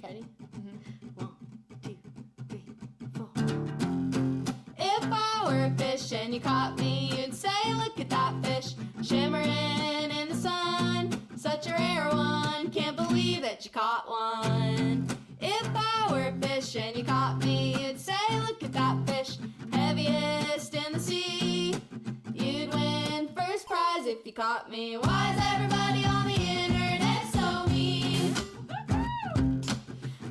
Ready? Mm-hmm. 1, 2, 3, 4. If I were a fish and you caught me, you'd say, look at that fish, shimmering in the sun. Such a rare one, can't believe that you caught one. If I were a fish and you caught me, you'd say, look at that fish, heaviest in the sea. You'd win first prize if you caught me. Why is everybody on the internet so mean?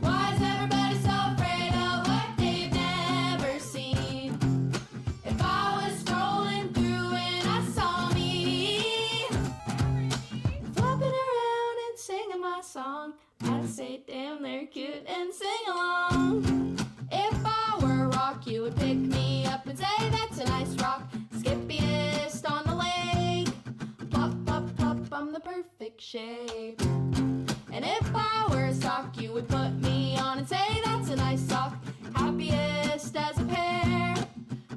Why is everybody so afraid of what they've never seen? If I was strolling through and I saw me flopping around and singing my song, I'd say, damn, they're cute and sing along. If I were a rock, you would pick me up and say, that's a nice rock, skippiest on the lake. Plop, plop, plop, I'm the perfect shape. And if I were a sock, you would put me on and say, that's a nice sock, happiest as a pair.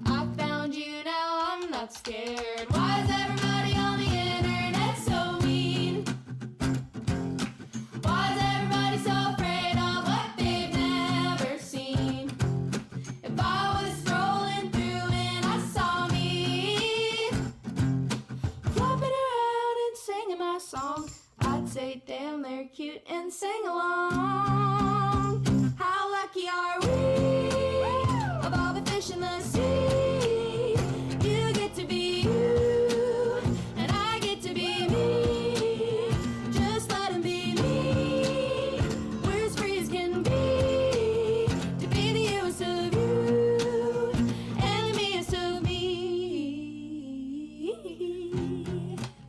I found you, now I'm not scared. Why is everybody on the internet so mean? Why is everybody so afraid of what they've never seen? If I was strolling through and I saw me flopping around and singing my song, I'd say, damn, they're cute and sing along. How lucky are we of all the fish in the sea? You get to be you, and I get to be me. Just let 'em be me. We're as free as can be to be the youest of you and the meest of me.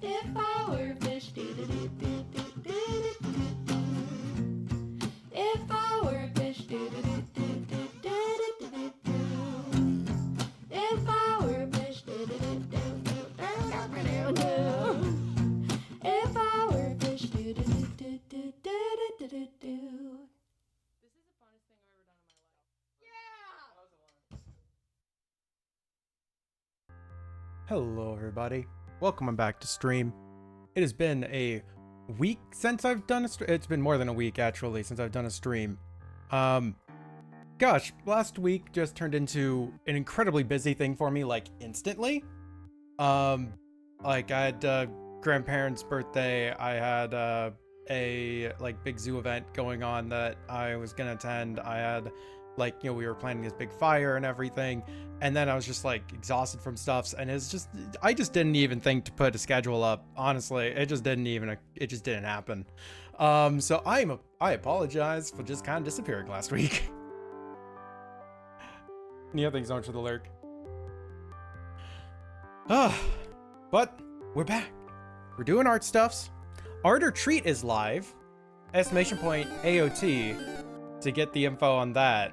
If I were a fish, if I were a fish, if I were a fish, if I were a fish, This is the funnest thing I've ever done in my life. Yeah! Hello everybody, welcome back to stream. It has been a week since I've done a stream. It's been more than a week actually since I've done a stream. Gosh, last week just turned into an incredibly busy thing for me, like instantly. Like I had grandparents' birthday, I had a like big zoo event going on that I was gonna attend. I had like, you know, we were planning this big fire and everything, and then I was just like exhausted from stuffs, and it's just, I just didn't even think to put a schedule up. Honestly, it just didn't happen. So I apologize for just kind of disappearing last week. Yeah, thanks so much for the lurk. But we're back. We're doing art stuffs. Art or Treat is live. Estimation point AOT to get the info on that.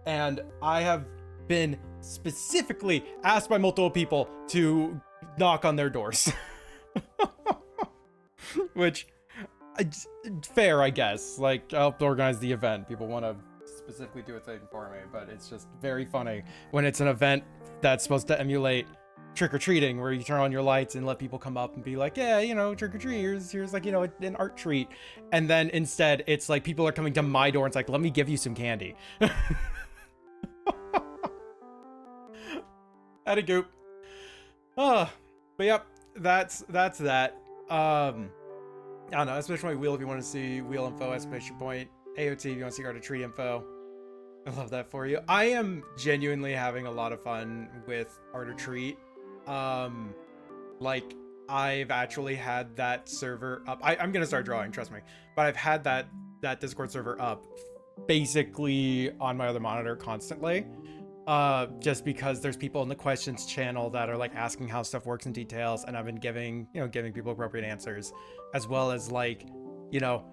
And I have been specifically asked by multiple people to knock on their doors. Which, fair, I guess. Like, I'll help organize the event. People want to specifically do a thing for me, but it's just very funny when it's an event that's supposed to emulate trick-or-treating, where you turn on your lights and let people come up and be like, yeah, you know, trick-or-treat, here's like, you know, an art treat. And then instead it's like people are coming to my door and it's like, let me give you some candy. Had a goop. But yep, that's that. I don't know, especially my wheel if you want to see wheel info, exclamation point AOT if you want to see art or treat info. I love that for you. I am genuinely having a lot of fun with art or treat. Like, I've actually had that server up. I'm gonna start drawing, trust me. But I've had that Discord server up basically on my other monitor constantly. Just because there's people in the questions channel that are like asking how stuff works in details, and I've been giving people appropriate answers, as well as like, you know,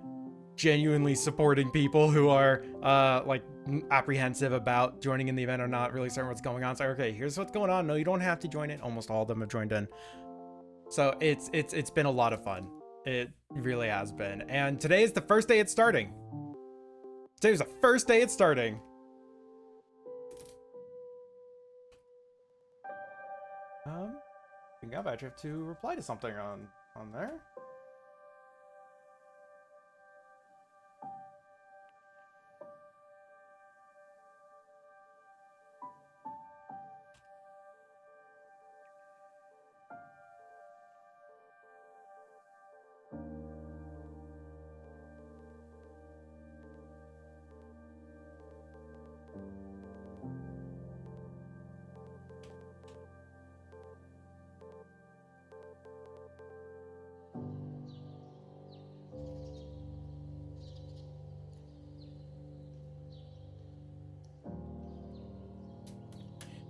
genuinely supporting people who are like apprehensive about joining in the event or not really certain what's going on. So okay, here's what's going on. No, you don't have to join it. Almost all of them have joined in. So it's been a lot of fun. It really has been. And today is the first day it's starting. Today's the first day it's starting. I think I've actually have to reply to something on there.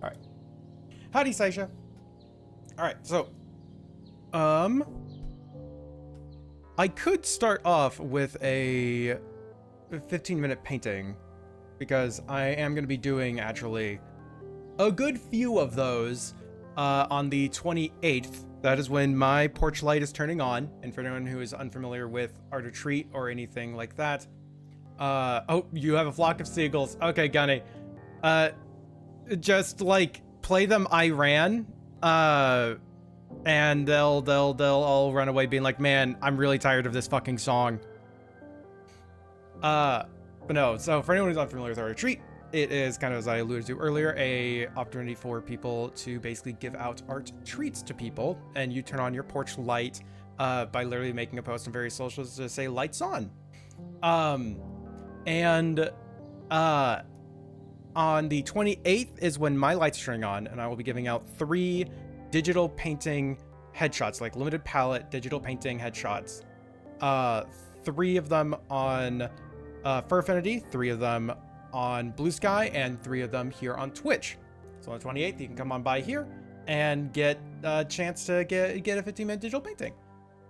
All right. Howdy, Seisha. All right, so, I could start off with a 15-minute painting because I am going to be doing actually a good few of those on the 28th. That is when my porch light is turning on. And for anyone who is unfamiliar with Art of Treat or anything like that, oh, you have a flock of seagulls. Okay, Gunny. Just like play them I Ran, and they'll all run away being like, man, I'm really tired of this fucking song. But no, so for anyone who's unfamiliar with Art of Treat, it is kind of, as I alluded to earlier, a opportunity for people to basically give out art treats to people, and you turn on your porch light by literally making a post on various socials to say lights on. And on the 28th is when my lights are turning on, and I will be giving out 3 digital painting headshots, like limited palette digital painting headshots. 3 of them on Fur Affinity, 3 of them on Blue Sky, and 3 of them here on Twitch. So on the 28th, you can come on by here and get a chance to get a 15-minute digital painting.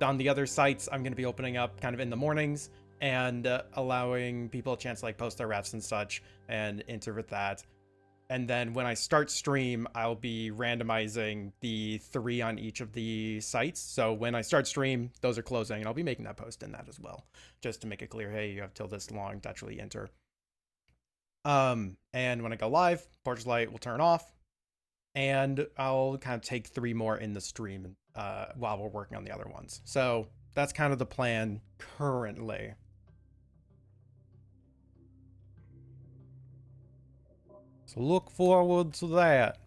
On the other sites, I'm going to be opening up kind of in the mornings and allowing people a chance to like post their refs and such and enter with that. And then when I start stream, I'll be randomizing the 3 on each of the sites. So when I start stream, those are closing, and I'll be making that post in that as well, just to make it clear, hey, you have till this long to actually enter. And when I go live, porch light will turn off, and I'll kind of take 3 more in the stream while we're working on the other ones. So that's kind of the plan currently. So look forward to that.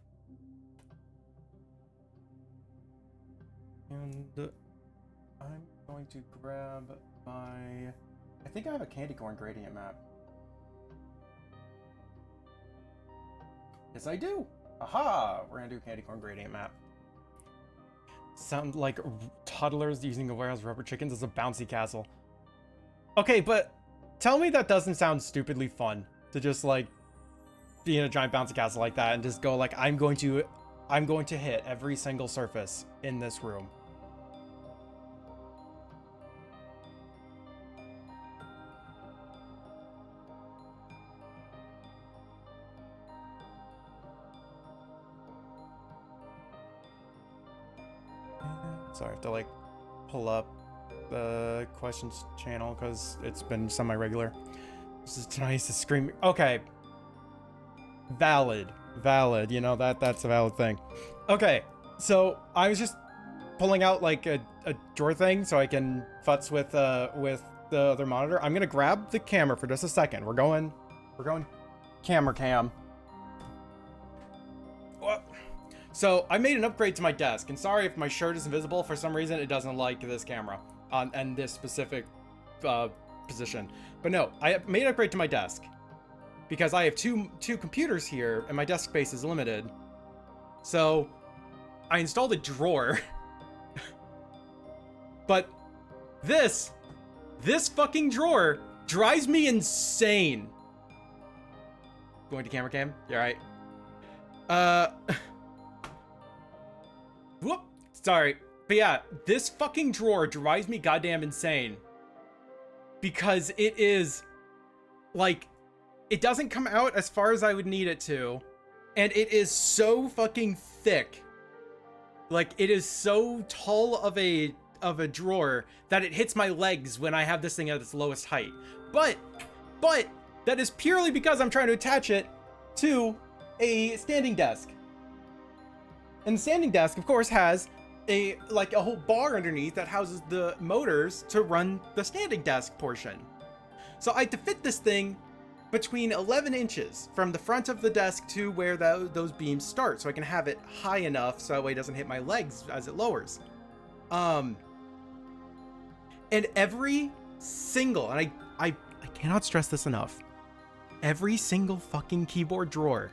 And I'm going to grab my... I think I have a candy corn gradient map. Yes, I do. Aha! We're gonna do candy corn gradient map. Sound like toddlers using a warehouse rubber chickens as a bouncy castle. Okay, but tell me that doesn't sound stupidly fun to just like be in a giant bouncy castle like that and just go like, I'm going to hit every single surface in this room. Sorry, I have to like pull up the questions channel because it's been semi-regular. This is nice to scream. Okay. Valid, you know, that's a valid thing. Okay, so I was just pulling out like a drawer thing so I can futz with the other monitor. I'm gonna grab the camera for just a second. We're going camera cam. So I made an upgrade to my desk, and sorry if my shirt is invisible. For some reason, it doesn't like this camera and this specific position. But no, I made an upgrade to my desk because I have two computers here, and my desk space is limited. So I installed a drawer. But this fucking drawer drives me insane. Going to camera cam? You alright? Whoop! Sorry. But yeah, this fucking drawer drives me goddamn insane. Because it is, like, it doesn't come out as far as I would need it to. And it is so fucking thick. Like, it is so tall of a drawer that it hits my legs when I have this thing at its lowest height. But that is purely because I'm trying to attach it to a standing desk. And the standing desk, of course, has a whole bar underneath that houses the motors to run the standing desk portion. So I had to fit this thing between 11 inches from the front of the desk to where those beams start, so I can have it high enough so that way it doesn't hit my legs as it lowers. And every single, and I cannot stress this enough, every single fucking keyboard drawer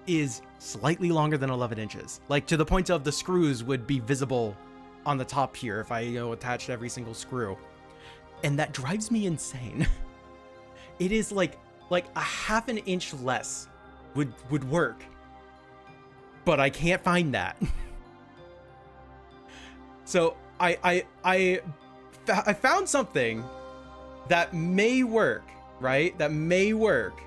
is slightly longer than 11 inches. Like, to the point of the screws would be visible on the top here if I, attached every single screw. And that drives me insane. It is like a half an inch less would work. But I can't find that. So I found something that may work, right? That may work.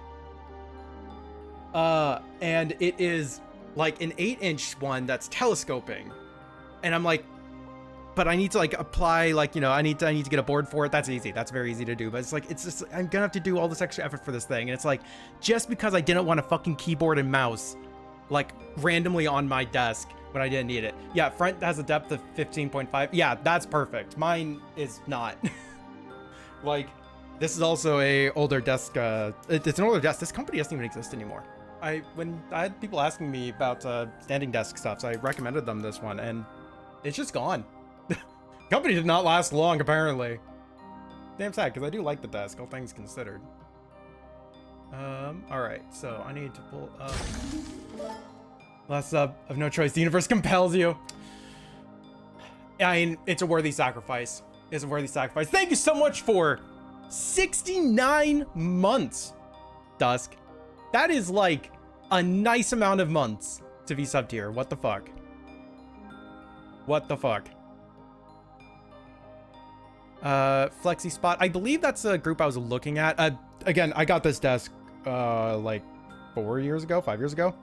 And it is like an 8-inch one that's telescoping. And I'm like, but I need to like apply, like, you know, I need to get a board for it. That's easy. That's very easy to do. But it's like, it's just, I'm gonna have to do all this extra effort for this thing. And it's like, just because I didn't want a fucking keyboard and mouse, like randomly on my desk when I didn't need it. Yeah, front has a depth of 15.5. Yeah, that's perfect. Mine is not. Like, this is also a older desk. It's an older desk. This company doesn't even exist anymore. When I had people asking me about standing desk stuff, so I recommended them this one, and it's just gone. Company did not last long, apparently. Damn sad, because I do like the desk, all things considered. Alright, so I need to pull up. Last of no choice. The universe compels you. I mean, it's a worthy sacrifice. It's a worthy sacrifice. Thank you so much for 69 months, Dusk. That is like a nice amount of months to be sub tier. What the fuck? What the fuck? Flexi Spot. I believe that's a group I was looking at. Again, I got this desk like 5 years ago.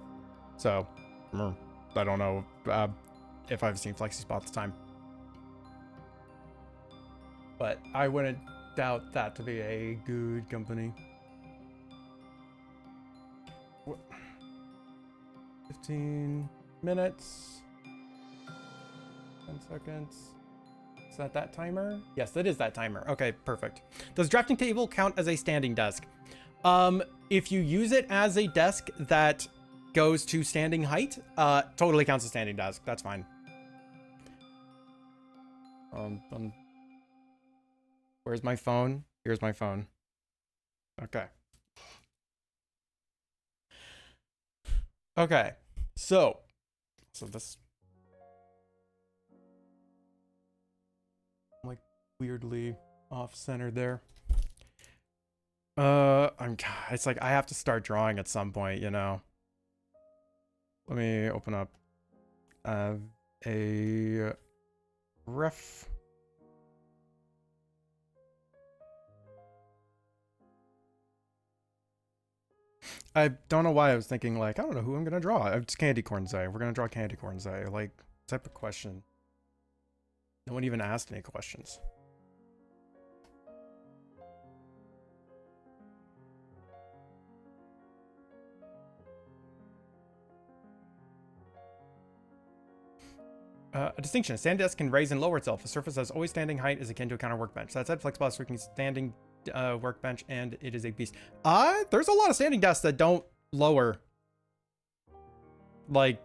So I don't know if I've seen Flexi Spot at the time. But I wouldn't doubt that to be a good company. 15 minutes. 10 seconds. Is that timer? Yes, it is that timer. Okay, perfect. Does drafting table count as a standing desk? If you use it as a desk that goes to standing height, totally counts as standing desk. That's fine. Where's my phone? Here's my phone. Okay. Okay. So this, like, weirdly off-centered there. It's like I have to start drawing at some point, you know. Let me open up a ref. I don't know why I was thinking, like, I don't know who I'm gonna draw. It's Candy Corn Zay. We're gonna draw Candy Corn Zay. Like, type of question. No one even asked any questions. A distinction. A standing desk can raise and lower itself. A surface that's always standing height is akin to a counter workbench. That said, Flexbox is freaking standing workbench, and it is a beast. There's a lot of standing desks that don't lower. Like,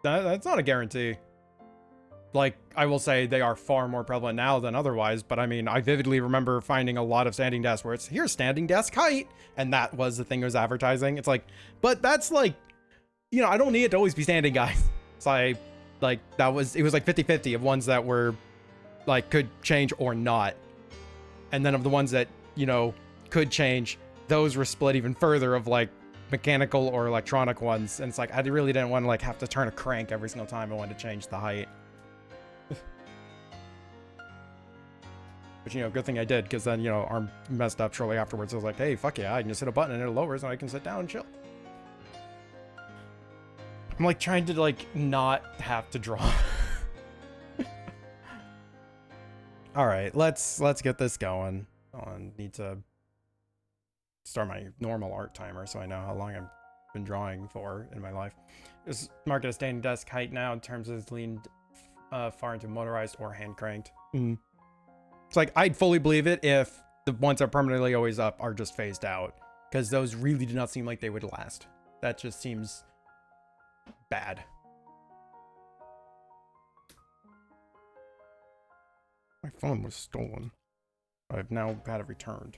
that's not a guarantee. Like, I will say they are far more prevalent now than otherwise, but I mean, I vividly remember finding a lot of standing desks where it's, here's standing desk height, and that was the thing it was advertising. It's like, but that's like, you know, I don't need it to always be standing, guys. So it was like 50-50 of ones that were, like, could change or not. And then of the ones that, you know, could change, those were split even further of, like, mechanical or electronic ones. And it's like, I really didn't want to, like, have to turn a crank every single time I wanted to change the height. But, you know, good thing I did, because then, you know, arm messed up shortly afterwards. I was like, hey, fuck yeah, I can just hit a button and it lowers and I can sit down and chill. I'm, like, trying to, like, not have to draw. All right, let's get this going. I need to start my normal art timer so I know how long I've been drawing for in my life. This market a standing desk height now in terms of it's leaned far into motorized or hand cranked. It's like, I'd fully believe it if the ones that are permanently always up are just phased out, because those really do not seem like they would last. That just seems bad. My phone was stolen. I've now had it returned.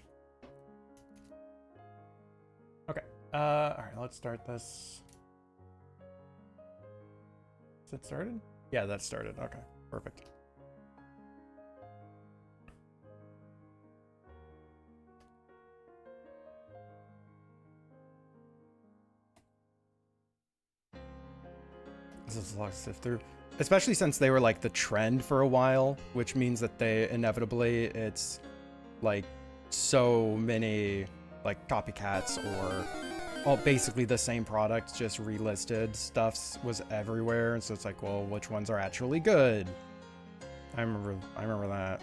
Okay. All right, let's start this. Is it started? Yeah, that started. Okay, perfect. This is a lot to sift through. Especially since they were like the trend for a while, which means that they inevitably, it's like so many like copycats or all basically the same product just relisted. Stuffs was everywhere, and so it's like, well, which ones are actually good? I remember that.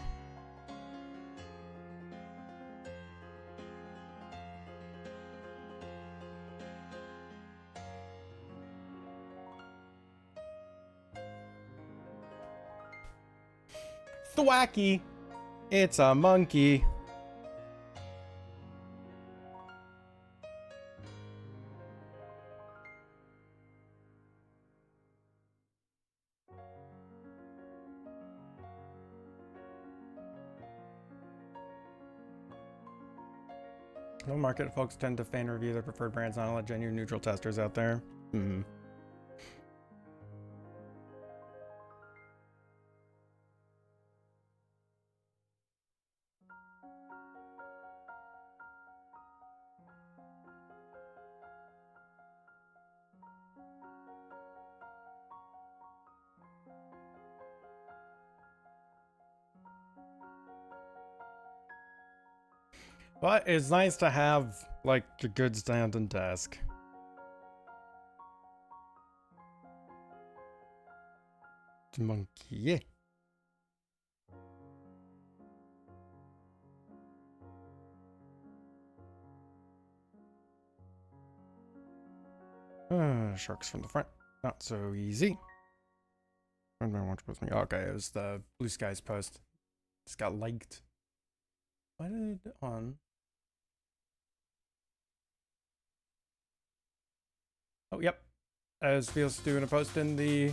Thwacky! It's a monkey. No market folks tend to fan review their preferred brands, not a lot of genuine neutral testers out there. Hmm. But it's nice to have, like, a good standing desk. The monkey, yeah. Sharks from the front. Not so easy. When I want to post me. Okay, it was the Blue Skies post. Just got liked. Why did it on? Oh, yep. As feels doing a post in the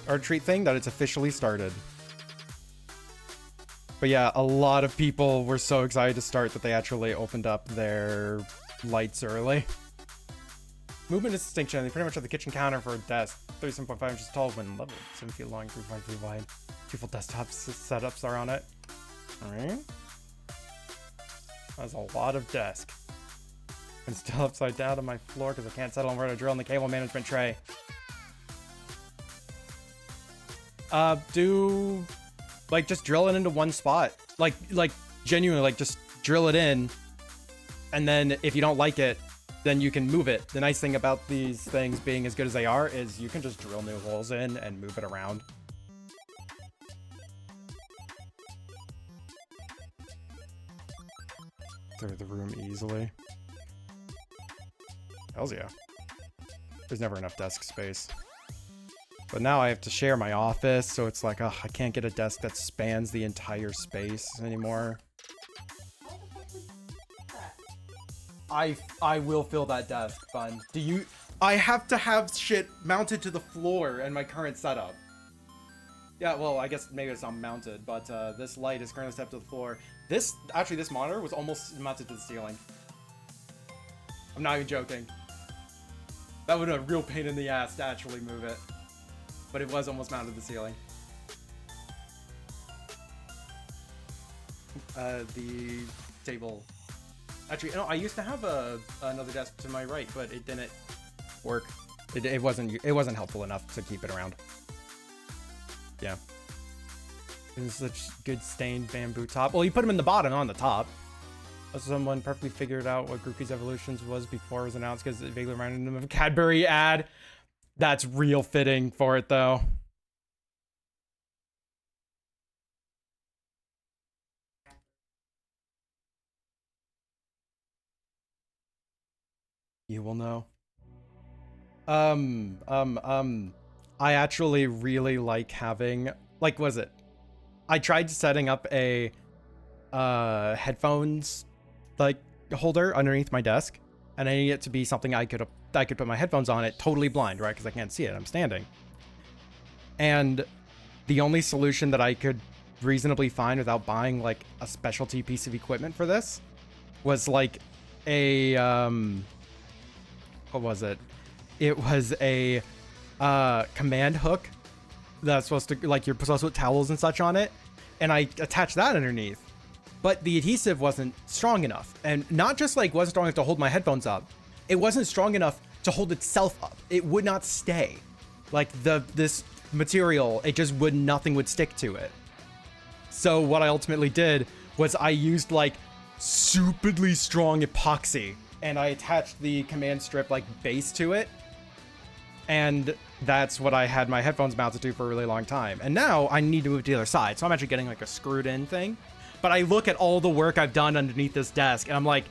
art treat thing that it's officially started. But yeah, a lot of people were so excited to start that they actually opened up their lights early. Movement is distinction. They pretty much have the kitchen counter for a desk. 37.5 inches tall when leveled. 7 feet long, 3.5 feet wide. 2 full desktop setups are on it. Alright. That's a lot of desk. I'm still upside down on my floor because I can't settle on where to drill in the cable management tray. Just drill it into one spot. Like genuinely, like just drill it in. And then if you don't like it, then you can move it. The nice thing about these things being as good as they are is you can just drill new holes in and move it around. Through the room easily. Hells yeah. There's never enough desk space. But now I have to share my office, so it's like, ugh, I can't get a desk that spans the entire space anymore. I will fill that desk, Bun. I have to have shit mounted to the floor in my current setup. Yeah, well, I guess maybe it's not mounted, but this light is currently set to the floor. This monitor was almost mounted to the ceiling. I'm not even joking. That would have been a real pain in the ass to actually move it. But it was almost mounted to the ceiling. The table. Actually, no, I used to have another desk to my right, but it didn't work. It wasn't helpful enough to keep it around. Yeah. This is such good stained bamboo top. Well, you put them in the bottom, on the top. Someone perfectly figured out what Groupie's Evolutions was before it was announced because it vaguely reminded them of a Cadbury ad. That's real fitting for it, though. You will know. I actually really like having, like, was it? I tried setting up a headphones like holder underneath my desk, and I need it to be something I could put my headphones on it totally blind, right? Because I can't see it. I'm standing. And the only solution that I could reasonably find without buying like a specialty piece of equipment for this was like a what was it? It was a command hook that's supposed to, like, you're supposed to put towels and such on it, and I attached that underneath, but the adhesive wasn't strong enough, and not just like wasn't strong enough to hold my headphones up, it wasn't strong enough to hold itself up. It would not stay. Like this material, it just nothing would stick to it. So what I ultimately did was I used like stupidly strong epoxy, and I attached the command strip like base to it. And that's what I had my headphones mounted to for a really long time. And now I need to move to the other side. So I'm actually getting like a screwed in thing. But I look at all the work I've done underneath this desk and I'm like,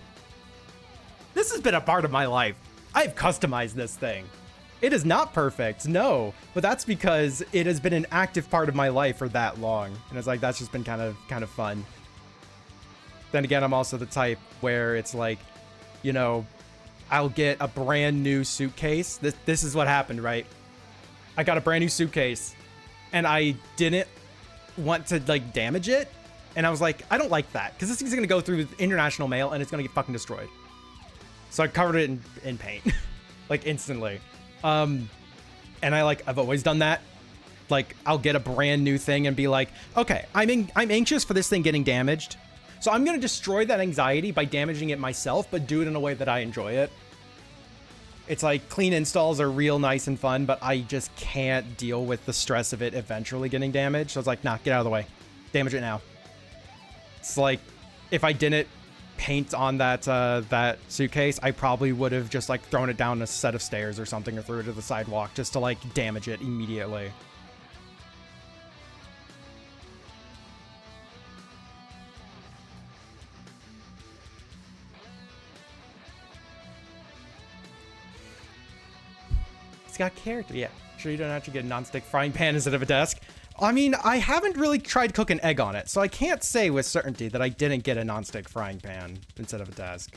this has been a part of my life. I've customized this thing. It is not perfect, no, but that's because it has been an active part of my life for that long. And it's like, that's just been kind of fun. Then again, I'm also the type where it's like, you know, I'll get a brand new suitcase. This is what happened, right? I got a brand new suitcase and I didn't want to like damage it. And I was like, I don't like that because this thing's going to go through international mail and it's going to get fucking destroyed. So I covered it in paint like instantly. And I've always done that. Like I'll get a brand new thing and be like, okay, I'm anxious for this thing getting damaged. So I'm going to destroy that anxiety by damaging it myself, but do it in a way that I enjoy it. It's like clean installs are real nice and fun, but I just can't deal with the stress of it eventually getting damaged. So it's like, nah, get out of the way. Damage it now. It's like if I didn't paint on that suitcase, I probably would have just like thrown it down a set of stairs or something or threw it to the sidewalk just to like damage it immediately. It's got character. Yeah, sure you don't actually get a non-stick frying pan instead of a desk. I mean, I haven't really tried to cook an egg on it, so I can't say with certainty that I didn't get a non-stick frying pan instead of a desk.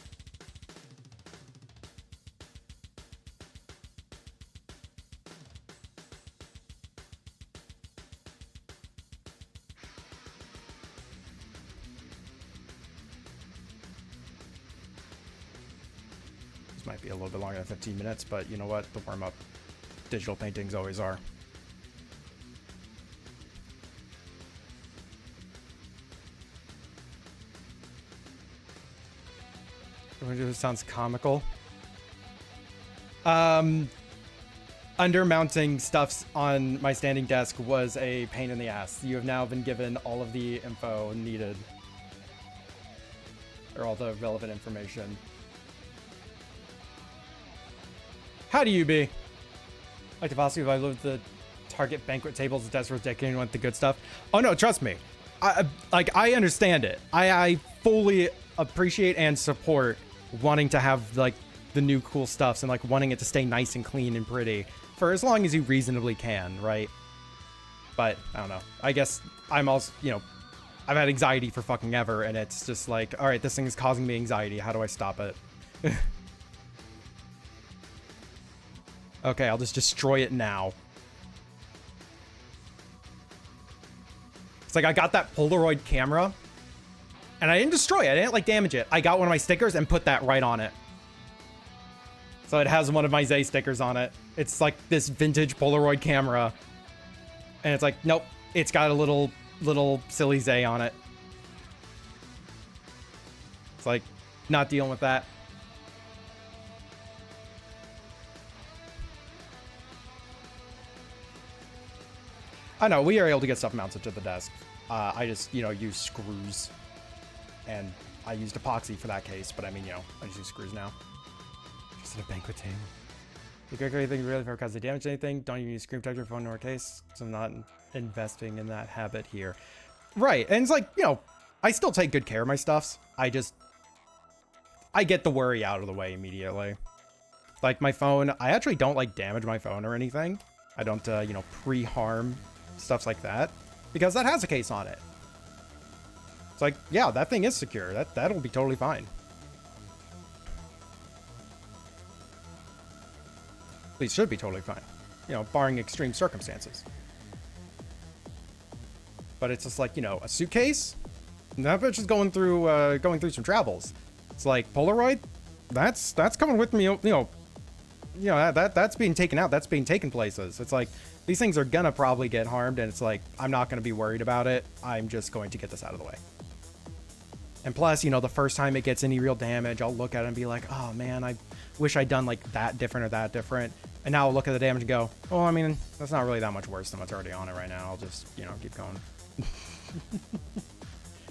This might be a little bit longer than 15 minutes, but you know what? The warm-up digital paintings always are. It sounds comical. Undermounting stuffs on my standing desk was a pain in the ass. You have now been given all of the info needed. Or all the relevant information. How do you be? Like to ask you if I lived the Target banquet tables, the desk was dedicated want the good stuff. Oh no, trust me. I understand it. I fully appreciate and support wanting to have like the new cool stuffs and like wanting it to stay nice and clean and pretty for as long as you reasonably can, right? But I don't know. I guess I'm also, you know, I've had anxiety for fucking ever, and it's just like, all right, this thing is causing me anxiety. How do I stop it? Okay, I'll just destroy it now. It's like I got that Polaroid camera and I didn't destroy it. I didn't like damage it. I got one of my stickers and put that right on it. So it has one of my Zay stickers on it. It's like this vintage Polaroid camera. And it's like, nope, it's got a little silly Zay on it. It's like, not dealing with that. I know, we are able to get stuff mounted to the desk. I just, you know, use screws. And I used epoxy for that case, but I mean, you know, I just use screws now. Just at a banquet table. The great thing really for because they damage anything, don't even use screen protector phone nor case. So I'm not investing in that habit here. Right, and it's like, you know, I still take good care of my stuffs. I get the worry out of the way immediately. Like my phone, I actually don't like damage my phone or anything. I don't, you know, pre-harm stuff like that because that has a case on it. It's like, yeah, that thing is secure. That'll be totally fine. At least should be totally fine. You know, barring extreme circumstances. But it's just like, you know, a suitcase. That bitch is going through some travels. It's like Polaroid. That's coming with me. You know that's being taken out. That's being taken places. It's like these things are gonna probably get harmed, and it's like I'm not gonna be worried about it. I'm just going to get this out of the way. And plus, you know, the first time it gets any real damage, I'll look at it and be like, oh man, I wish I'd done like that different or that different. And now I'll look at the damage and go, well, I mean, that's not really that much worse than what's already on it right now. I'll just, you know, keep going.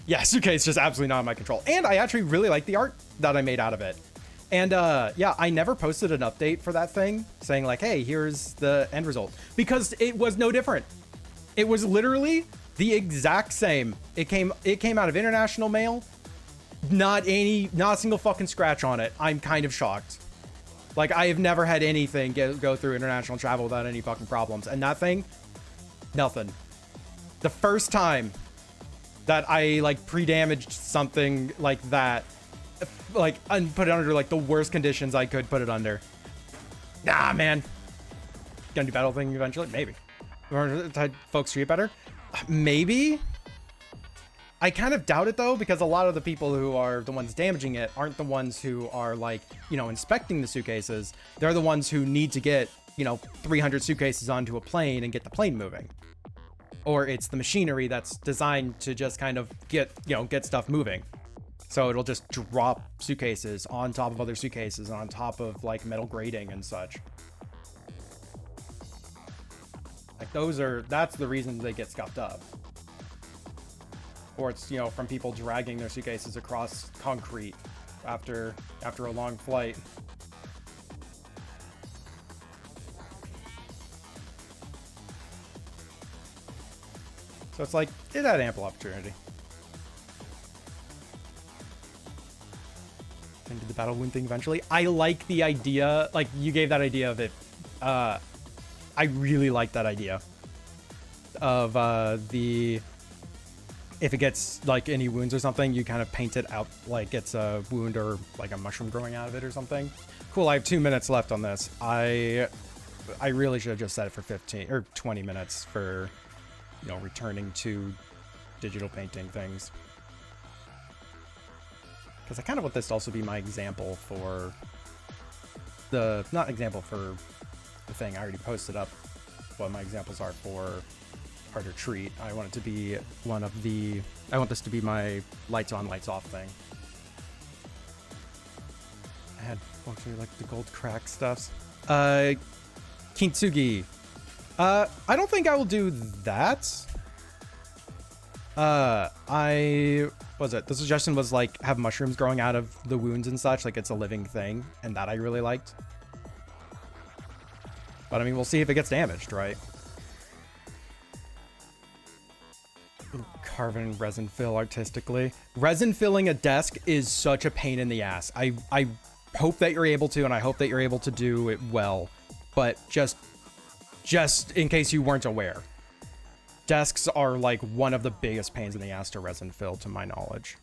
Yeah, suitcase just absolutely not in my control. And I actually really like the art that I made out of it. And yeah, I never posted an update for that thing saying like, hey, here's the end result, because it was no different. It was literally the exact same. It came out of international mail. Not a single fucking scratch on it. I'm kind of shocked. Like, I have never had anything go through international travel without any fucking problems. And that thing, nothing. The first time that I like pre-damaged something like that, like, and put it under like the worst conditions I could put it under. Nah, man. Gonna do battle thing eventually? Maybe. Or folks treat better? Maybe. I kind of doubt it though, because a lot of the people who are the ones damaging it aren't the ones who are like, you know, inspecting the suitcases. They're the ones who need to get, you know, 300 suitcases onto a plane and get the plane moving. Or it's the machinery that's designed to just kind of get stuff moving. So it'll just drop suitcases on top of other suitcases on top of like metal grating and such. Like that's the reason they get scuffed up. Or it's, you know, from people dragging their suitcases across concrete after a long flight. So it's like, it had ample opportunity. Into the battle wound thing eventually. I like the idea, like you gave that idea of it. I really like that idea of if it gets like any wounds or something, you kind of paint it out like it's a wound or like a mushroom growing out of it or something. Cool. I have 2 minutes left on this. I really should have just set it for 15 or 20 minutes for, you know, returning to digital painting things. Because I kind of want this to also be my example for not example for the thing. I already posted up what my examples are for Art or Treat. I want it to be I want this to be my lights on, lights off thing. I had actually like the gold crack stuffs. Kintsugi. I don't think I will do that. The suggestion was like have mushrooms growing out of the wounds and such, like it's a living thing, and that I really liked. But I mean, we'll see if it gets damaged, right? Ooh, carving resin fill artistically. Resin filling a desk is such a pain in the ass. I hope that you're able to, and I hope that you're able to do it well. But just in case you weren't aware, desks are like one of the biggest pains in the ass to resin fill, to my knowledge.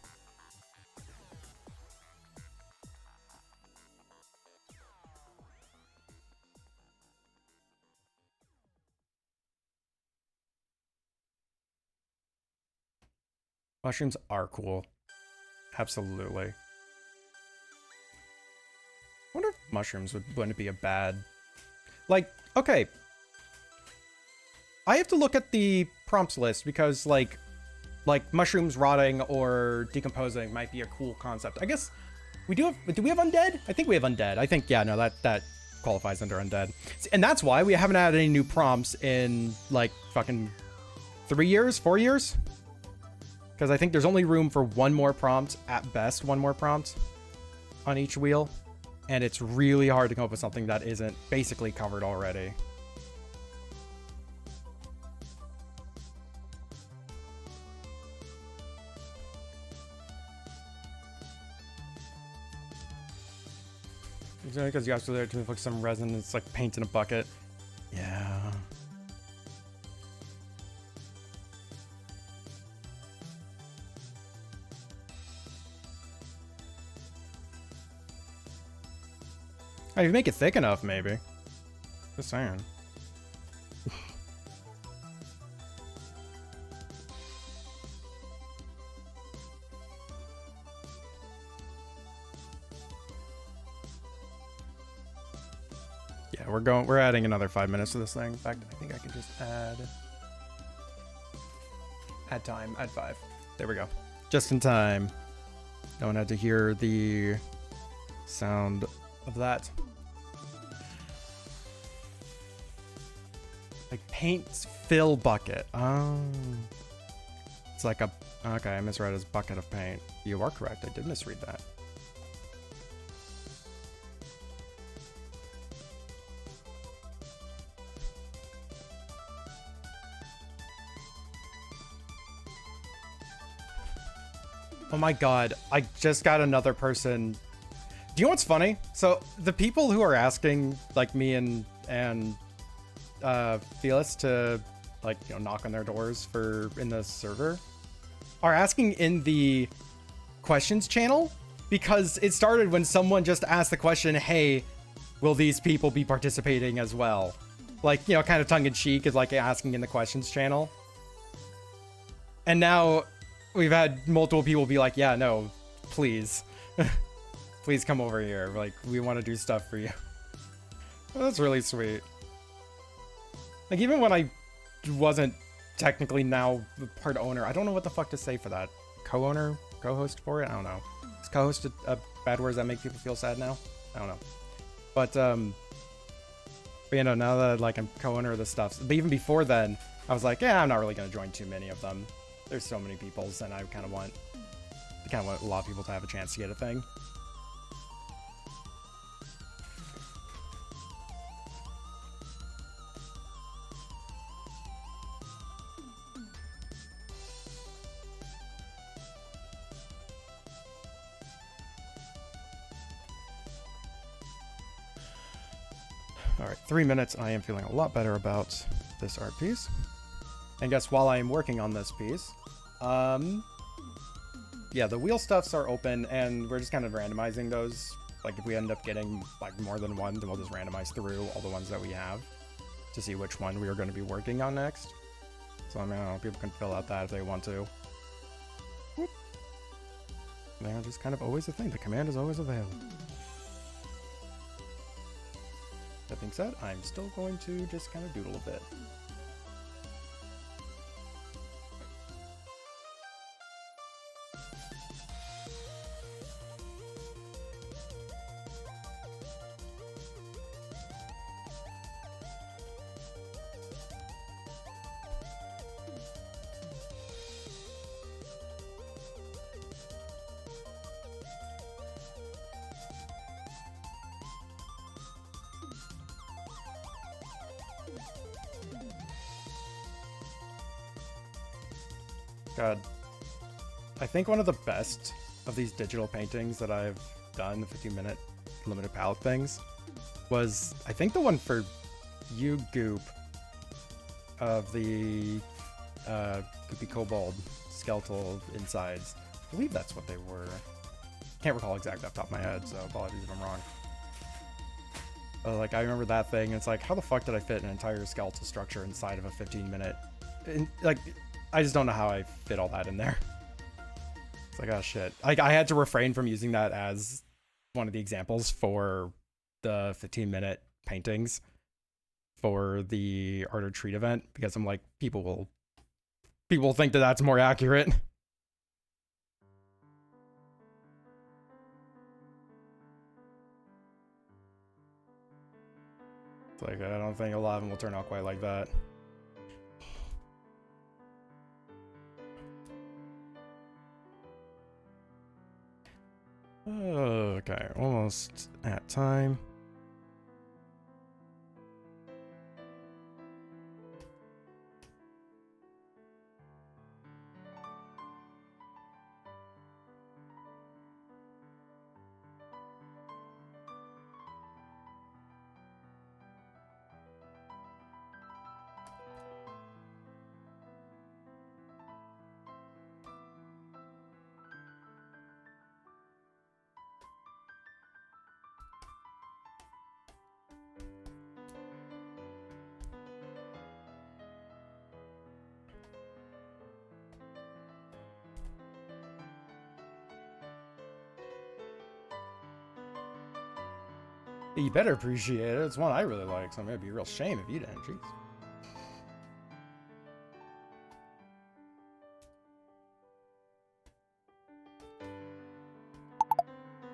Mushrooms are cool. Absolutely. I wonder if mushrooms wouldn't be a bad... Like, okay. I have to look at the prompts list because like mushrooms rotting or decomposing might be a cool concept. I guess do we have undead? I think we have undead. I think, yeah, no, that qualifies under undead. And that's why we haven't had any new prompts in like fucking 4 years? Because I think there's only room for one more prompt, at best one more prompt on each wheel. And it's really hard to come up with something that isn't basically covered already. Because you actually have to put some resin, it's like paint in a bucket. Yeah. Oh, you make it thick enough, maybe. Just saying. Yeah, we're adding another 5 minutes to this thing. In fact, I think I can just add time, add 5. There we go. Just in time. No one had to hear the sound of that. Like paint fill bucket. Oh. It's like a... Okay, I misread as bucket of paint. You are correct. I did misread that. Oh my god, I just got another person. Do you know what's funny? So the people who are asking, like me and Felix to, like, you know, knock on their doors for in the server, are asking in the questions channel, because it started when someone just asked the question, hey, will these people be participating as well? Like, you know, kind of tongue-in-cheek, is like asking in the questions channel. And now we've had multiple people be like, yeah, no, please. Please come over here. Like, we want to do stuff for you. Well, that's really sweet. Like, even when I wasn't technically now part owner, I don't know what the fuck to say for that. Co-owner? Co-host for it? I don't know. Is co-host a bad word? Does that make people feel sad now? I don't know. But you know, now that, like, I'm co-owner of this stuff, but even before then, I was like, yeah, I'm not really going to join too many of them. There's so many peoples, and I kind of want a lot of people to have a chance to get a thing. All right, 3 minutes. I am feeling a lot better about this art piece. And guess while I am working on this piece, yeah, the wheel stuffs are open, and we're just kind of randomizing those. Like, if we end up getting, like, more than one, then we'll just randomize through all the ones that we have to see which one we are going to be working on next. So, I mean, I don't know, people can fill out that if they want to. Whoop. They're just kind of always a thing. The command is always available. That being said, I'm still going to just kind of doodle a bit. God, I think one of the best of these digital paintings that I've done, the 15-minute limited palette things, was, I think, the one for you, Goop, of the Goopy Kobold skeletal insides. I believe that's what they were. Can't recall exactly off the top of my head, so apologies if I'm wrong. Like, I remember that thing, and it's like, how the fuck did I fit an entire skeletal structure inside of a 15-minute... Like, I just don't know how I fit all that in there. It's like, oh shit. Like, I had to refrain from using that as one of the examples for the 15-minute paintings for the Art or Treat event, because I'm like, people will think that that's more accurate. It's like, I don't think a lot of them will turn out quite like that. Okay, almost at time. You better appreciate it. It's one I really like, so it'd be a real shame if you didn't. Jeez.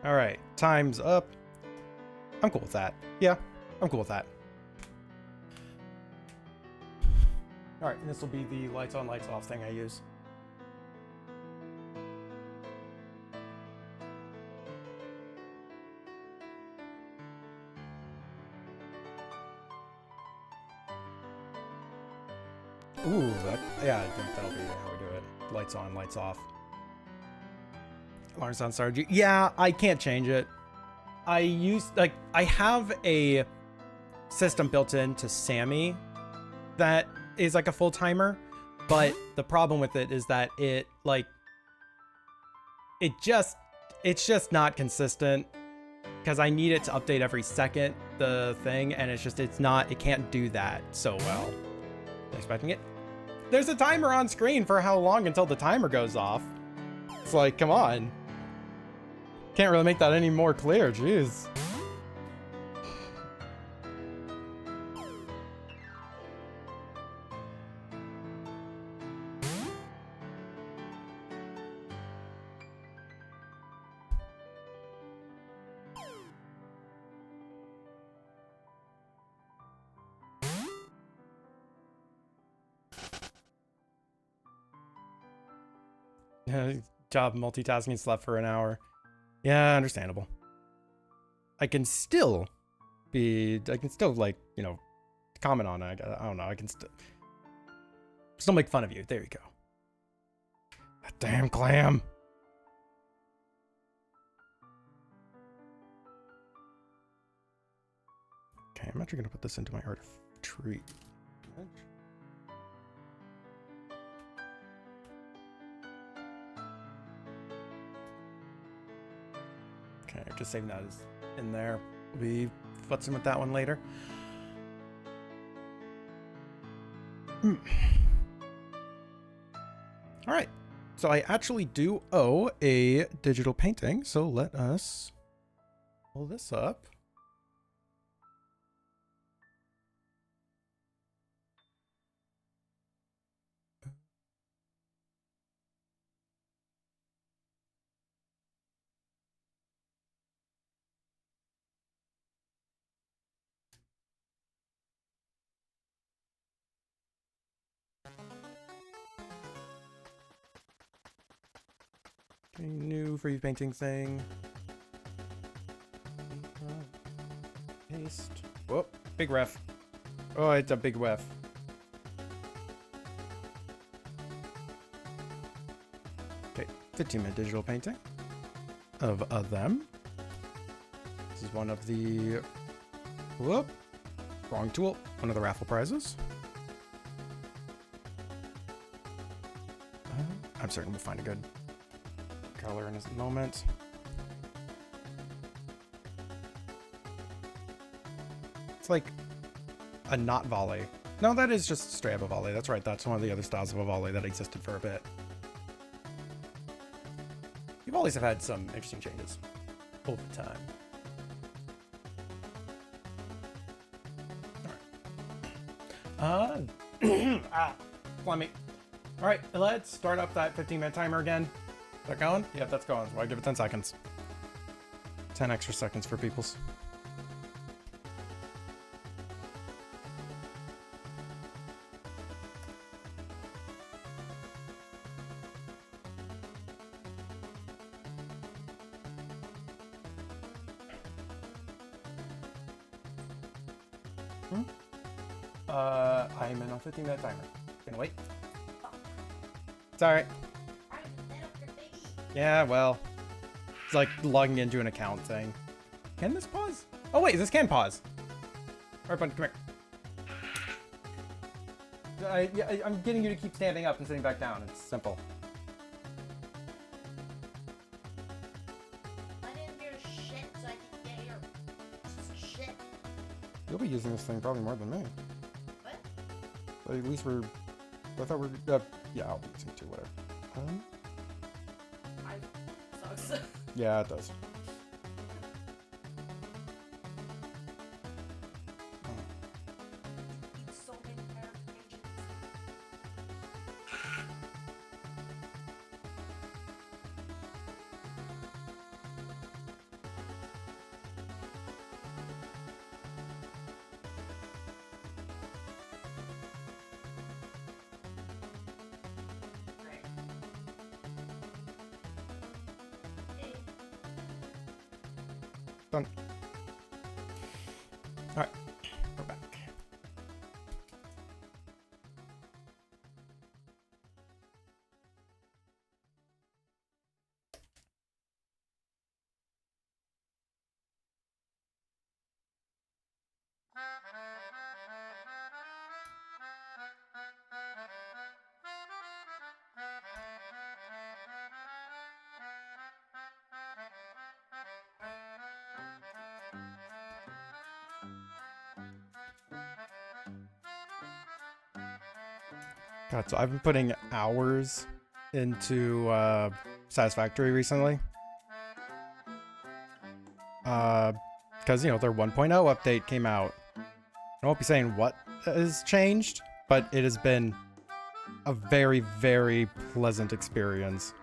All right, time's up. I'm cool with that. Yeah, I'm cool with that. All right, and this will be the lights on, lights off thing I use. Ooh, yeah, I think that'll be how we do it. Lights on, lights off. Alarm sound started. Yeah, I can't change it. I have a system built into Sammy that is like a full timer, but the problem with it is that it's just not consistent because I need it to update every second, the thing, and it can't do that so well. Expecting it. There's a timer on screen for how long until the timer goes off. It's like, come on. Can't really make that any more clear, jeez. Job multitasking, slept for an hour. Yeah, understandable. I can still like, you know, comment on it. I don't know. I can still make fun of you. There you go. That damn clam. Okay, I'm actually gonna put this into my art of treat. Okay, just saving that as in there. We'll be futzing with that one later. All right, so I actually do owe a digital painting, so let us pull this up. Okay, new free painting thing. Paste. Whoop, big ref. Oh, it's a big ref. Okay, 15-minute digital painting of them. This is one of the, whoop, wrong tool. One of the raffle prizes. I'm certain we'll find a good color in a moment. It's like a knot volley. No, that is just straight up a volley. That's right. That's one of the other styles of a volley that existed for a bit. Volleys have had some interesting changes over time. All right. Let me. All right, let's start up that 15-minute timer again. Is that going? Yep, that's going. So I give it 10 seconds. 10 extra seconds for peoples. I'm in a 15-minute timer. Gonna wait. It's alright. Yeah, well. It's like logging into an account thing. Can this pause? Oh wait, this can pause. Alright, bud, come here. I'm getting you to keep standing up and sitting back down. It's simple. I didn't hear shit, so I can get your shit. You'll be using this thing probably more than me. What? But at least I thought we're, yeah, I'll be using it too, whatever. Sucks. Yeah, it does. So many pages. God, so I've been putting hours into Satisfactory recently. Because, you know, their 1.0 update came out. I won't be saying what has changed, but it has been a very, very pleasant experience.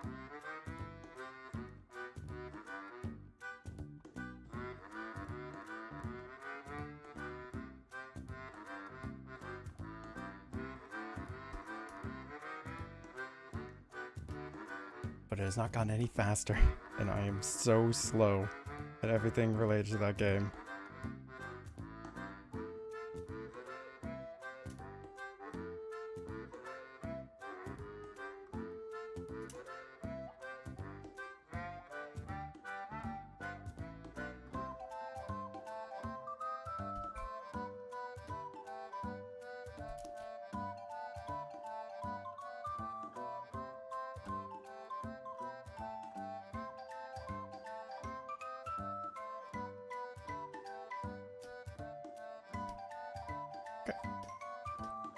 But it has not gotten any faster, and I am so slow at everything related to that game.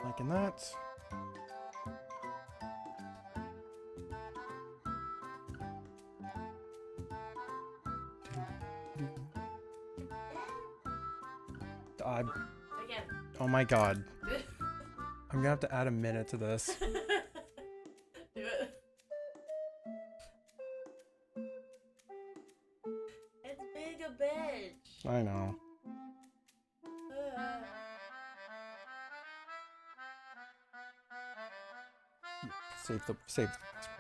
Liking that. Again. Oh my god. I'm gonna have to add a minute to this. Do it. It's being a bitch. I know. Save.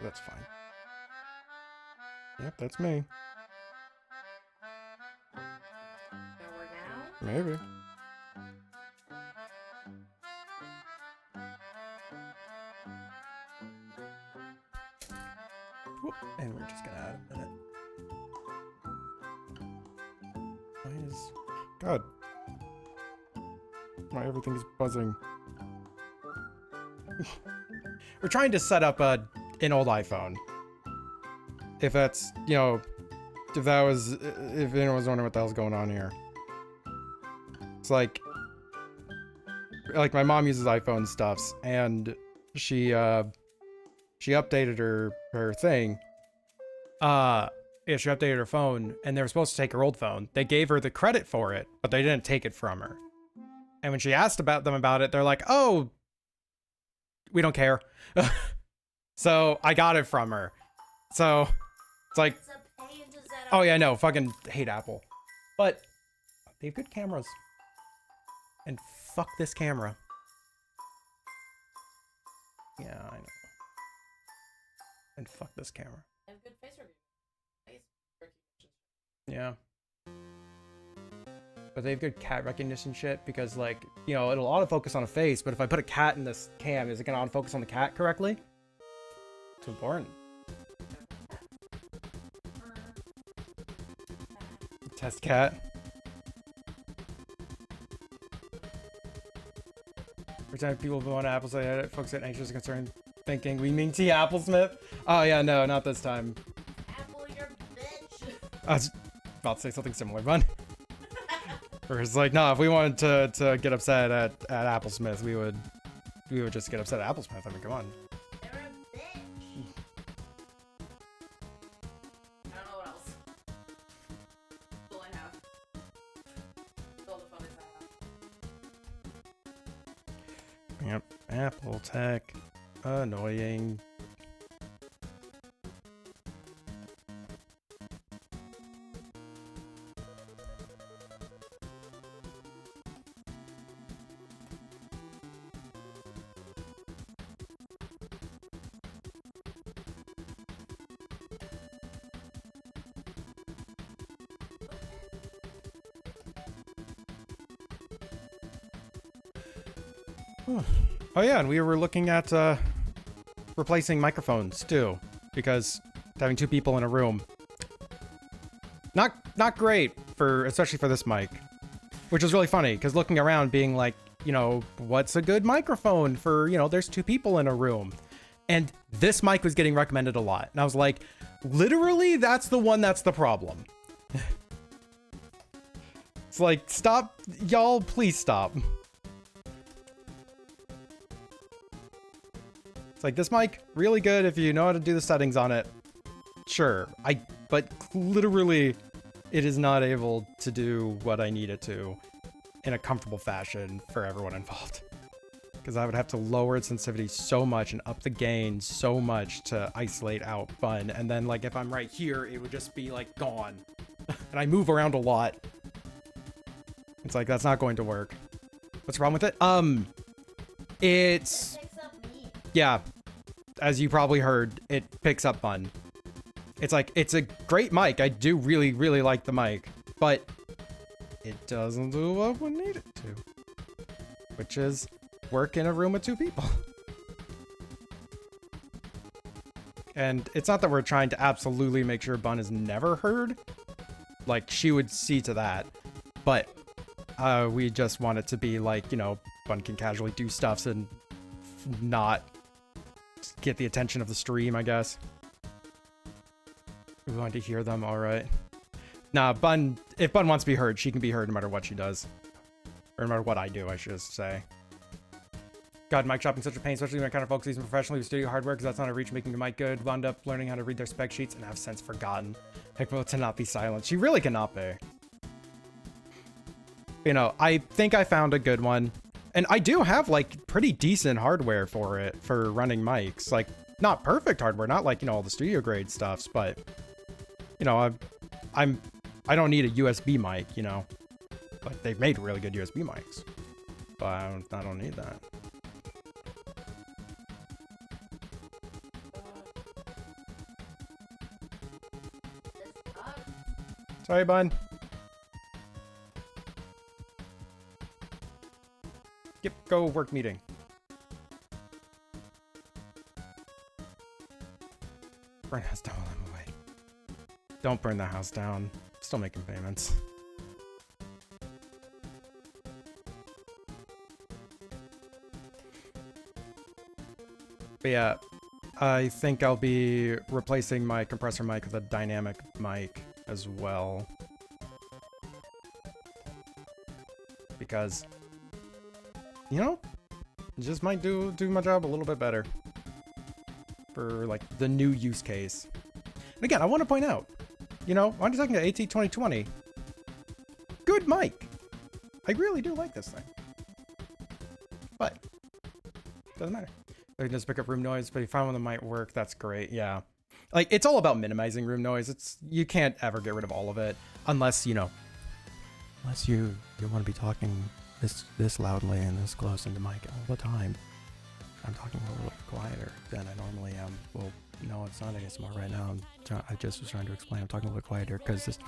That's fine. Yep, that's me. Over now? Maybe. Whoop, and we're just gonna add a minute. Why is... God. Why everything is buzzing. We're trying to set up an old iPhone. If that's, you know, if anyone was wondering what the hell's going on here. It's like my mom uses iPhone stuffs, and she updated her thing. Yeah, she updated her phone, and they were supposed to take her old phone. They gave her the credit for it, but they didn't take it from her. And when she asked them about it, they're like, "Oh, we don't care." So I got it from her. So it's like, It's a pain to set up. oh yeah, no, fucking hate Apple. But they have good cameras. And fuck this camera. Yeah, I know. And fuck this camera. I have good face recognition. Face recognition. Yeah. But they have good cat recognition shit because, like, you know, it'll autofocus on a face, but if I put a cat in this cam, is it gonna autofocus on the cat correctly? It's important. Test cat. Every time people go on Apple say folks get anxious and concerned thinking we mean T. Applesmith. Oh yeah, no, not this time. Apple, you're a bitch. I was about to say something similar, but or it's like, no, if we wanted to get upset at Applesmith, we would just get upset at Applesmith. I mean, come on. They're a bitch. I don't know what else. That's all I have. That's all the phone I have. Yep, Apple Tech, annoying. Oh yeah, and we were looking at replacing microphones too, because having two people in a room, not great for, especially for this mic, which is really funny because looking around being like, you know, what's a good microphone for, you know, there's two people in a room, and this mic was getting recommended a lot, and I was like, literally, that's the one that's the problem. It's like, stop, y'all, please stop. It's like, this mic, really good if you know how to do the settings on it. Sure, but literally, it is not able to do what I need it to in a comfortable fashion for everyone involved. Because I would have to lower its sensitivity so much and up the gain so much to isolate out Bun. And then, like, if I'm right here, it would just be, like, gone. And I move around a lot. It's like, that's not going to work. What's wrong with it? It's... Yeah. As you probably heard, it picks up Bun. It's like, it's a great mic. I do really, really like the mic. But it doesn't do what we need it to. Which is work in a room with 2 people. And it's not that we're trying to absolutely make sure Bun is never heard. Like, she would see to that. But we just want it to be like, you know, Bun can casually do stuffs and not get the attention of the stream, I guess. We want to hear them, alright. Nah, Bun, if Bun wants to be heard, she can be heard no matter what she does. Or no matter what I do, I should say. God, mic shopping such a pain, especially when I kind of focus even professionally with studio hardware, because that's not a reach making a mic good. Wound up learning how to read their spec sheets and have since forgotten. Heckmo to not be silent. She really cannot be. You know, I think I found a good one. And I do have, like, pretty decent hardware for it, for running mics. Like, not perfect hardware, not like, you know, all the studio grade stuffs, but, you know, I don't need a USB mic, you know. Like, they've made really good USB mics. But I don't need that. Sorry, Bun. Yep, go work meeting. Burn house down while I'm away. Don't burn the house down. Still making payments. But yeah, I think I'll be replacing my compressor mic with a dynamic mic as well. Because, you know, it just might do my job a little bit better. For, like, the new use case. And again, I want to point out, you know, I'm just talking to AT2020. Good mic. I really do like this thing. But, doesn't matter. I can just pick up room noise, but if you find one that might work, that's great. Yeah. Like, it's all about minimizing room noise. You can't ever get rid of all of it unless, you know, unless you want to be talking this loudly and this close into mic all the time. I'm talking a little quieter than I normally am. Well, no, it's not ASMR right now. I just was trying to explain. I'm talking a little quieter because this.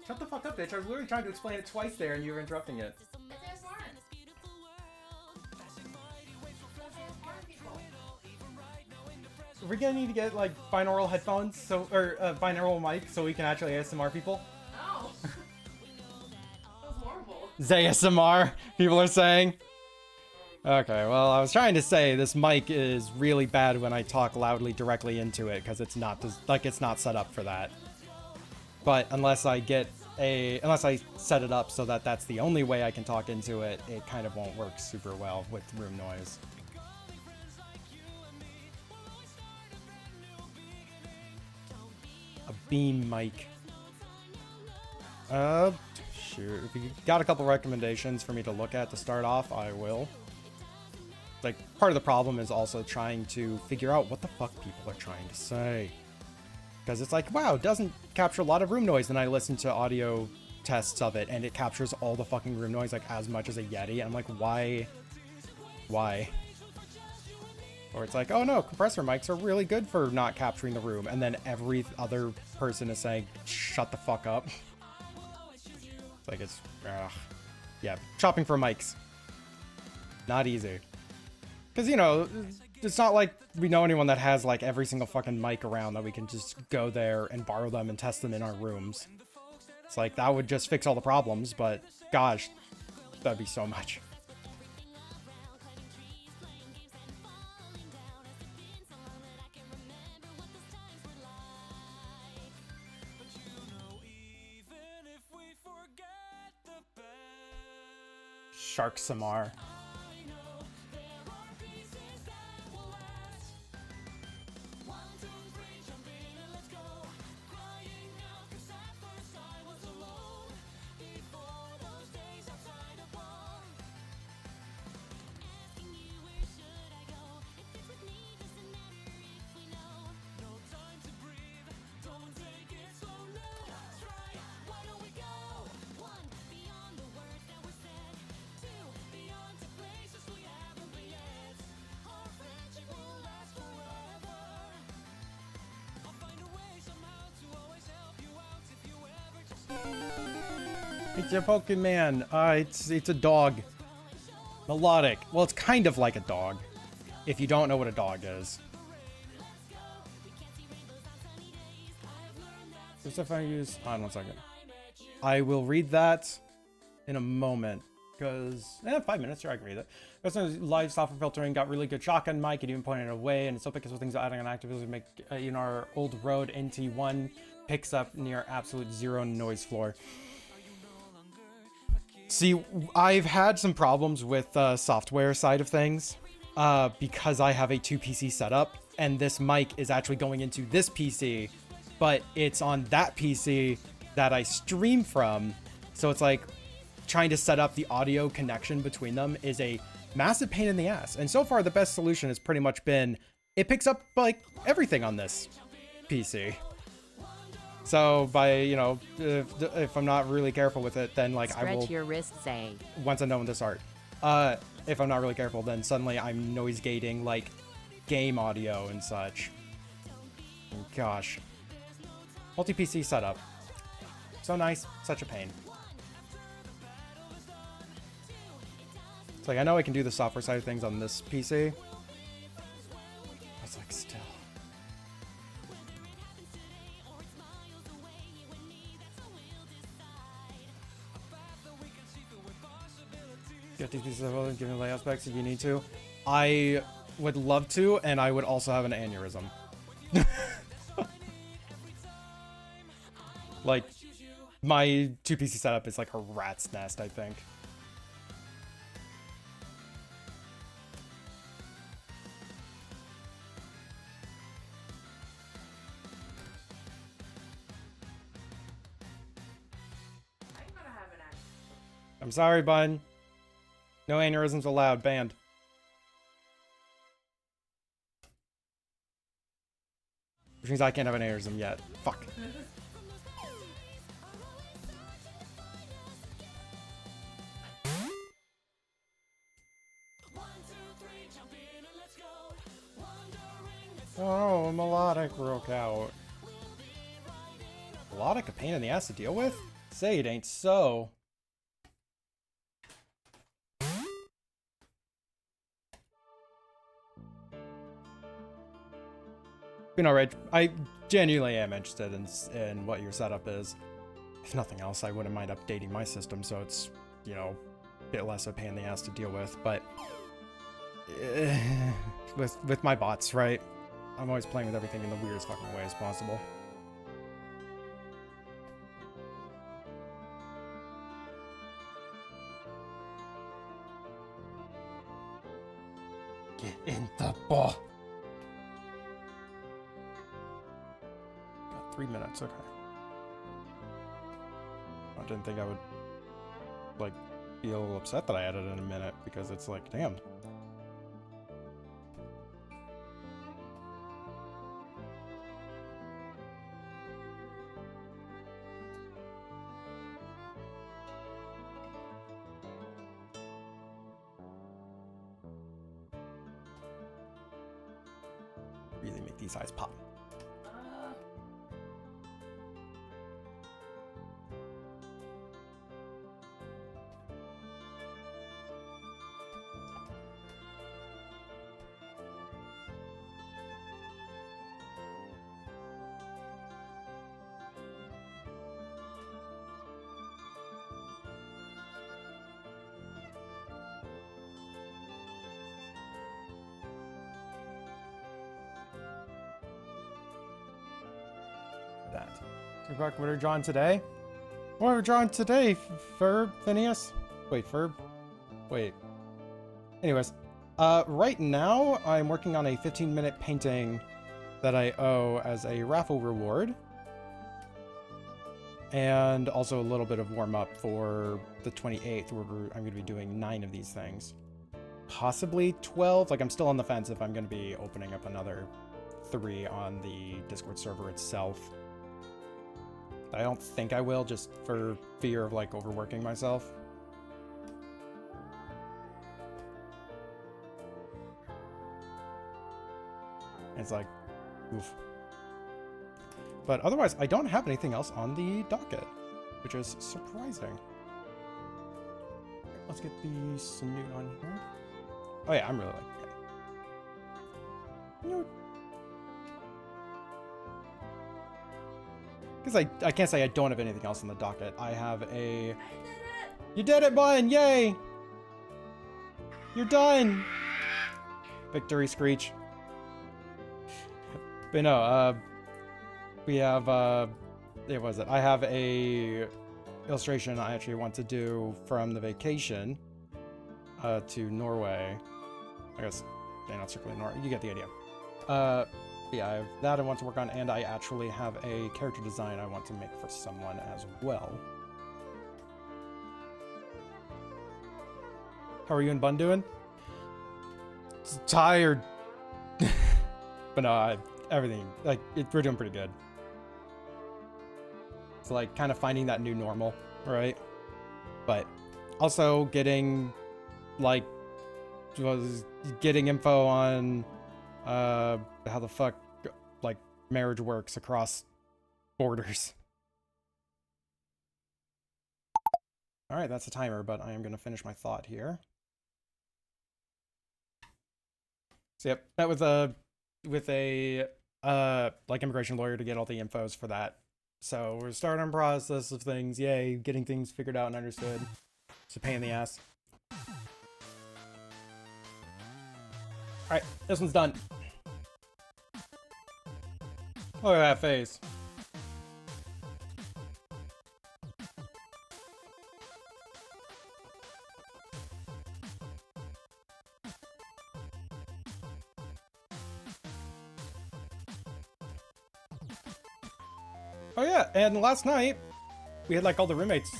Shut the fuck up, bitch! I was literally trying to explain it twice there, and you were interrupting it. We're gonna need to get like binaural headphones, or binaural mic, so we can actually ASMR people. No. That was horrible. ZASMR, people are saying. Okay, well, I was trying to say this mic is really bad when I talk loudly directly into it because it's not it's not set up for that. But unless I set it up so that that's the only way I can talk into it, it kind of won't work super well with room noise. A beam mic. Shoot. If you got a couple recommendations for me to look at to start off, I will. Like, part of the problem is also trying to figure out what the fuck people are trying to say. Because it's like, wow, it doesn't capture a lot of room noise. Then I listen to audio tests of it, and it captures all the fucking room noise, like, as much as a Yeti. And I'm like, why? Why? Or it's like, oh no, compressor mics are really good for not capturing the room. And then every other person is saying, shut the fuck up. It's like, it's, yeah, shopping for mics. Not easy. Because, you know, it's not like we know anyone that has, like, every single fucking mic around that we can just go there and borrow them and test them in our rooms. It's like, that would just fix all the problems, but, gosh, that'd be so much. Shark Samar. It's a Pokemon. It's a dog. Melodic. Well, it's kind of like a dog. If you don't know what a dog is. If I use... Hold on 1 second. I will read that in a moment. Because... 5 minutes. Sure, I can read it. Live software filtering got really good shotgun mic. It even pointed it away. And it still picks up things adding on actively make in our old road NT1 picks up near absolute zero noise floor. See, I've had some problems with software side of things because I have a 2 PC setup, and this mic is actually going into this PC, but it's on that PC that I stream from. So it's like trying to set up the audio connection between them is a massive pain in the ass. And so far, the best solution has pretty much been it picks up like everything on this PC. So by, you know, if I'm not really careful with it, then like I will... Stretch your wrists, say. Once I'm done with this art. If I'm not really careful, then suddenly I'm noise gating like game audio and such. Oh, gosh. Multi-PC setup. So nice, such a pain. It's like, I know I can do the software side of things on this PC. It's like, still... Get these pieces of give me layout specs if you need to. I would love to, and I would also have an aneurysm. Like, my 2 PC setup is like a rat's nest, I think. I'm gonna have an accident. I'm sorry, bun. No aneurysms allowed. Banned. Which means I can't have an aneurysm yet. Fuck. Oh, melodic broke out. Melodic a pain in the ass to deal with? Say it ain't so. You know, Rich, I genuinely am interested in what your setup is. If nothing else, I wouldn't mind updating my system so it's, you know, a bit less of a pain in the ass to deal with. But with my bots, right? I'm always playing with everything in the weirdest fucking way as possible. Get in the ball. 3 minutes, okay. I didn't think I would, like, be a little upset that I added in a minute, because it's like, damn. Really make these eyes pop. That. So back, what are drawing today? What are we drawing today? Ferb? Phineas? Wait, Ferb? Wait. Anyways, right now I'm working on a 15-minute painting that I owe as a raffle reward. And also a little bit of warm-up for the 28th, where I'm going to be doing 9 of these things. Possibly 12. Like, I'm still on the fence if I'm going to be opening up another 3 on the Discord server itself. I don't think I will, just for fear of, like, overworking myself. It's like, oof. But otherwise, I don't have anything else on the docket. which is surprising. Let's get the Snoot on here. Oh yeah, I'm really liking it. No. Because I can't say I don't have anything else on the docket. I have a... You did it, bud! Yay! You're done! Victory screech. But no, we have, it was it. I have a illustration I actually want to do from the vacation to Norway. I guess, yeah, not strictly Norway. You get the idea. Yeah, I have that I want to work on, and I actually have a character design I want to make for someone as well. How are you and Bun doing? Tired. But no, everything, like, we're doing pretty good. It's like kind of finding that new normal, right? But also getting, like, getting info on how the fuck, like, marriage works across borders. All right, that's a timer, but I am going to finish my thought here. So yep, met with a like immigration lawyer to get all the infos for that. So we're starting on process of things. Yay, getting things figured out and understood. It's a pain in the ass. Alright, this one's done. Look at that face. Oh yeah, and last night we had like all the roommates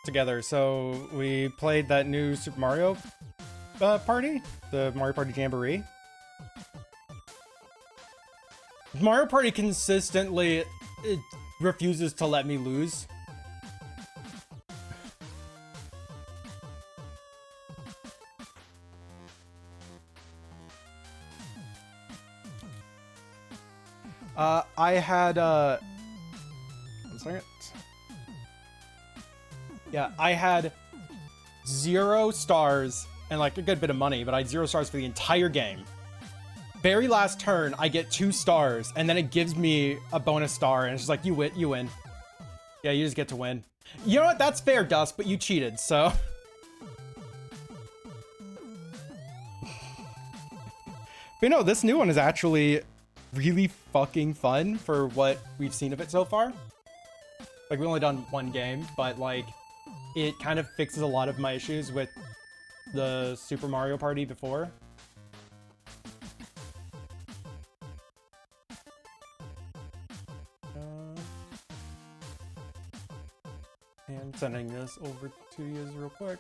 together, so we played that new Super Mario Party, the Mario Party Jamboree. Mario Party consistently refuses to let me lose. I had one second. Yeah, I had 0 stars and like a good bit of money, but I had 0 stars for the entire game. Very last turn, I get 2 stars, and then it gives me a bonus star, and it's just like, you win. Yeah, you just get to win. You know what? That's fair, Dust, but you cheated, so... But no, this new one is actually really fucking fun for what we've seen of it so far. Like, we've only done 1 game, but, like, it kind of fixes a lot of my issues with the Super Mario Party before. And sending this over to you real quick.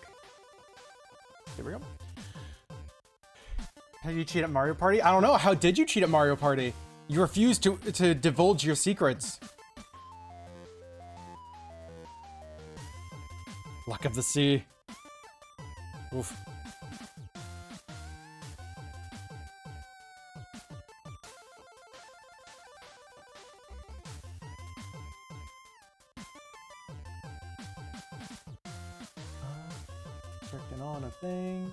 Here we go. How did you cheat at Mario Party? I don't know. How did you cheat at Mario Party? You refused to divulge your secrets. Luck of the sea. Oof. Checking on a thing.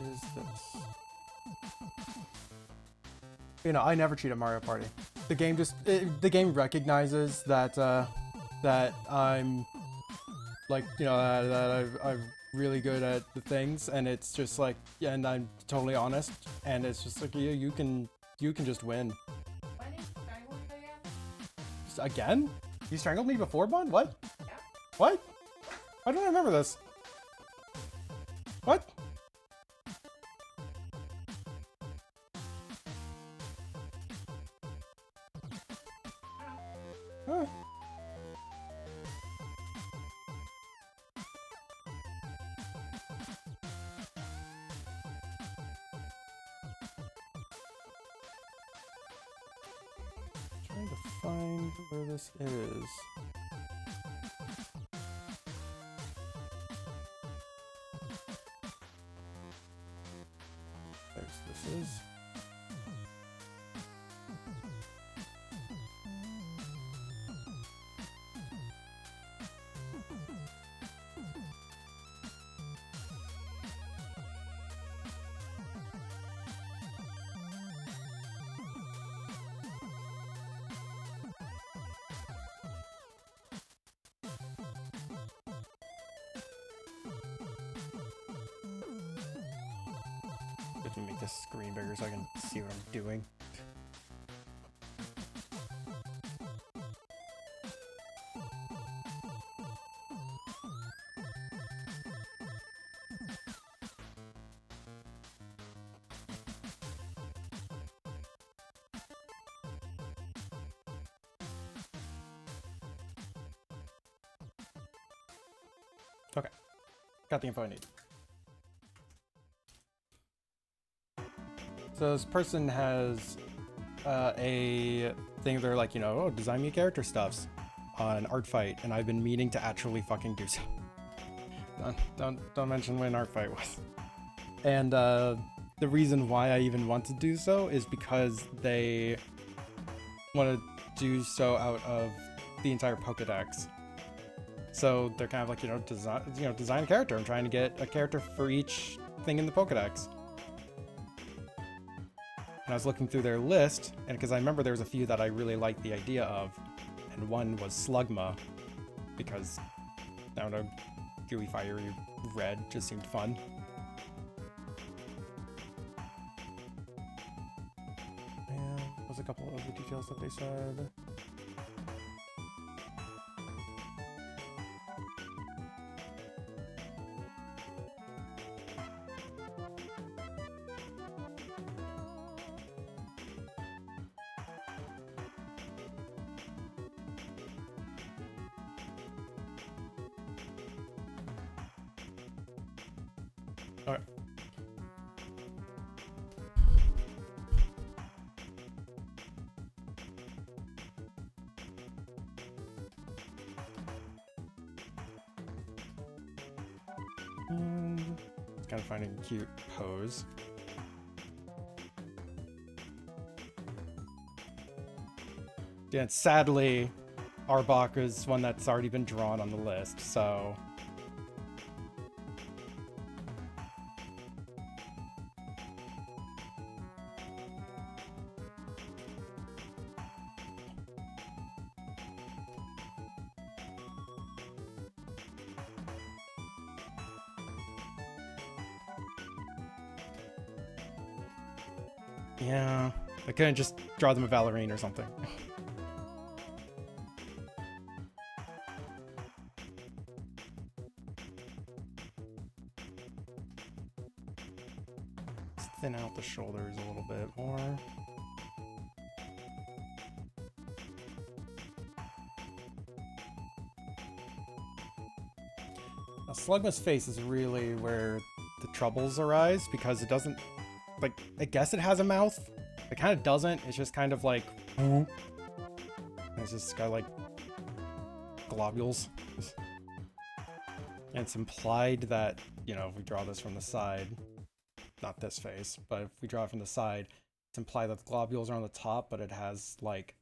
Is this? You know, I never cheat at Mario Party. The game just the game recognizes that that I'm like, you know, that I'm really good at the things, and it's just like, yeah, and I'm totally honest, and it's just like, yeah, you can just win. Why did you strangle me again? Just again? You strangled me before, Bond? What? Yeah. What? I don't remember this. What? Huh. trying to find where this is. This is. Let me make this screen bigger so I can see what I'm doing. Okay, got the info I need. So this person has a thing. They're like, you know, oh, design me character stuffs on Art Fight, and I've been meaning to actually fucking do so. Don't mention when Art Fight was. And the reason why I even want to do so is because they want to do so out of the entire Pokédex. So they're kind of like, you know, design a character. I'm trying to get a character for each thing in the Pokédex. And I was looking through their list, and because I remember there was a few that I really liked the idea of, and one was Slugma, because, I don't know, gooey, fiery red just seemed fun. And was a couple of the details that they said. Alright. And it's kind of finding a cute pose. Yeah, and sadly, Arbok is one that's already been drawn on the list, so... Yeah, I couldn't just draw them a Valorine or something. Let's thin out the shoulders a little bit more. Now, Slugma's face is really where the troubles arise, because it doesn't, like, I guess it has a mouth. It kind of doesn't. It's just kind of like, it's just got like globules. And it's implied that, you know, if we draw this from the side, not this face, but if we draw it from the side, it's implied that the globules are on the top, but it has like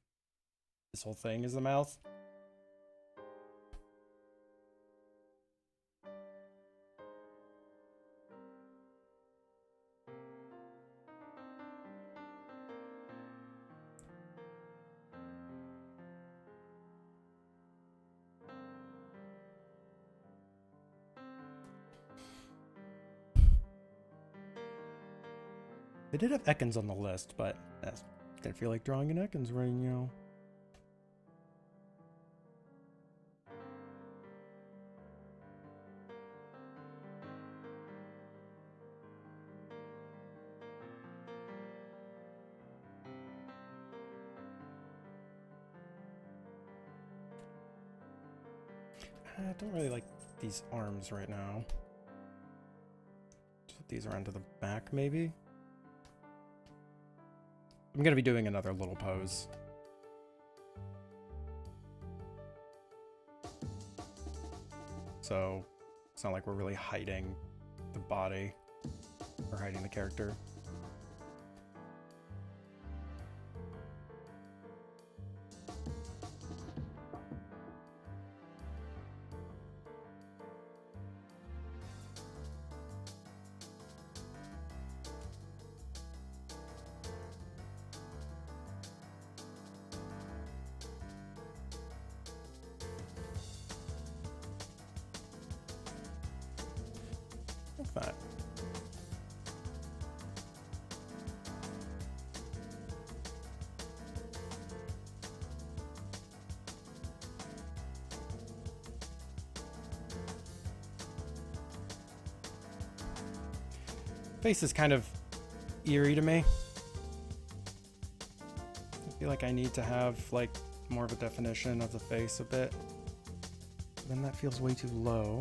this whole thing is the mouth. They did have Ekans on the list, but I didn't feel like drawing an Ekans right now. I don't really like these arms right now. Put these around to the back, maybe? I'm gonna be doing another little pose. so it's not like we're really hiding the body or hiding the character. Like that. Face is kind of eerie to me. I feel like I need to have like more of a definition of the face a bit. Then that feels way too low.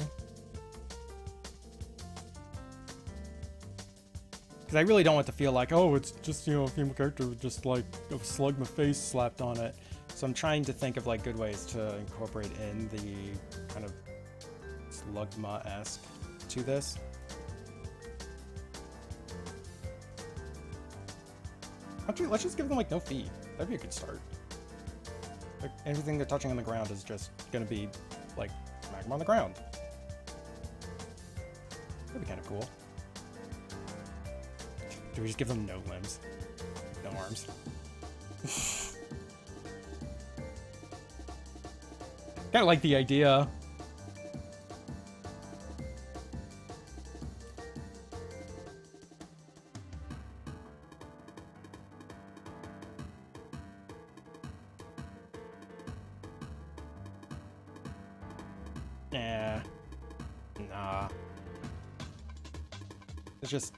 Because I really don't want to feel like, oh, it's just, you know, a female character with just like a slugma face slapped on it. So I'm trying to think of like good ways to incorporate in the kind of slugma-esque to this. Actually, let's just give them like no feet. That'd be a good start. Like everything they're touching on the ground is just gonna be like magma on the ground. That'd be kind of cool. Do we just give them no limbs? No arms? Kind of like the idea. Yeah. Nah. It's just...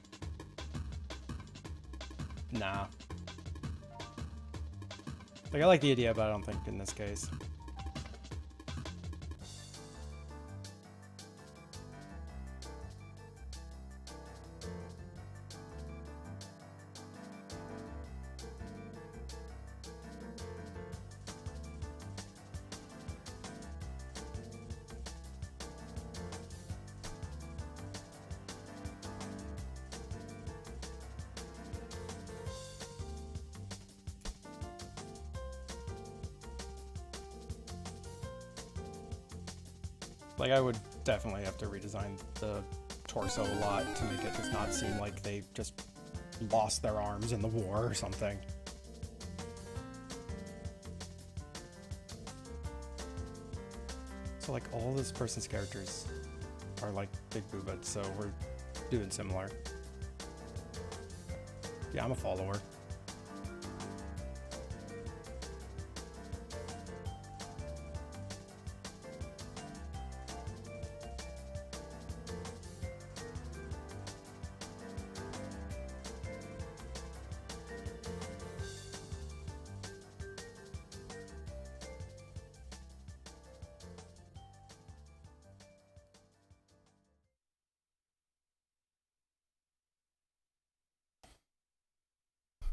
Nah. Like, I like the idea, but I don't think in this case. Like, I would definitely have to redesign the torso a lot to make it just not seem like they just lost their arms in the war or something. So, like, all this person's characters are, like, big boobas, so we're doing similar. Yeah, I'm a follower.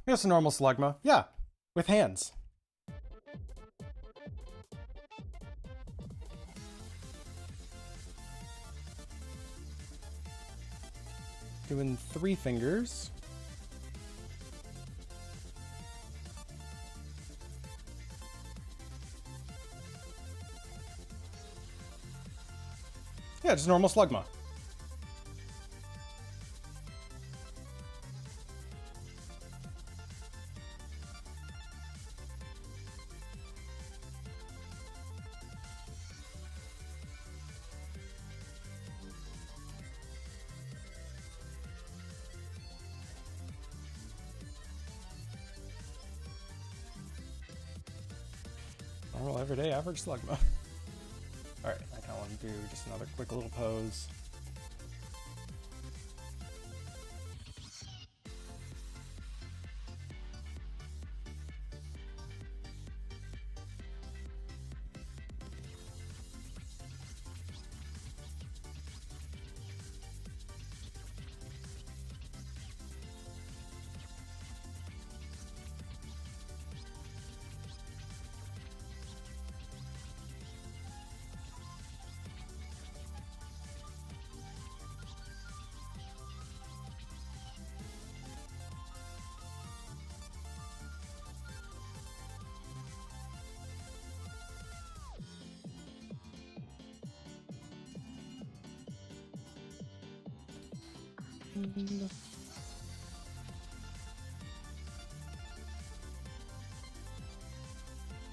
Just a normal slugma. Yeah, with hands. Doing 3 fingers. Yeah, just normal slugma. Normal, everyday, average slugma. Alright, I kind of want to do just another quick little pose.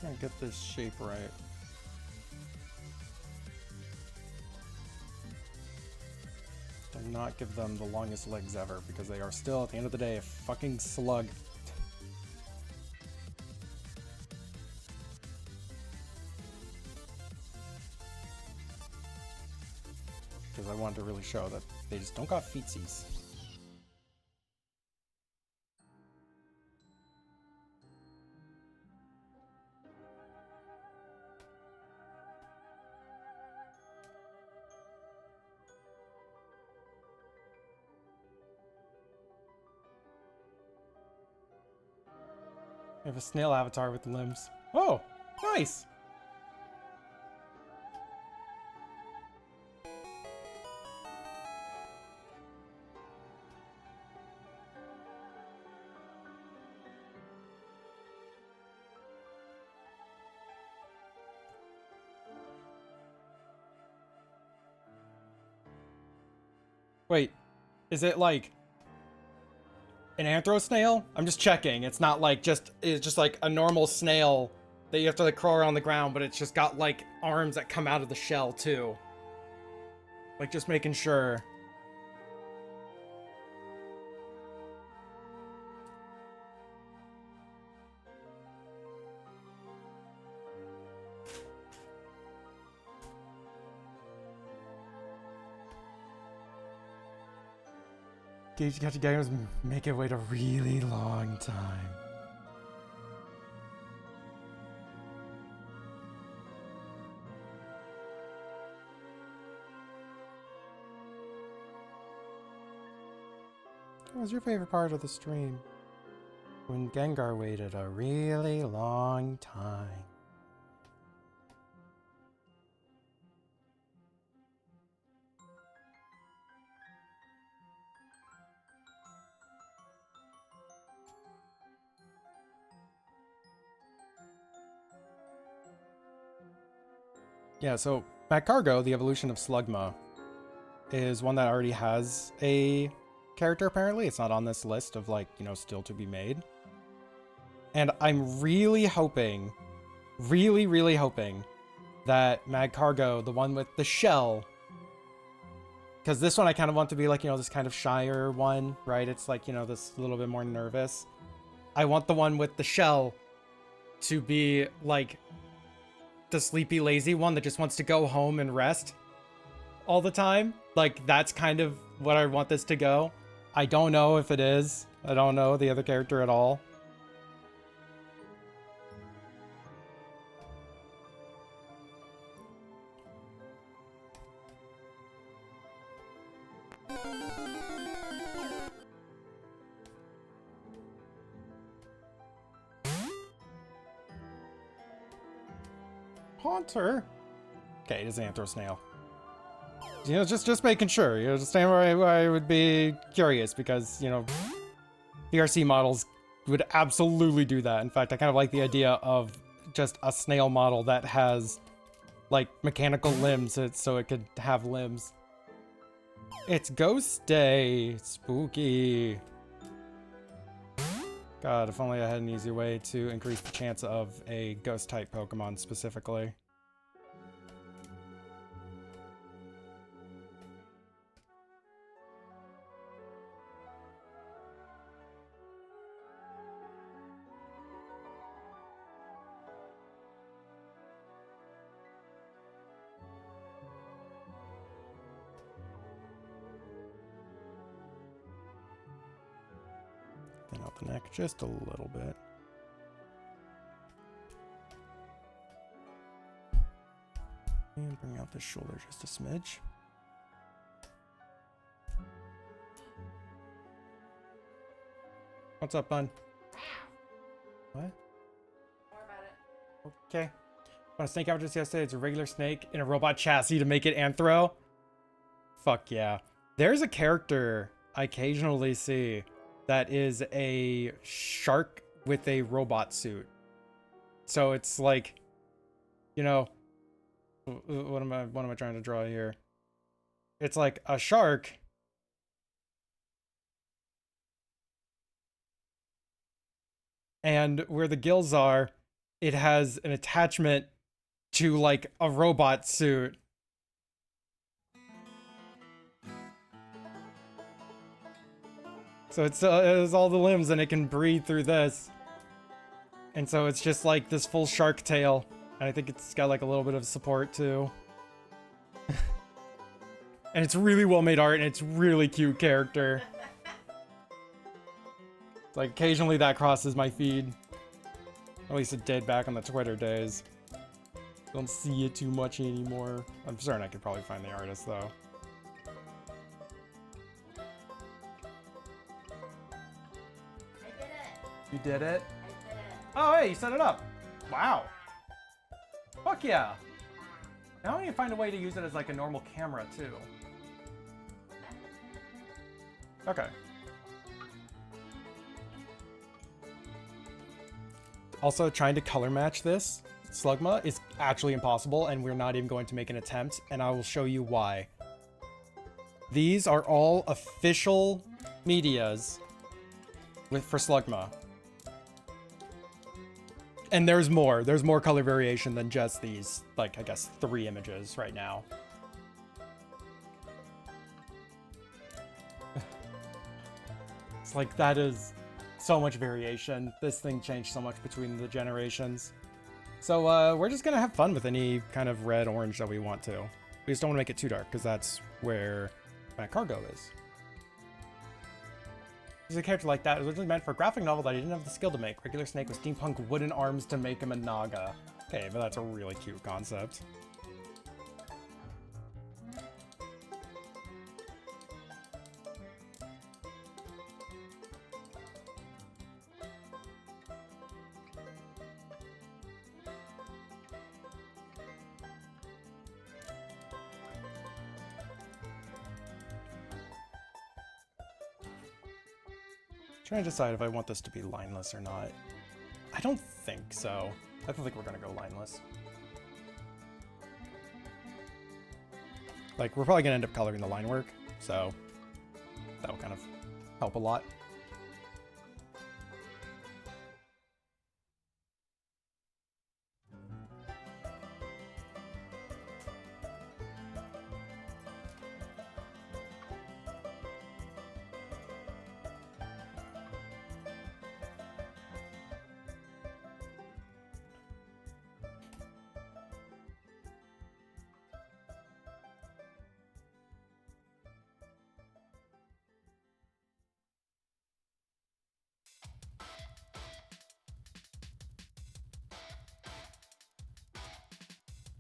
Trying to get this shape right. Do not give them the longest legs ever, because they are still, at the end of the day, a fucking slug. Because I wanted to really show that they just don't got feetsies. I have a snail avatar with limbs. Oh, nice! Wait, is it like an anthro snail? I'm just checking. It's not like it's just like a normal snail that you have to like crawl around the ground, but it's just got like arms that come out of the shell too. Like just making sure. Gage got to games make it wait a really long time. What was your favorite part of the stream? When Gengar waited a really long time. Yeah, so Magcargo, the evolution of Slugma, is one that already has a character, apparently. It's not on this list of, like, you know, still to be made. And I'm really hoping, really hoping that Magcargo, the one with the shell, because this one I kind of want to be like, you know, this kind of shyer one, right? It's like, you know, this little bit more nervous. I want the one with the shell to be like the sleepy, lazy one that just wants to go home and rest all the time. Like, that's kind of what I want this to go. I don't know if it is. I don't know the other character at all. Haunter? Okay, it is an anthro snail. You know, just making sure. You understand where I would be curious, because, you know, VRC models would absolutely do that. In fact, I kind of like the idea of just a snail model that has, like, mechanical limbs, so it could have limbs. It's Ghost Day. Spooky. God, if only I had an easy way to increase the chance of a ghost-type Pokemon specifically. Thin out the neck just a little bit. And bring out the shoulder just a smidge. What's up, bun? What? More about it. Okay. When a snake out just yesterday, it's a regular snake in a robot chassis to make it anthro. Fuck yeah. There's a character I occasionally see that is a shark with a robot suit. So it's like, you know, what am I trying to draw here? It's like a shark and where the gills are, it has an attachment to like a robot suit. So it has all the limbs and it can breathe through this. And so it's just like this full shark tail. And I think it's got like a little bit of support too. And it's really well made art and it's really cute character. Like occasionally that crosses my feed. At least it did back on the Twitter days. Don't see it too much anymore. I'm certain I could probably find the artist though. I did it. You did it? I did it. Oh, hey, you set it up. Wow. Fuck yeah. Now I need to find a way to use it as like a normal camera too. Okay. Also, trying to color match this Slugma is actually impossible, and we're not even going to make an attempt, and I will show you why. These are all official medias for Slugma. And there's more. There's more color variation than just these, like, I guess, 3 images right now. It's like, that is so much variation. This thing changed so much between the generations. So, we're just gonna have fun with any kind of red, orange that we want to. We just don't want to make it too dark, because that's where my cargo is. There's a character like that. It was originally meant for a graphic novel that I didn't have the skill to make. Regular Snake with steampunk wooden arms to make him a Naga. Okay, but that's a really cute concept. Trying to decide if I want this to be lineless or not. I don't think so. I don't think we're gonna go lineless. Like, we're probably gonna end up coloring the line work, so that'll kind of help a lot.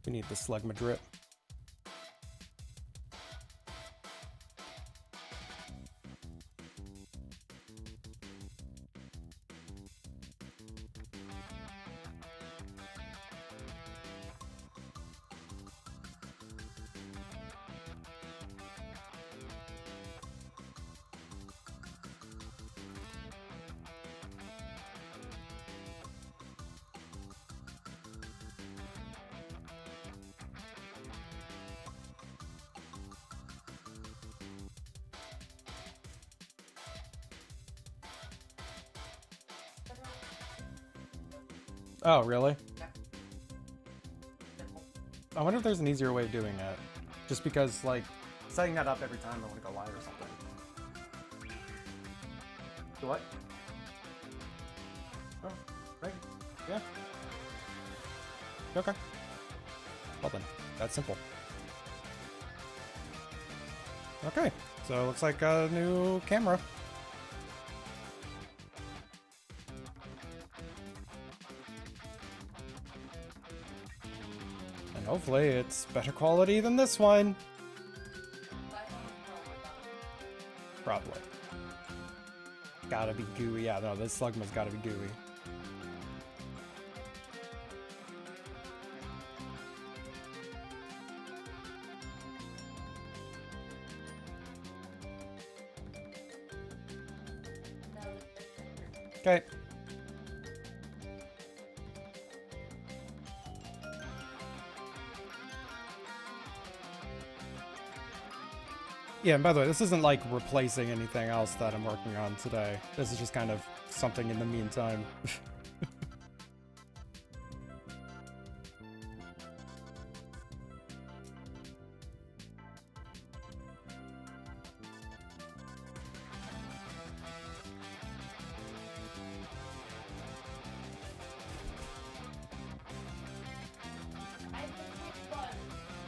We need the Slugma drip. Oh, really? I wonder if there's an easier way of doing it. Just because, like, setting that up every time I want to go live or something. Do what? Oh, right. Yeah. Okay. Well then, that's simple. Okay, so it looks like a new camera. Hopefully it's better quality than this one. Probably. Gotta be gooey. Yeah, no, this Slugma's gotta be gooey. Okay. Yeah, and by the way, this isn't like replacing anything else that I'm working on today. This is just kind of something in the meantime.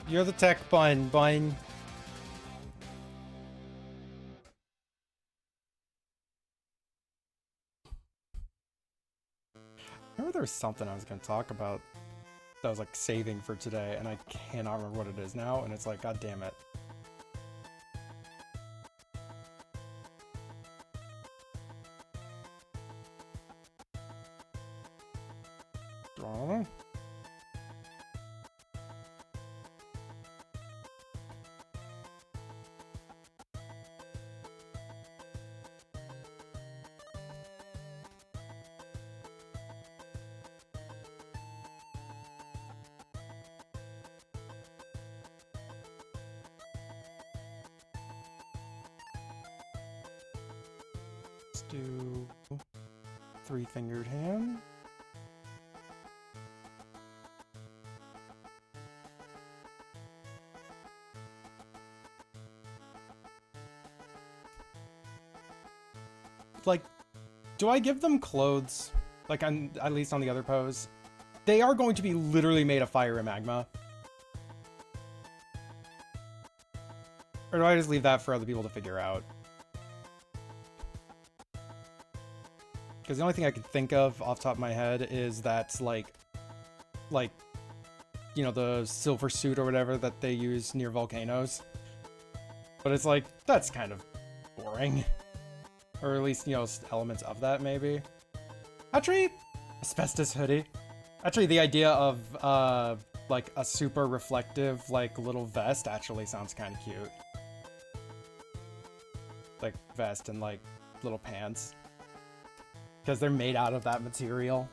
You're the tech bun. I remember there was something I was going to talk about that I was like saving for today, and I cannot remember what it is now, and it's like, god damn it. Oh. Let's do three-fingered hand. Like, do I give them clothes? Like, at least on the other pose? They are going to be literally made of fire and magma. Or do I just leave that for other people to figure out? Because the only thing I can think of off the top of my head is that, like, you know, the silver suit or whatever that they use near volcanoes. But it's like, that's kind of boring. Or at least, you know, elements of that, maybe. Actually, asbestos hoodie. Actually, the idea of, like, a super reflective, like, little vest actually sounds kind of cute. Like, vest and, like, little pants. Because they're made out of that material.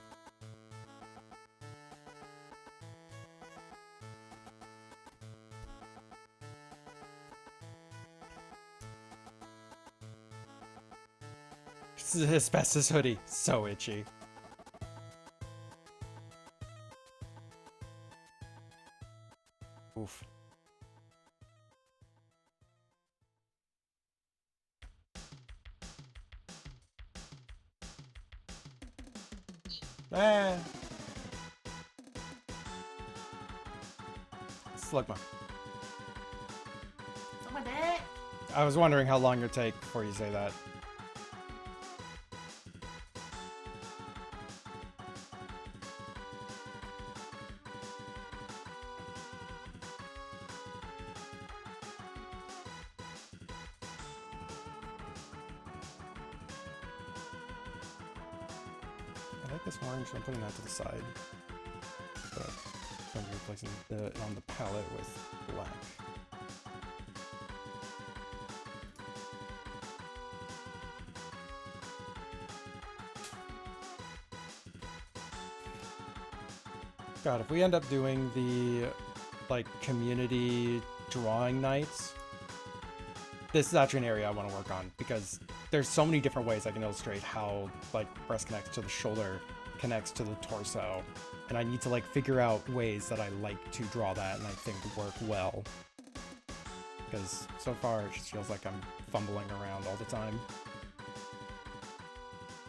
Asbestos hoodie. So itchy. Oof. Ah. Slugma. I was wondering how long it'd take before you say that. I like this orange, I'm putting that to the side. But I'm replacing it on the palette with black. God, if we end up doing the, like, community drawing nights, this is actually an area I want to work on, because there's so many different ways I can illustrate how, like, breast connects to the shoulder, connects to the torso, and I need to, like, figure out ways that I like to draw that and I think work well. Because so far it just feels like I'm fumbling around all the time.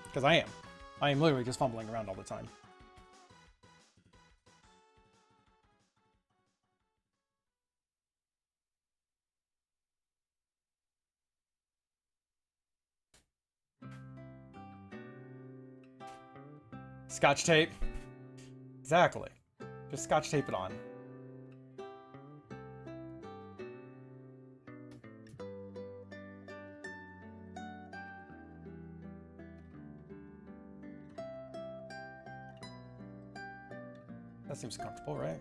Because I am. I am literally just fumbling around all the time. Scotch tape. Exactly. Just scotch tape it on. That seems comfortable, right?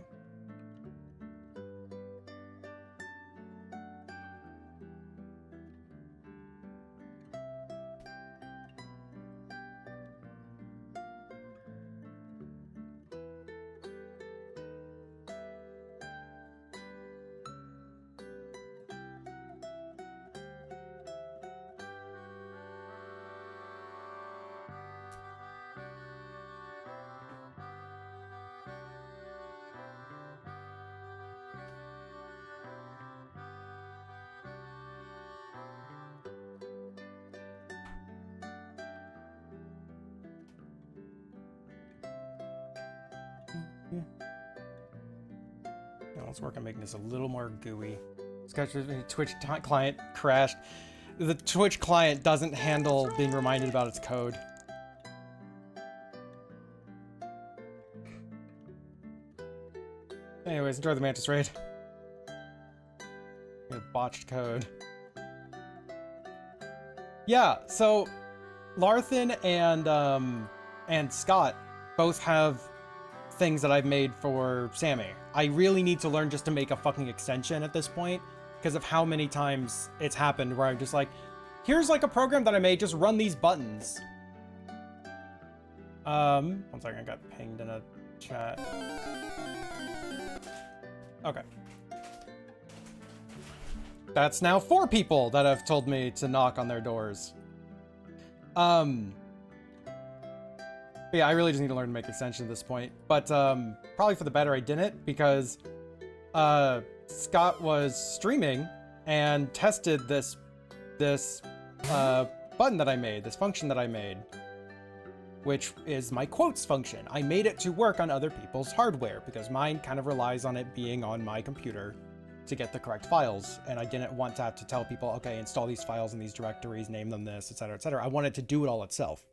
Now let's work on making this a little more gooey. Twitch client crashed. The Twitch client doesn't handle being reminded about its code. Anyways, enjoy the Mantis raid. Botched code. Yeah, so Larthan and Scott both have things that I've made for Sammy. I really need to learn just to make a fucking extension at this point because of how many times it's happened where I'm just like, here's like a program that I made, just run these buttons. One second, I got pinged in a chat. Okay. That's now 4 people that have told me to knock on their doors. But yeah, I really just need to learn to make extensions at this point. But probably for the better I didn't, because Scott was streaming and tested this button that I made, this function that I made, which is my quotes function. I made it to work on other people's hardware because mine kind of relies on it being on my computer to get the correct files, and I didn't want to have to tell people, okay, install these files in these directories, name them this, etc., etc. I wanted to do it all itself.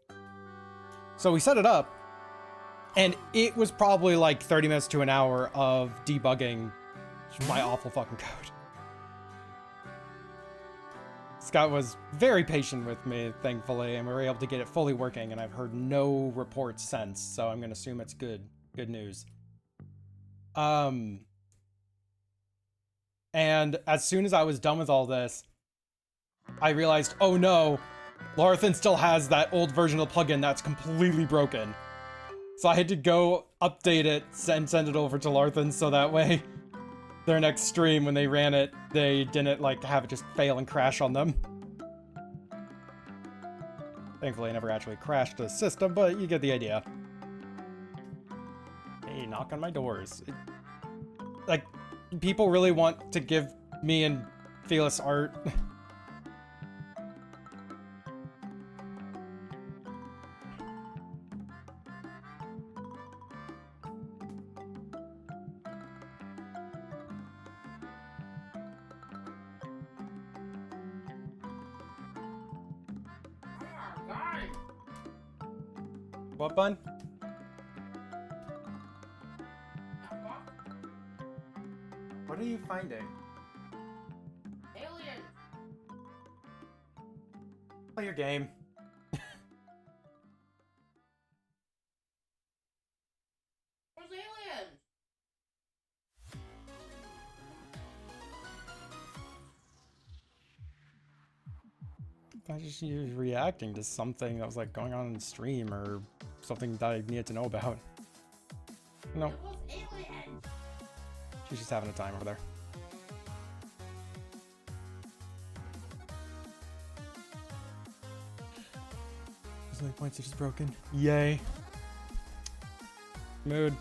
So we set it up, and it was probably like 30 minutes to an hour of debugging my awful fucking code. Scott was very patient with me, thankfully, and we were able to get it fully working, and I've heard no reports since, so I'm gonna assume it's good news. And as soon as I was done with all this, I realized, oh no, Larthan still has that old version of the plugin that's completely broken. So I had to go update it and send it over to Larthan so that way their next stream, when they ran it, they didn't like have it just fail and crash on them. Thankfully, I never actually crashed the system, but you get the idea. Hey, knock on my doors. Like, people really want to give me and Felix art. What, bun? What are you finding? Alien! Play your game. Where's aliens? I just was reacting to something that was like going on in the stream or something that I needed to know about. No. It was aliens! She's just having a time over there. There's like points are just broken. Yay. Mood.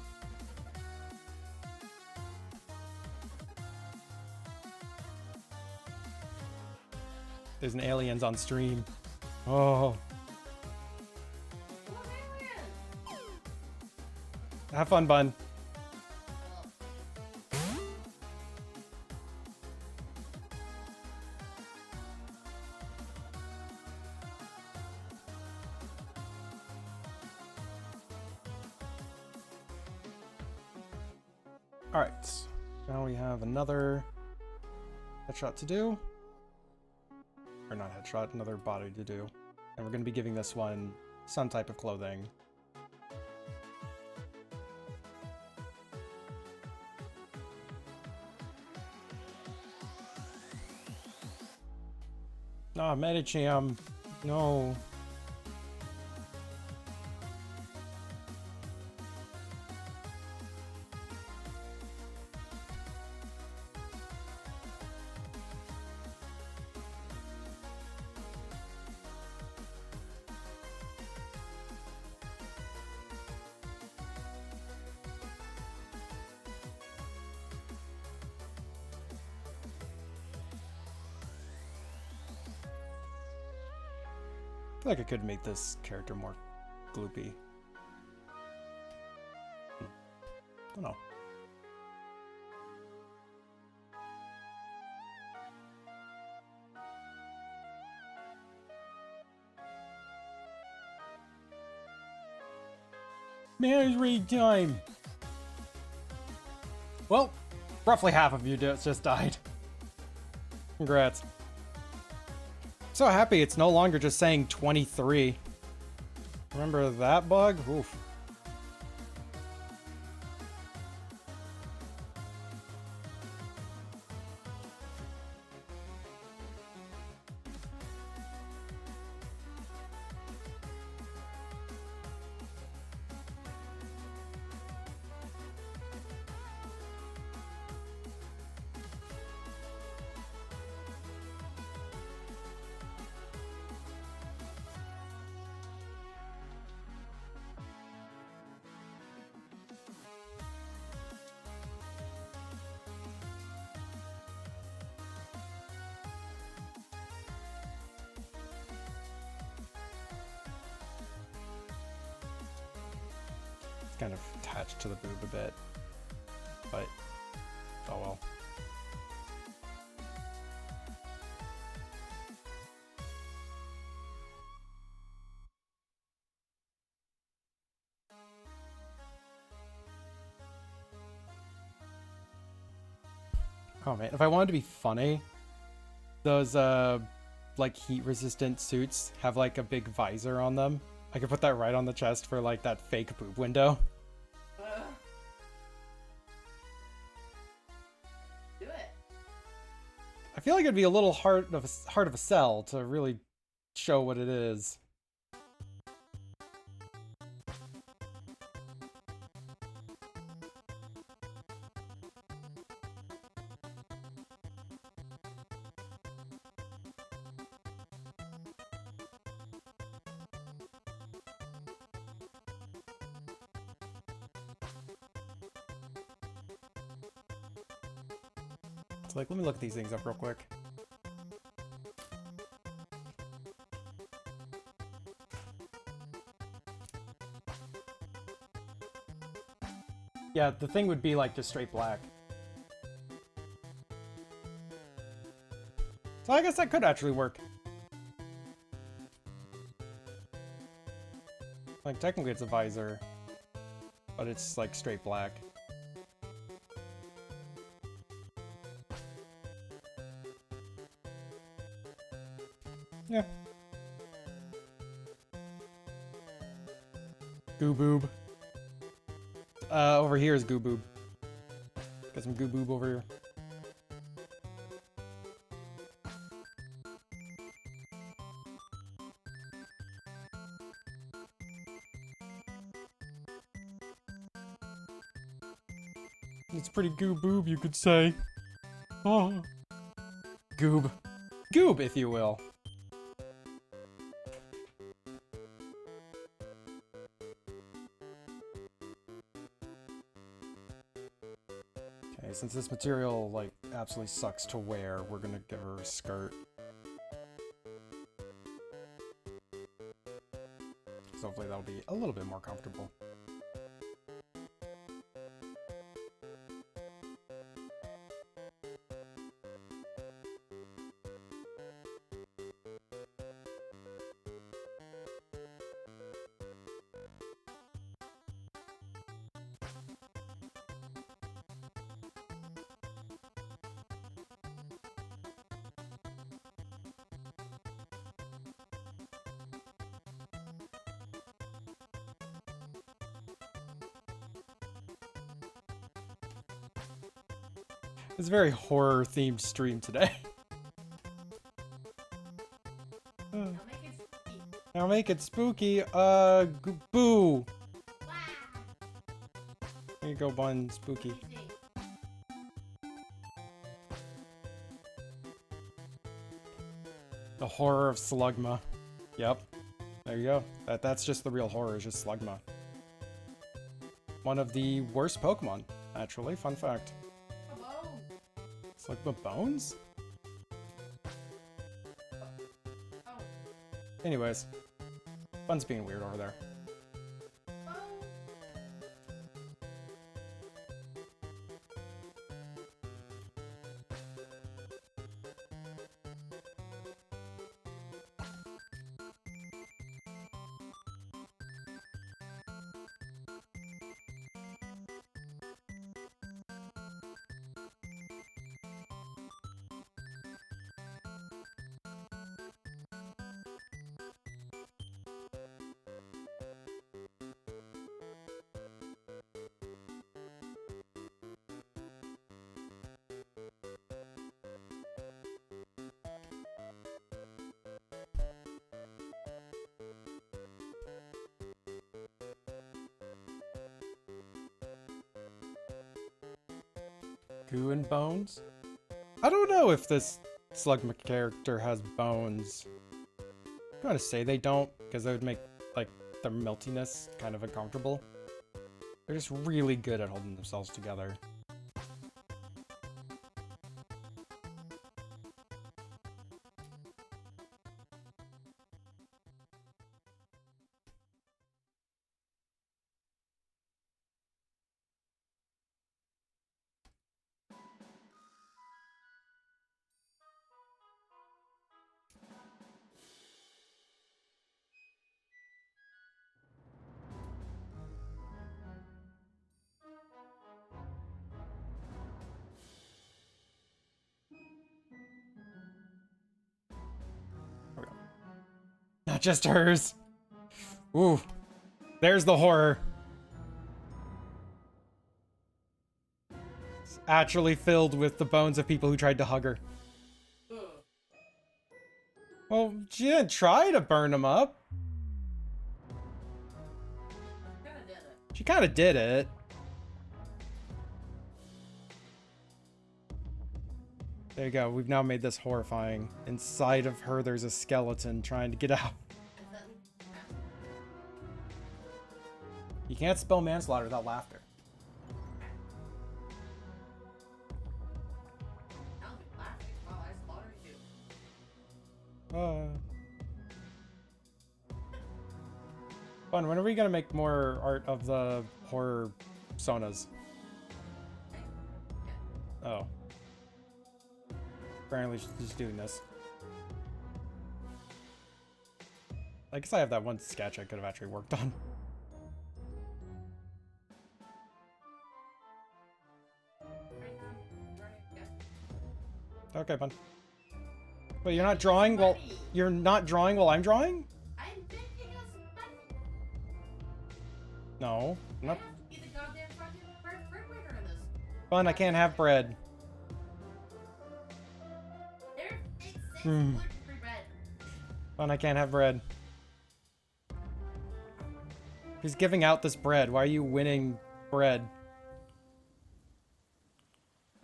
There's an aliens on stream. Oh. What alien? Have fun, bun. Alright, now we have another headshot to do. Or not headshot, another body to do. And we're going to be giving this one some type of clothing. Ah, Medicham. No. I feel like I could make this character more gloopy. Oh no. Manage read time! Well, roughly half of you just died. Congrats. So happy it's no longer just saying 23. Remember that bug? Oof. Kind of attached to the boob a bit, but oh well. Oh man, if I wanted to be funny, those like heat resistant suits have like a big visor on them. I could put that right on the chest for like that fake boob window. Do it. I feel like it'd be a little hard of a sell to really show what it is. It's like, let me look these things up real quick. Yeah, the thing would be like just straight black. So I guess that could actually work. Like technically it's a visor, but it's like straight black. Yeah. Goo boob. Over here is goo boob. Got some goo boob over here. It's pretty goo boob, you could say. Oh. Goob. Goob, if you will. Okay, since this material, like, absolutely sucks to wear, we're gonna give her a skirt. So hopefully that'll be a little bit more comfortable. It's a very horror-themed stream today. I'll make it spooky. I'll make it spooky. Boo. Wow. There you go, Bun. Spooky. The horror of Slugma. Yep. There you go. That's just the real horror, is just Slugma. One of the worst Pokemon, actually. Fun fact. Slugma bones? Oh. Anyways. Bun's being weird over there. Goo and bones? I don't know if this Slugma character has bones. I'm gonna say they don't, because that would make, like, their meltiness kind of uncomfortable. They're just really good at holding themselves together. Not just hers. Ooh, there's the horror. It's actually filled with the bones of people who tried to hug her. Ugh. Well, she didn't try to burn them up. Kinda did it. She kind of did it. There you go. We've now made this horrifying. Inside of her, there's a skeleton trying to get out. And then, You can't spell manslaughter without laughter. I'll be laughing while I slaughter you. Fun. When are we gonna make more art of the horror sonas? Oh. Apparently she's just doing this. I guess I have that one sketch I could have actually worked on. Okay, fun. Wait, you're not drawing while you're not drawing while I'm drawing? I'm thinking of something. No, I'm not. Be the goddamn fucking breadwinner in this. Fun. I can't have bread. There, it says Hmm. gluten-free bread. Fun. I can't have bread. Who's giving out this bread? Why are you winning bread?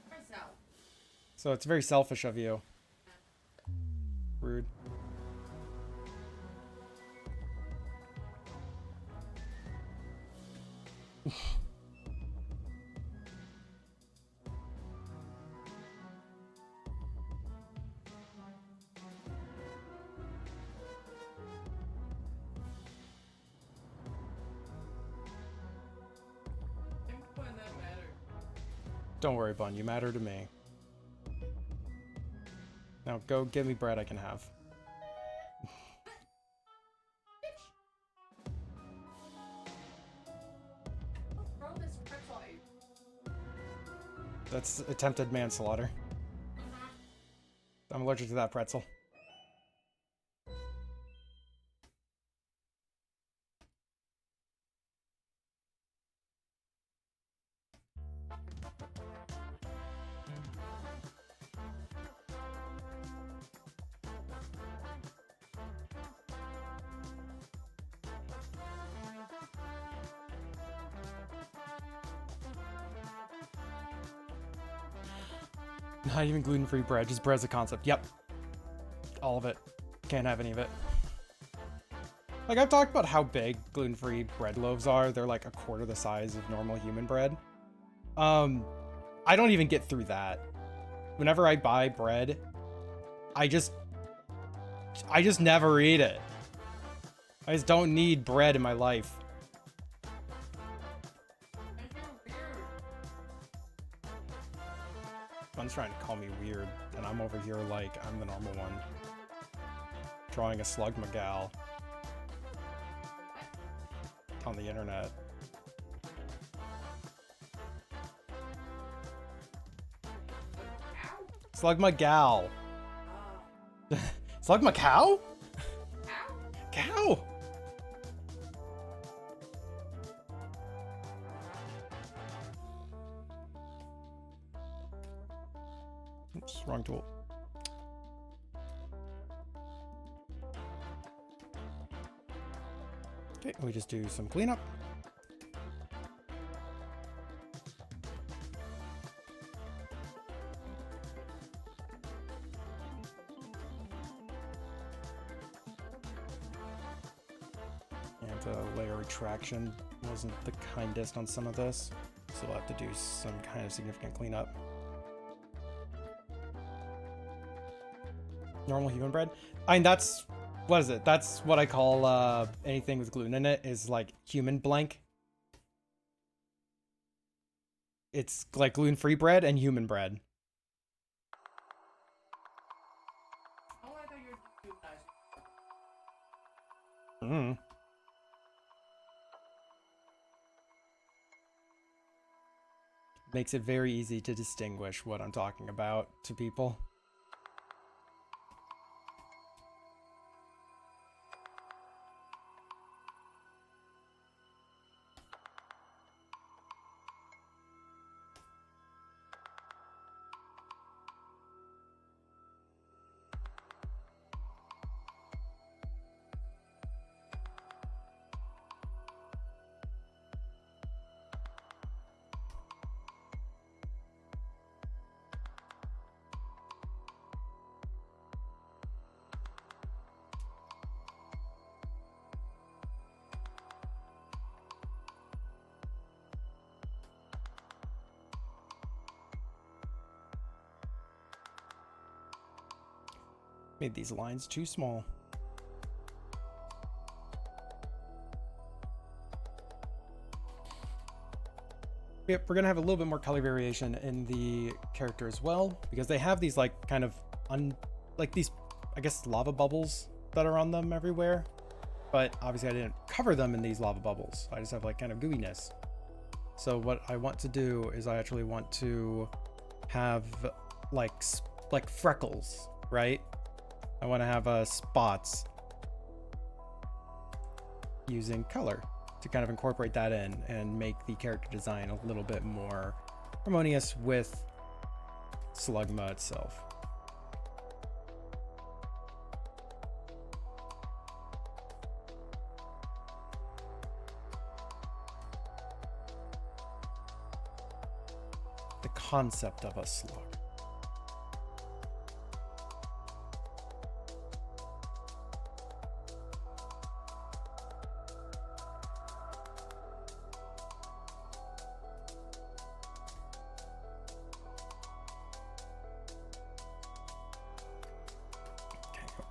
Myself. So it's very selfish of you. Rude. When that matter. Don't worry, Bun. You matter to me. Now go give me bread I can have. Throw this pretzel at you. That's attempted manslaughter. I'm allergic to that pretzel. Not even gluten-free bread, just bread as a concept. Yep. All of it. Can't have any of it. Like, I've talked about how big gluten-free bread loaves are. They're like a quarter the size of normal human bread. I don't even get through that. Whenever I buy bread, I just never eat it. I just don't need bread in my life. I feel weird. One's trying to call me weird, and I'm over here like I'm the normal one. Drawing a Slugma gal on the internet. Ow. Slugma gal. Uh, Slugma cow? ow. Cow! Oops, wrong tool. Okay, we just do some cleanup. the layer retraction wasn't the kindest on some of this, so we'll have to do some kind of significant cleanup. Normal human bread? I mean, that's, what is it? That's what I call anything with gluten in it, is like human blank. It's like gluten-free bread and human bread. Oh, I thought you were dehumanizing. Makes it very easy to distinguish what I'm talking about to people. Made these lines too small. Yep, we're gonna have a little bit more color variation in the character as well, because they have these like kind of like these, I guess, lava bubbles that are on them everywhere. But obviously I didn't cover them in these lava bubbles. I just have like kind of gooiness. So what I want to do is I actually want to have like freckles, right? I want to have spots using color to kind of incorporate that in and make the character design a little bit more harmonious with Slugma itself. The concept of a slug.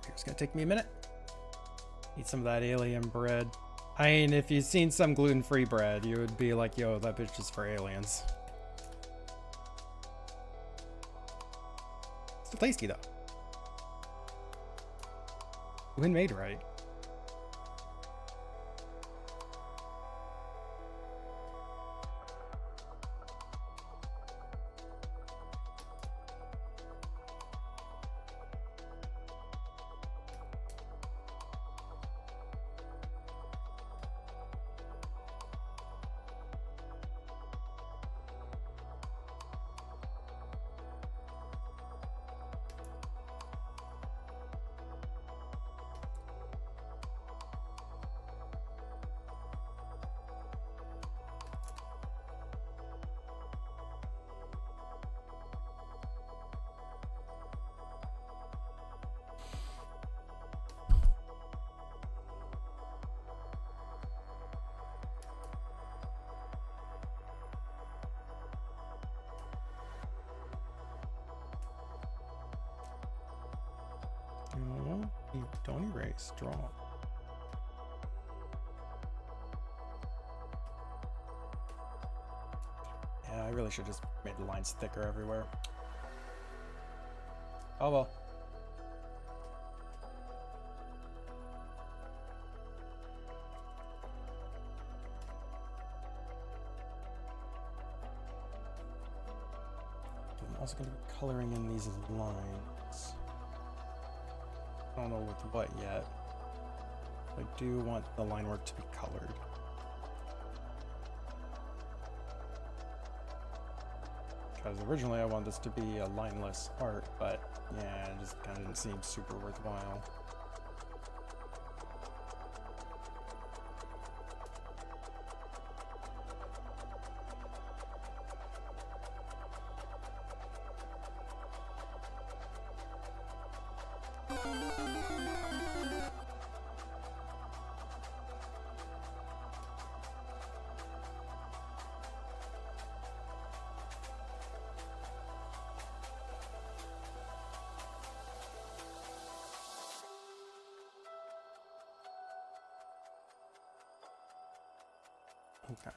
It's gonna take me a minute. Eat some of that alien bread. I mean, if you've seen some gluten-free bread, you would be like, yo, that bitch is for aliens. Still tasty though. When made right. No, you don't erase. Draw. Yeah, I really should just made the lines thicker everywhere. Oh well. I'm also going to be coloring in these lines. I don't know with what yet. I do want the line work to be colored. Because originally I wanted this to be a lineless art, but yeah, it just kind of didn't seem super worthwhile. Okay.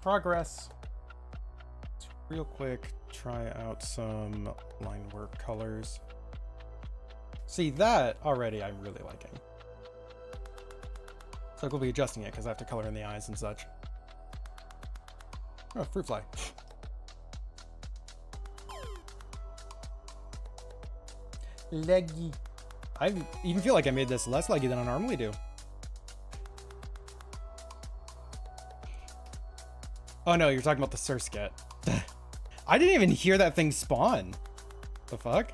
Progress. Let's real quick try out some line work colors. See, that already I'm really liking. So we'll be adjusting it because I have to color in the eyes and such. Oh, fruit fly. Leggy. I even feel like I made this less leggy than I normally do. Oh no, you're talking about the Sursket. I didn't even hear that thing spawn. The fuck?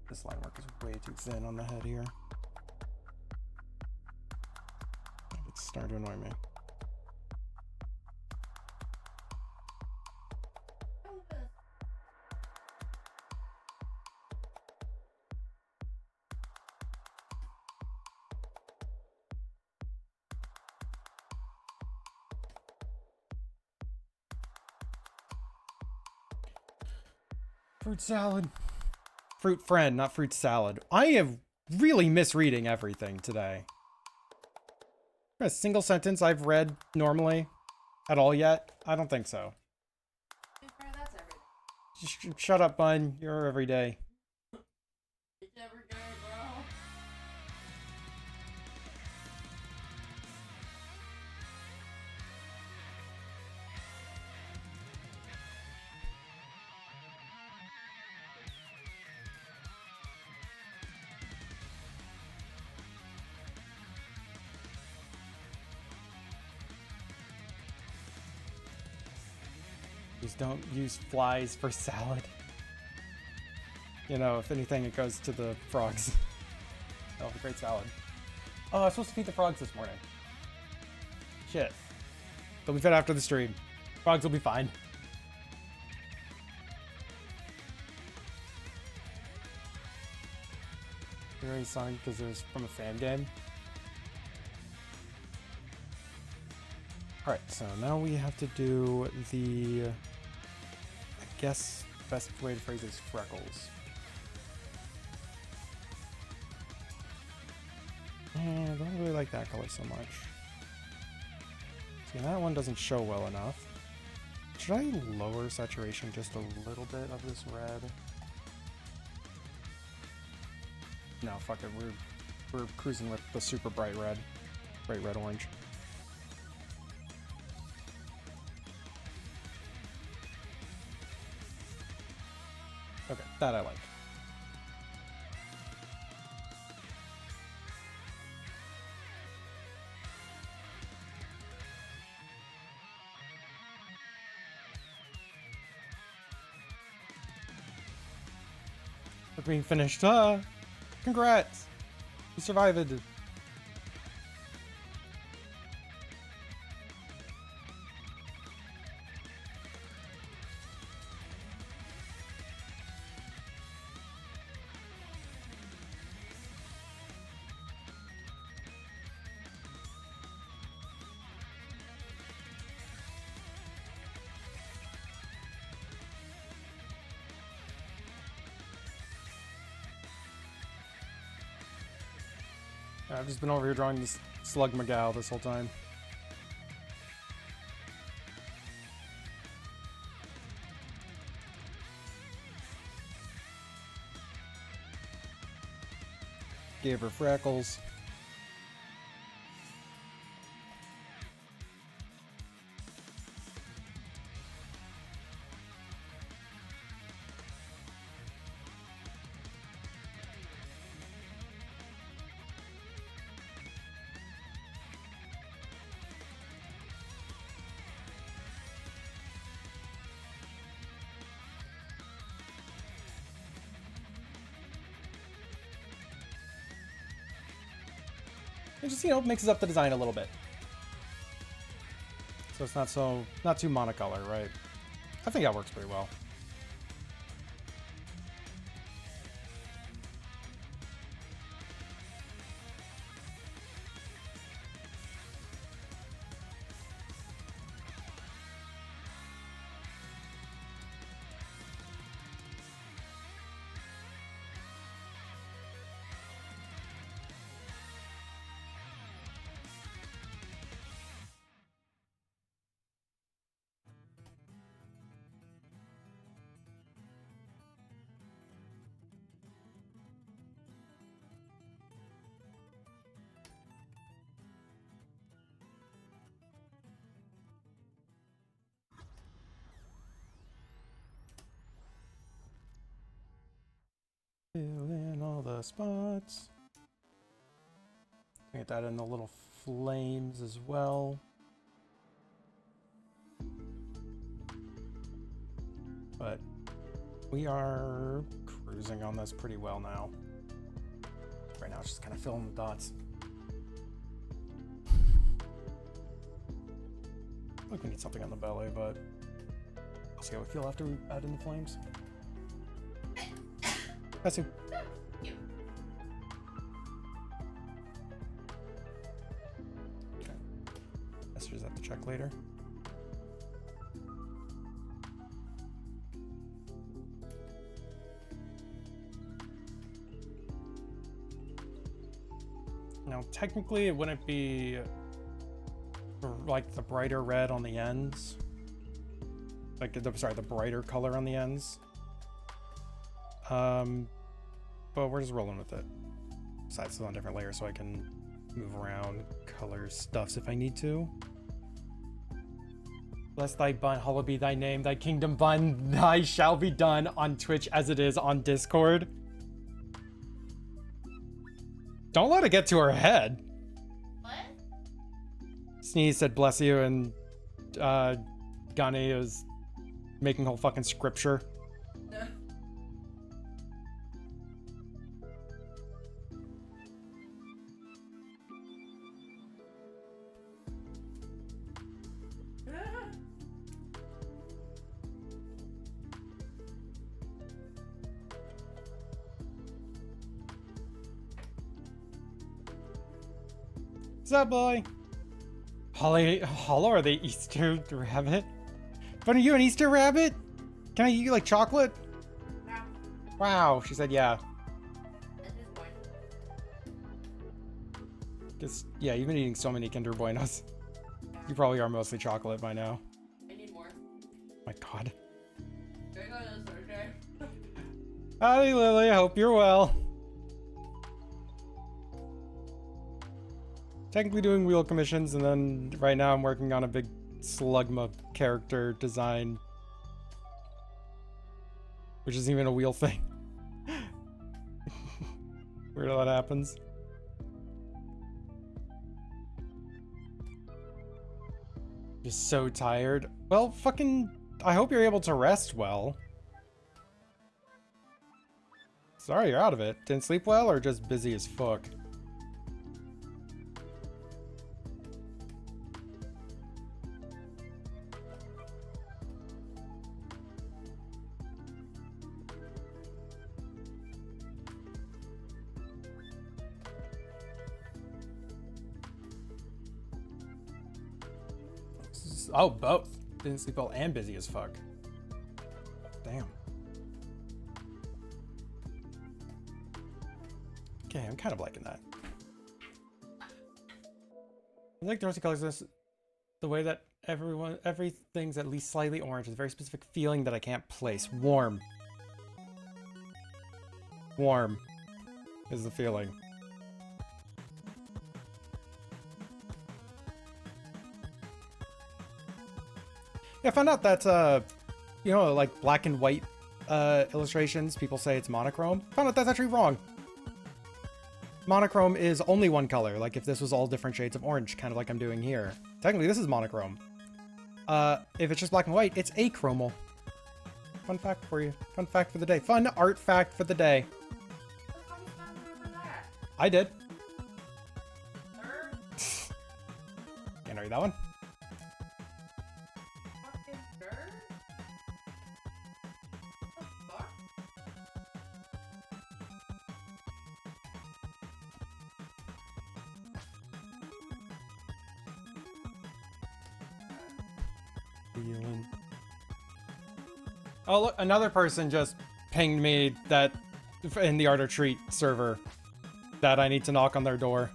This line work is way too thin on the head here. It's starting to annoy me. Fruit salad. Fruit friend, not fruit salad. I am really misreading everything today. A single sentence I've read normally at all yet? I don't think so. That's everything. Just shut up, bun. You're every day. It's every day, bro. Please don't use flies for salad. You know, if anything, it goes to the frogs. Oh, great salad. Oh, I was supposed to feed the frogs this morning. Shit. They'll be fed after the stream. Frogs will be fine. Very song because it was from a fan game. Alright, so now we have to do the, I guess, best way to phrase it is freckles. I don't really like that color so much. See, that one doesn't show well enough. Should I lower saturation just a little bit of this red? No, fuck it. We're cruising with the super bright red orange. Okay, that I like. We're being finished. Congrats! You survived. I've just been over here drawing this Slug McGow this whole time. Gave her freckles. It just, you know, mixes up the design a little bit. So it's not too monocolor, right? I think that works pretty well. Fill in all the spots. Get that in the little flames as well. But we are cruising on this pretty well now. Right now it's just kind of filling the dots. I think we need something on the belly, but I'll see how we feel after we add in the flames. That's it. Okay. Esther's have to check later. Now, technically, it wouldn't be like the brighter red on the ends. Like, the brighter color on the ends. But we're just rolling with it. Besides, it's on different layers, so I can move around, color stuffs if I need to. Bless thy bun, hallowed be thy name, thy kingdom bun, thy shall be done on Twitch as it is on Discord. Don't let it get to her head. What? Sneeze said bless you, and Gani is making whole fucking scripture. What's up, boy? Hollow, are they Easter rabbit? But are you an Easter rabbit? Can I eat like chocolate? No. Wow, she said yeah. At this point. Guess, yeah, you've been eating so many Kinder Buenos. You probably are mostly chocolate by now. I need more. My god. There goes Thursday. Howdy, Lily. I hope you're well. Technically doing wheel commissions, and then right now I'm working on a big Slugma character design. Which isn't even a wheel thing. Weird how that happens. Just so tired. Well, fucking... I hope you're able to rest well. Sorry you're out of it. Didn't sleep well or just busy as fuck? Oh, both. Didn't sleep well and busy as fuck. Damn. Okay, I'm kind of liking that. I like the rosy colors. This, the way that everything's at least slightly orange is a very specific feeling that I can't place. Warm. Warm is the feeling. Yeah, I found out that, you know, like black and white illustrations, people say it's monochrome. Found out that's actually wrong. Monochrome is only one color, like if this was all different shades of orange, kind of like I'm doing here. Technically, this is monochrome. If it's just black and white, it's achromal. Fun fact for you. Fun fact for the day. Fun art fact for the day. How come you found out for that? I did. Sir? that one? Fucking dirt? What the fuck? Feeling. Oh, look, another person just pinged me that in the Art of Treat server that I need to knock on their door.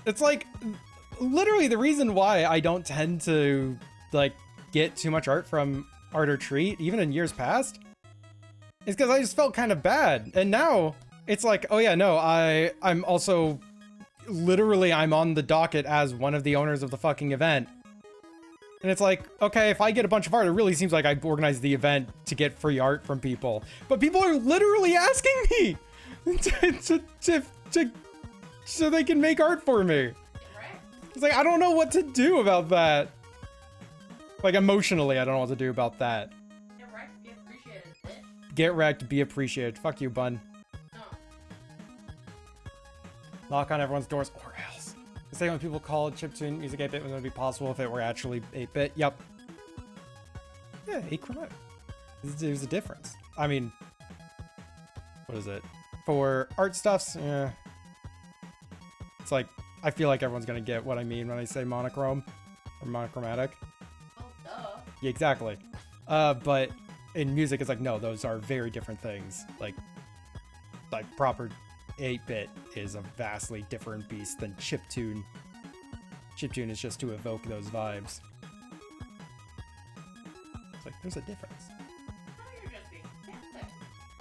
It's like literally the reason why I don't tend to like get too much art from Art or Treat, even in years past, is because I just felt kind of bad. And now it's like, oh yeah, no, I'm also literally I'm on the docket as one of the owners of the fucking event. And it's like, okay, if I get a bunch of art, it really seems like I organized the event to get free art from people. But people are literally asking me so they can make art for me. It's like, I don't know what to do about that. Like, emotionally, I don't know what to do about that. Get wrecked, be appreciated, bitch. Get wrecked, be appreciated. Fuck you, bun. No. Knock on everyone's doors, or else. The same when people call chiptune music 8-bit was going to be possible if it were actually 8-bit. Yep. Yeah, 8 chromatic. There's a difference. I mean, what is it? For art stuffs, yeah. It's like, I feel like everyone's going to get what I mean when I say monochrome or monochromatic. Oh, duh. Yeah, exactly. But in music, it's like, no, those are very different things. Like proper 8-bit is a vastly different beast than chiptune. Chiptune is just to evoke those vibes. It's like, there's a difference. Now you're just being fantastic.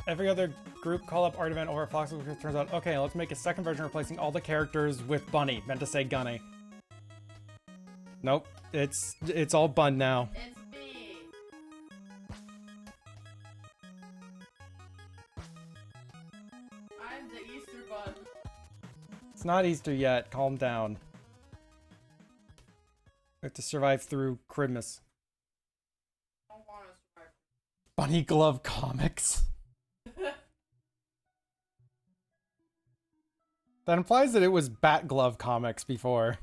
Every other group call up art event over at Fox, it turns out, okay, let's make a second version replacing all the characters with Bunny. Meant to say Gunny. Nope, it's all Bun now. It's me. I'm the Easter Bun. It's not Easter yet, calm down. We have to survive through Christmas. I don't want to survive. Bunny Glove Comics. That implies that it was Bat Glove Comics before.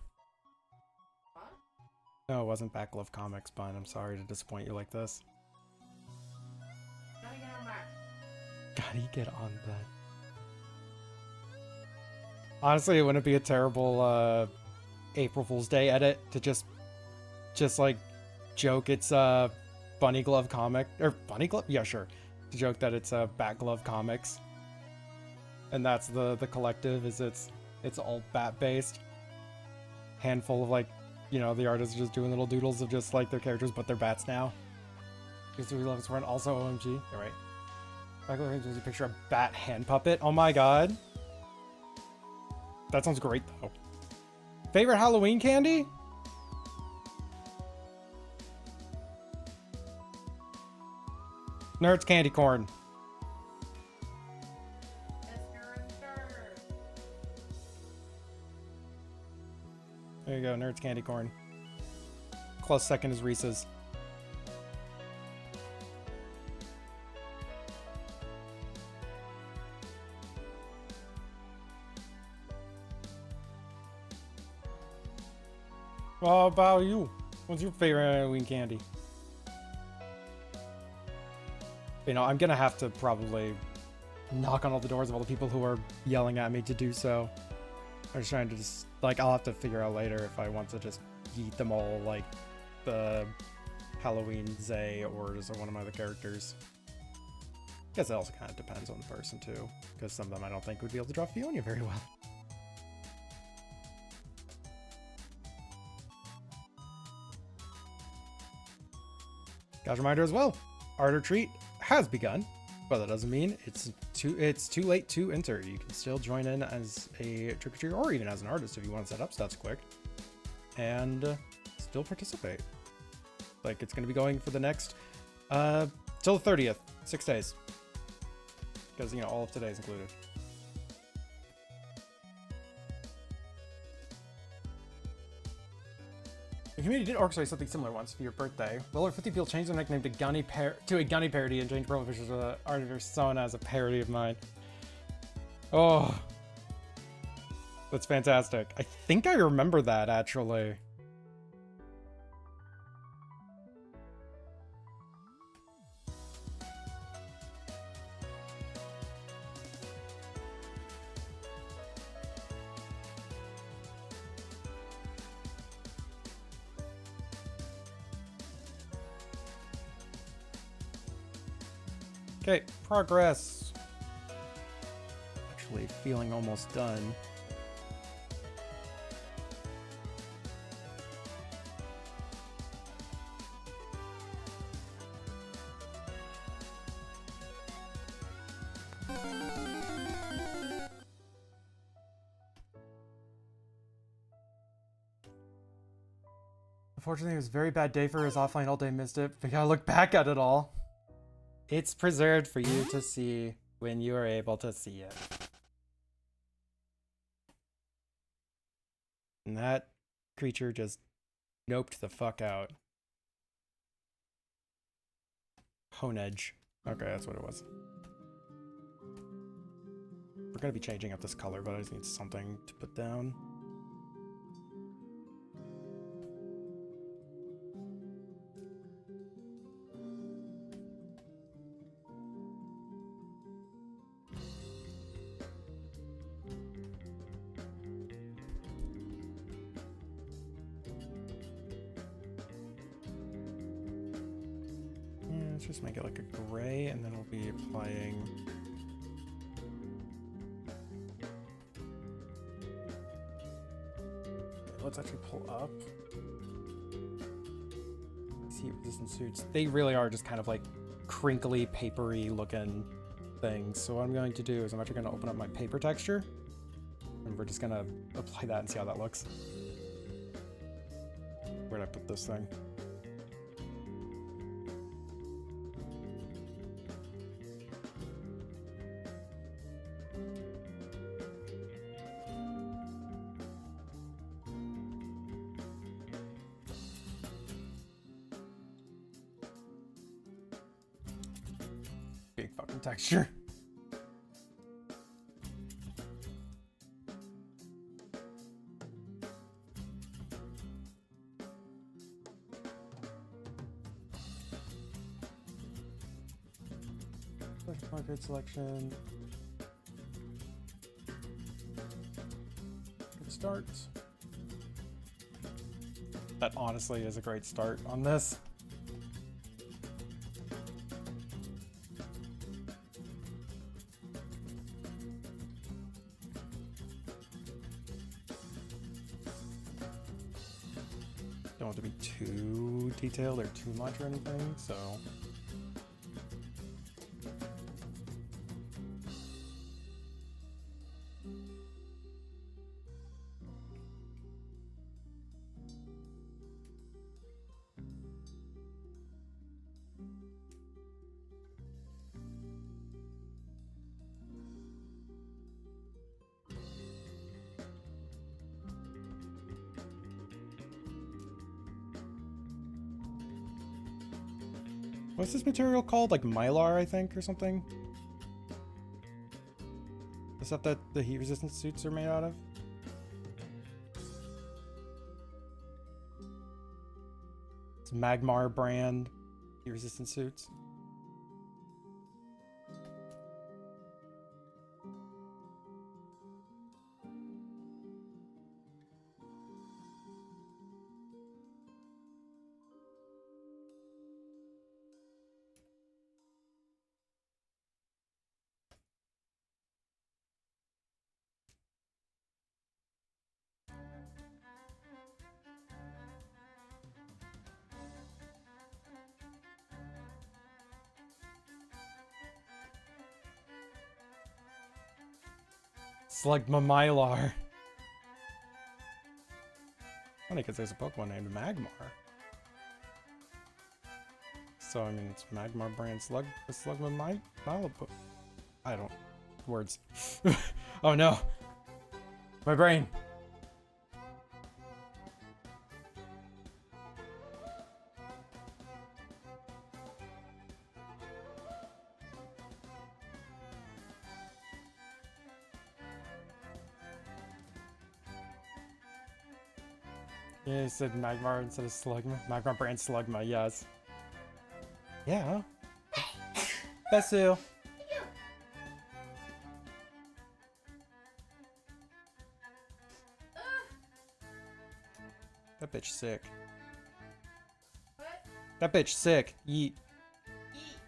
What? No, it wasn't Bat Glove Comics, Bun. I'm sorry to disappoint you like this. Gotta get on back. Gotta get on that. Honestly, it wouldn't be a terrible April Fool's Day edit to just like joke it's Bunny Glove comic or Bunny Glove, yeah, sure, to joke that it's Bat Glove Comics, and that's the collective, is it's all bat based. Handful of, like, you know, the artists are just doing little doodles of just like their characters, but they're bats now. Because we love this one. Also OMG. All right. Michael gives you a picture of bat hand puppet. Oh my god. That sounds great though. Favorite Halloween candy? Nerds candy corn. There you go, Nerds candy corn. Close second is Reese's. How about you? What's your favorite Halloween candy? You know, I'm gonna have to probably knock on all the doors of all the people who are yelling at me to do so. I'm just trying to just, like, I'll have to figure out later if I want to just yeet them all like the Halloween Zay or just one of my other characters. Guess it also kind of depends on the person too, because some of them I don't think would be able to draw Fiona very well. Got a reminder as well. Art or Treat has begun, but that doesn't mean it's too late to enter. You can still join in as a trick-or-treater or even as an artist if you want to set up stats quick and still participate. Like, it's going to be going for the next till the 30th, 6 days, because, you know, all of today is included. The community did orchestrate something similar once for your birthday. Well, over 50 people changed their nickname to a Gunny parody and changed profile pictures of the art of your persona as a parody of mine. Oh. That's fantastic. I think I remember that, actually. Okay, progress. Actually, feeling almost done. Unfortunately, it was a very bad day for his offline all day missed it. We gotta look back at it all. It's preserved for you to see when you are able to see it. And that creature just noped the fuck out. Hone edge. Okay, that's what it was. We're gonna be changing up this color, but I just need something to put down. Let's just make it like a gray, and then we'll be applying. Let's actually pull up. Heat resistant suits. They really are just kind of like crinkly, papery looking things. So what I'm going to do is I'm actually going to open up my paper texture, and we're just going to apply that and see how that looks. Where'd I put this thing? Big fucking texture. Market selection. Good start. That honestly is a great start on this. Don't want to be too detailed or too much or anything, so. What's this material called? Like mylar, I think, or something? The stuff that the heat resistant suits are made out of? It's Magmar brand heat resistant suits. Slugma Mylar. Funny because there's a Pokemon named Magmar. So I mean it's Magmar brand Slugma Mylar. I don't words. Oh no. My brain. Yeah, you said Magmar instead of Slugma. Magmar brand Slugma, yes. Yeah. Besu. That bitch sick. What? That bitch sick. Yeet. Eat.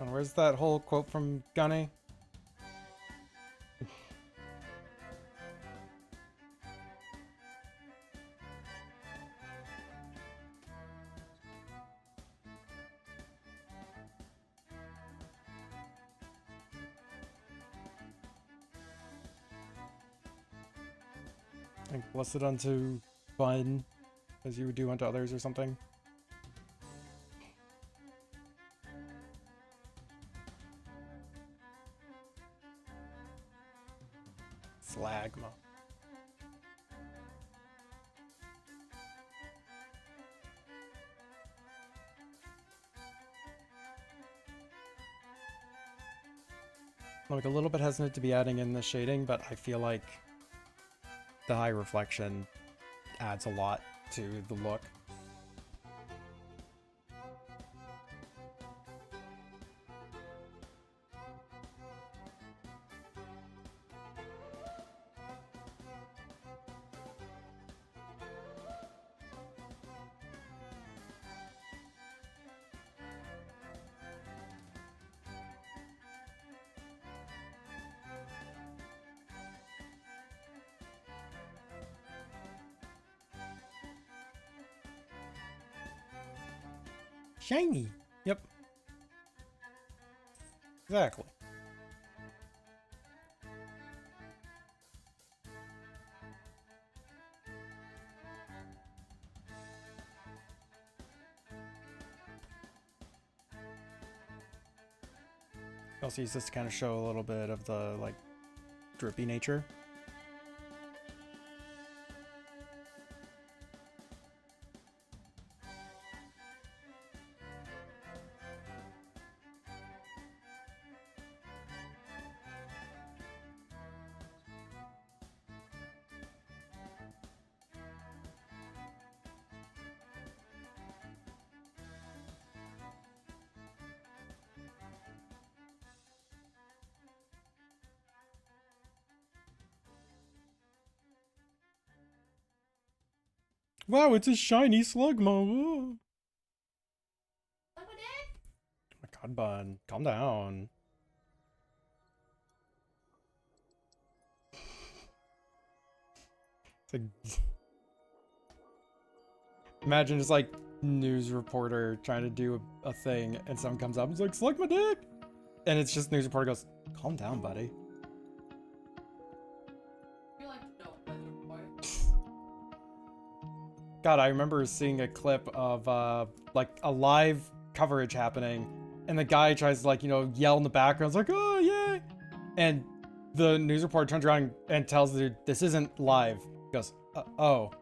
And where's that whole quote from Gunny? Like, blessed unto fun, as you would do unto others or something. Slagma. I'm like a little bit hesitant to be adding in the shading, but I feel like the high reflection adds a lot to the look. Shiny. Yep. Exactly. Also use this to kind of show a little bit of the like drippy nature. Wow, it's a shiny Slugma. Whoa. Look what it. Oh my god, Bun. Calm down. It's like... Imagine just like news reporter trying to do a thing and someone comes up and is like, Slugma dick! And it's just news reporter goes, calm down, buddy. You like to know, Weather Boy. God, I remember seeing a clip of like a live coverage happening, and the guy tries to like, you know, yell in the background, it's like, oh yay! And the news reporter turns around and tells the dude, this isn't live. He goes, oh,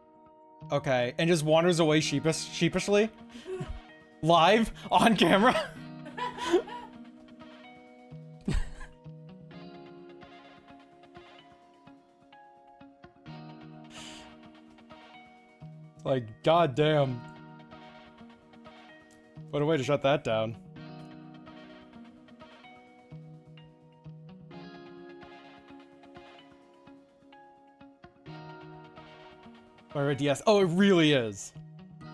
okay, and just wanders away sheepishly. Live on camera. Like, goddamn. What a way to shut that down. Or a DS. Oh, it really is.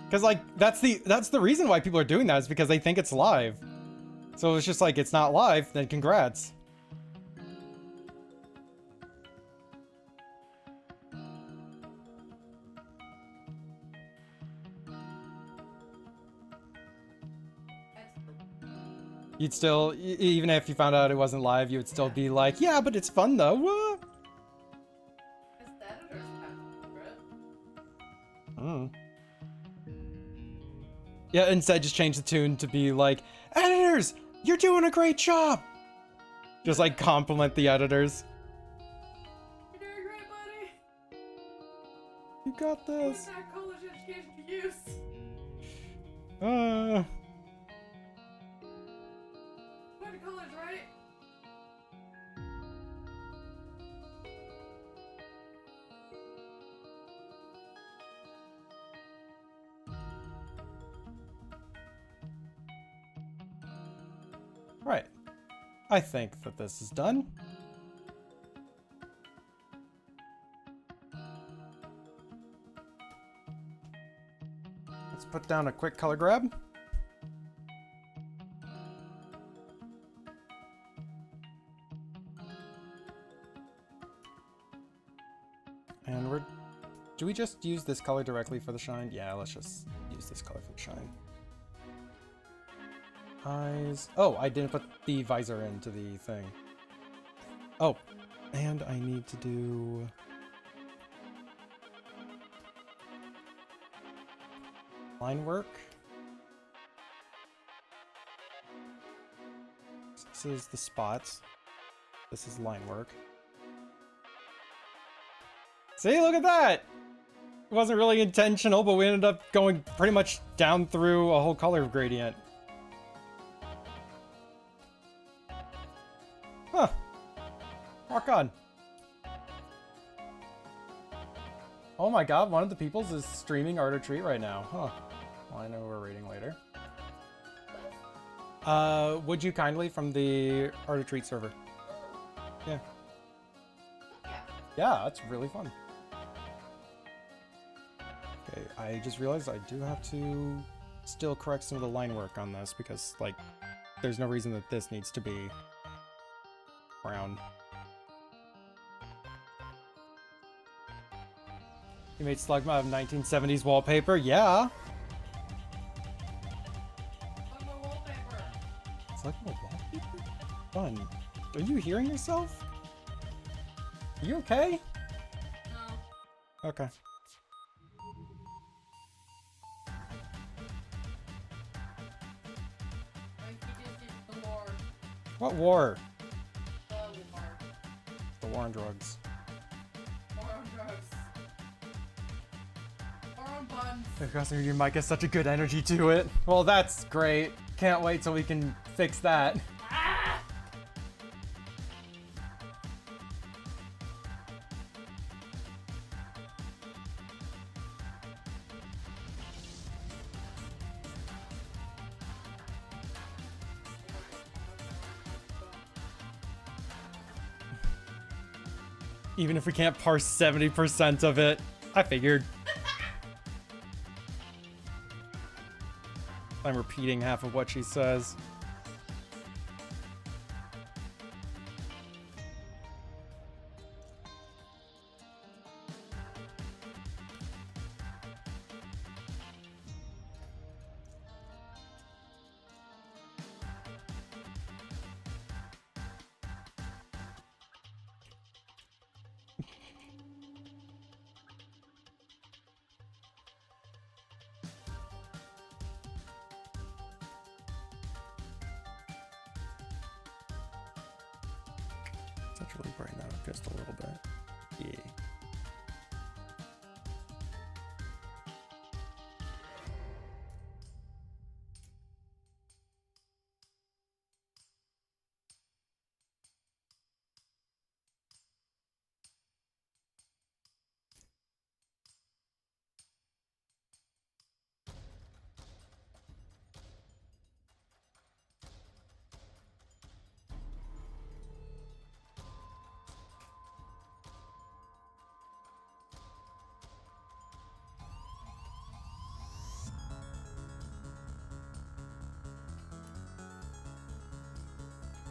Because like that's the reason why people are doing that is because they think it's live. So it's just like it's not live, then congrats. You'd still, even if you found out it wasn't live, you would still be like, yeah, but it's fun though. Woo! It's the editor's cut, Mm. Yeah, instead just change the tune to be like, editors, you're doing a great job. Just like compliment the editors. You're doing great, buddy. You got What's this. that college education to use. Uh, What colors, right? right. I think that this is done. Let's put down a quick color grab. And do we just use this color directly for the shine? Yeah, let's just use this color for the shine. Eyes. Oh, I didn't put the visor into the thing. Oh, and I need to do... line work. This is the spots. This is line work. See, look at that! It wasn't really intentional, but we ended up going pretty much down through a whole color gradient. Huh. Rock on. Oh my god, one of the peoples is streaming Art or Treat right now. Huh. Well, I know we're rating later. Would you kindly from the Art or Treat server? Yeah. Yeah, that's really fun. Okay, I just realized I do have to still correct some of the line work on this because, like, there's no reason that this needs to be brown. You made Slugma out of 1970s wallpaper? Yeah. Slugma wallpaper. Slugma wallpaper? Fun. Are you hearing yourself? Are you okay? No. Okay. I think he just did the war. What war? The war. The war on drugs. War on drugs. War on buns. Because your mic has such a good energy to it. Well, that's great. Can't wait till we can fix that. Ah! Even if we can't parse 70% of it. I figured. I'm repeating half of what she says. Let's really brighten that up just a little bit. Yeah.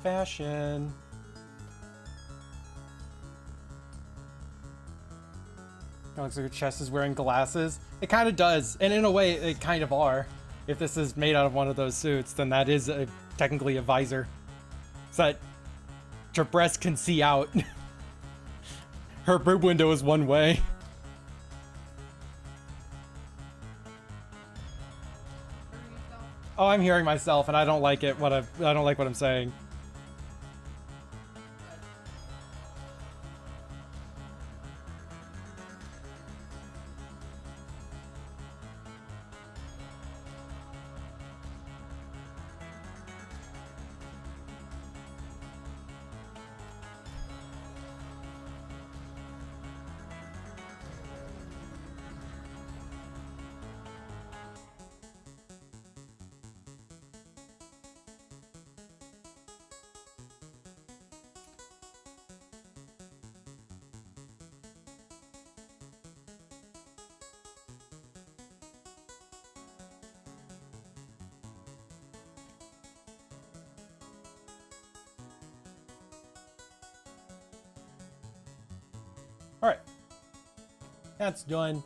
Fashion. It looks like your chest is wearing glasses. It kind of does, and in a way, it kind of are. If this is made out of one of those suits, then that is technically a visor. So that your breast can see out. Her boob window is one way. Oh, I'm hearing myself, and I don't like it. I don't like what I'm saying. That's done.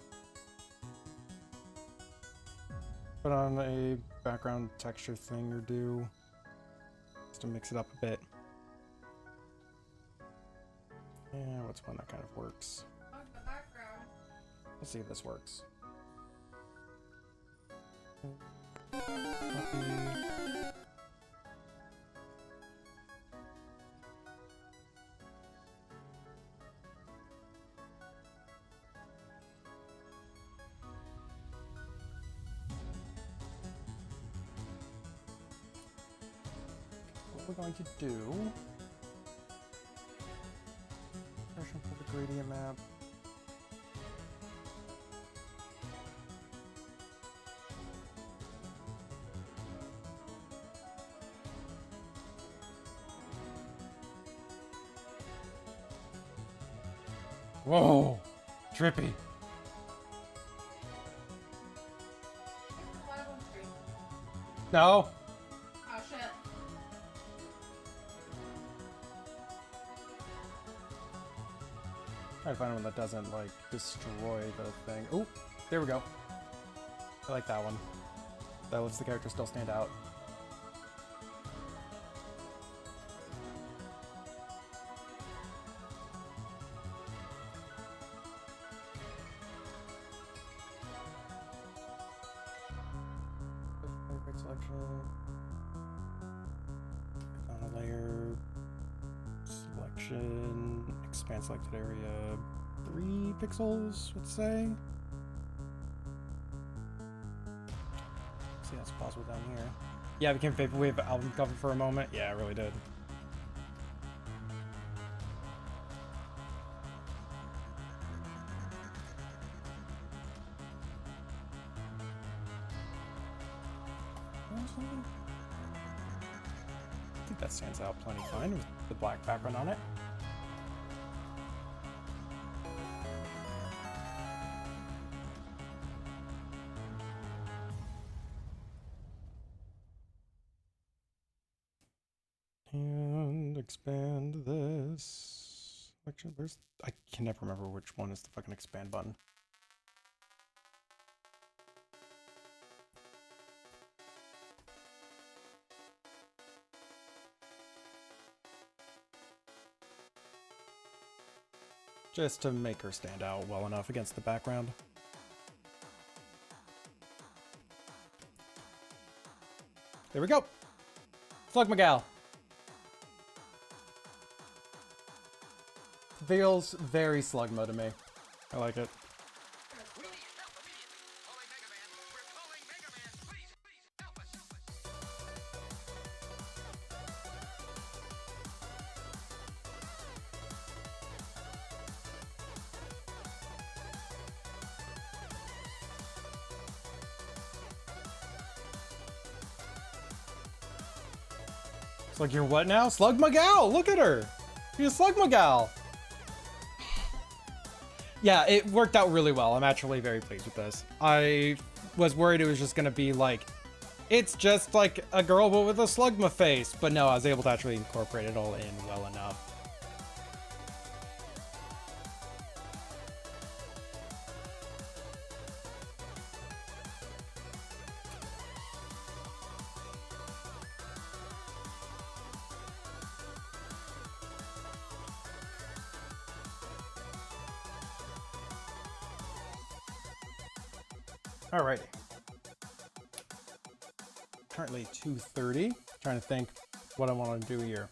Put on a background texture thing or do just to mix it up a bit. Yeah, what's one that kind of works? The background. Let's see if this works. What we're going to do, version for the gradient map. Whoa, trippy. No. Oh shit. Try to find one that doesn't like destroy the thing. Oh, there we go. I like that one. That lets the character still stand out. Great selection. On a layer. Selection. Expand selected area. 3 pixels, let's say. See, that's possible down here. Yeah, it became Vaporwave album cover for a moment. Yeah, it really did. I think that stands out plenty fine with the black background on it. And expand this. Actually, where's... I can never remember which one is the fucking expand button. Just to make her stand out well enough against the background. There we go. Slug McGall. Feels very Slugma to me. I like it. It's like, you're what now? Slug McGall! Look at her! She's Slug McGall! Yeah, it worked out really well. I'm actually very pleased with this. I was worried it was just gonna be like, it's just like a girl but with a Slugma face. But no, I was able to actually incorporate it all in well enough. Alrighty. Currently 2:30. Trying to think what I want to do here.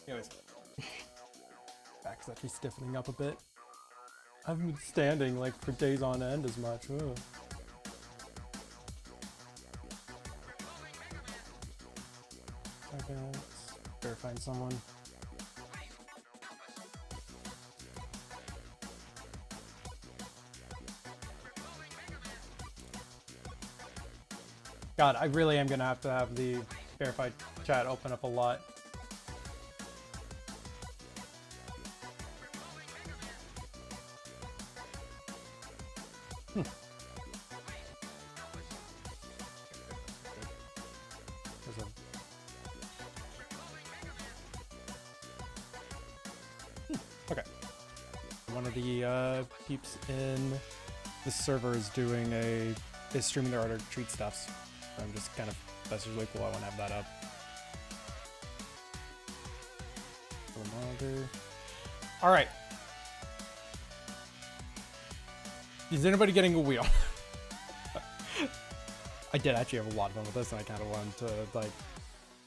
Anyways. Back's actually stiffening up a bit. I haven't been standing like for days on end as much. Ugh. Okay, let's verify someone. God, I really am gonna have to have the verified chat open up a lot. one of the peeps in the server is streaming their other treat stuffs. So I'm just kind of, that's really cool. I want to have that up. All right. Is anybody getting a wheel? I did actually have a lot of fun with this, and I kind of wanted to like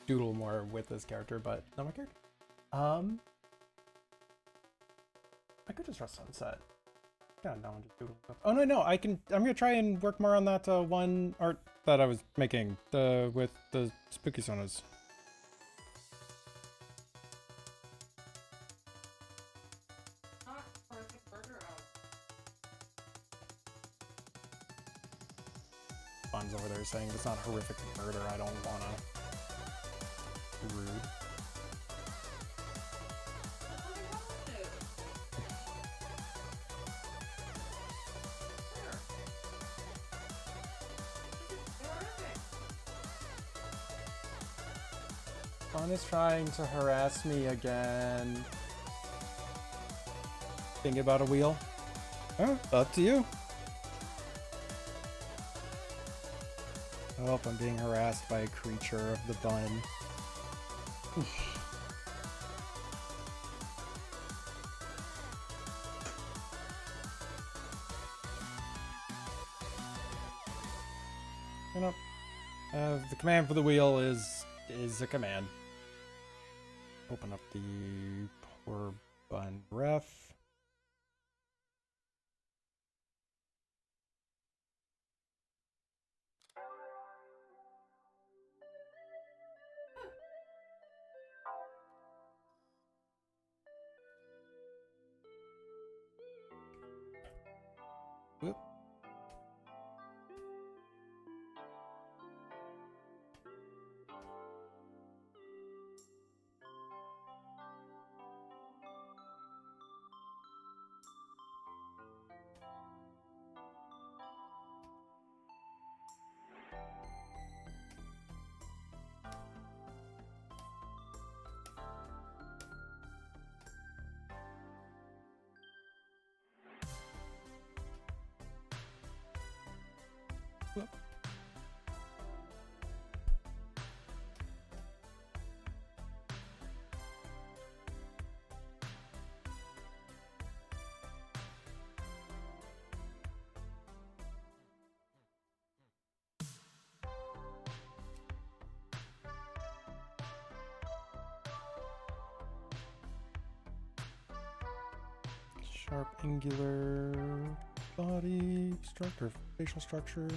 doodle more with this character, but not my character. I could just rest Sunset. Yeah, no, I'm just doodling stuff. Oh no, I can. I'm gonna try and work more on that one art that I was making with the spooky sonas. Not horrific murder out. Fun's over there saying it's not horrific murder. I don't wanna. Rude. Fun is trying to harass me again. Thinking about a wheel? Oh, up to you. Oh, I'm being harassed by a creature of the bun. You know, the command for the wheel is a command. Open up the poor bun ref. Whoop. Whoop. Sharp angular body structure, facial structure.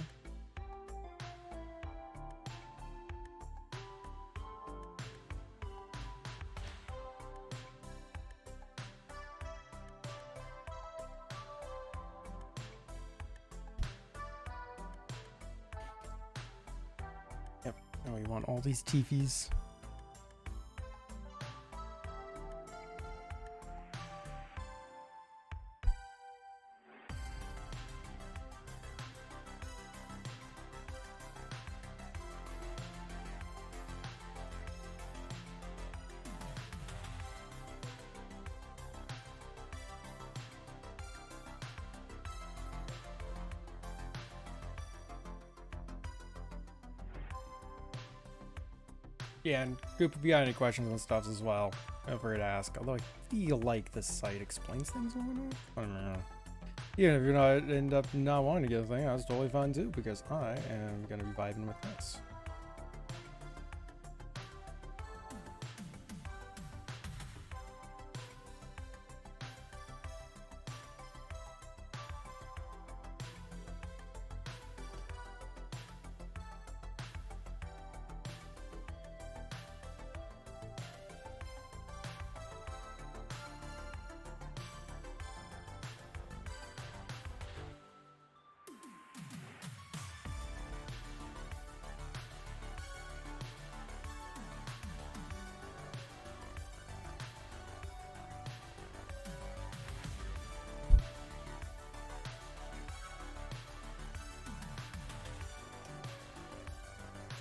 Yep. Now we want all these teepees. Yeah, and group, if you got any questions and stuff as well, feel free to ask. Although I feel like this site explains things or whatnot. I don't know. Yeah, if you're not end up not wanting to get a thing, that's totally fine too, because I am gonna be vibing with this.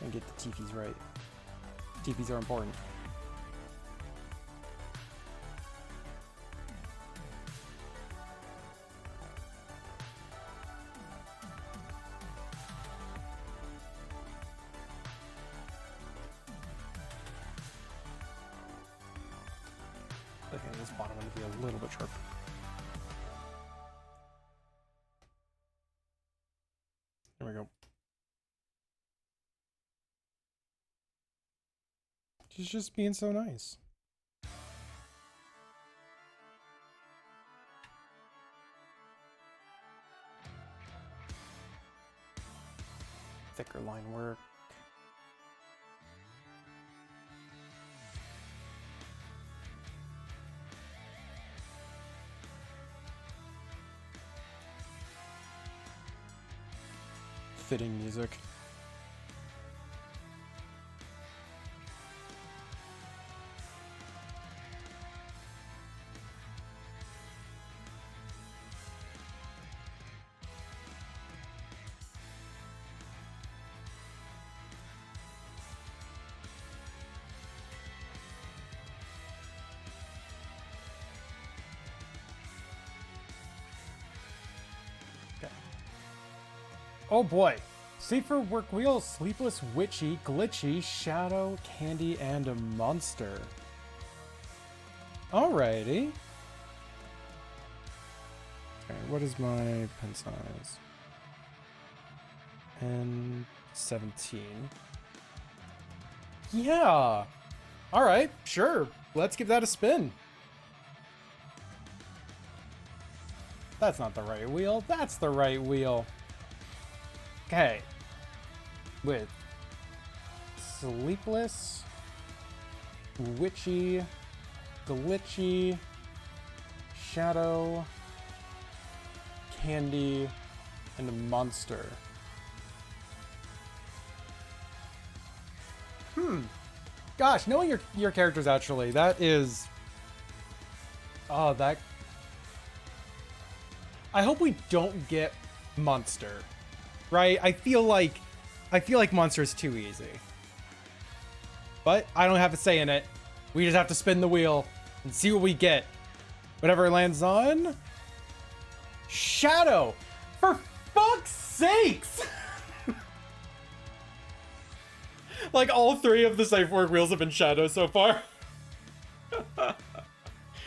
And get the TPs right. TPs are important. this bottom one to be a little bit sharper. There we go. She's just being so nice. Thicker line work. Fitting music. Oh boy. Safer Work Wheel, Sleepless, Witchy, Glitchy, Shadow, Candy, and a Monster. Alrighty. Okay, what is my pen size? And 17. Yeah. Alright, sure. Let's give that a spin. That's not the right wheel. That's the right wheel. Okay, with Sleepless, Witchy, Glitchy, Shadow, Candy, and a Monster. Gosh, knowing your characters actually, that is... Oh, that... I hope we don't get Monster. Right? I feel like Monster is too easy. But I don't have a say in it. We just have to spin the wheel and see what we get. Whatever it lands on. Shadow! For fuck's sakes! Like all three of the safe work wheels have been Shadow so far.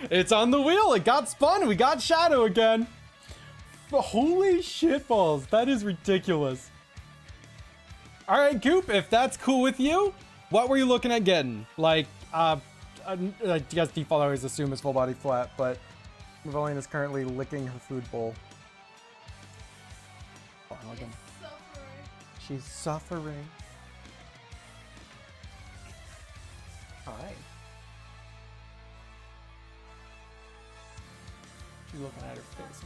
It's on the wheel. It got spun. We got Shadow again. Holy shitballs, that is ridiculous. All right, Coop, if that's cool with you, what were you looking at getting? Like, I guess default I always assume is full body flat, but Mavelian is currently licking her food bowl. Oh, she's suffering. All right. She's looking at her face.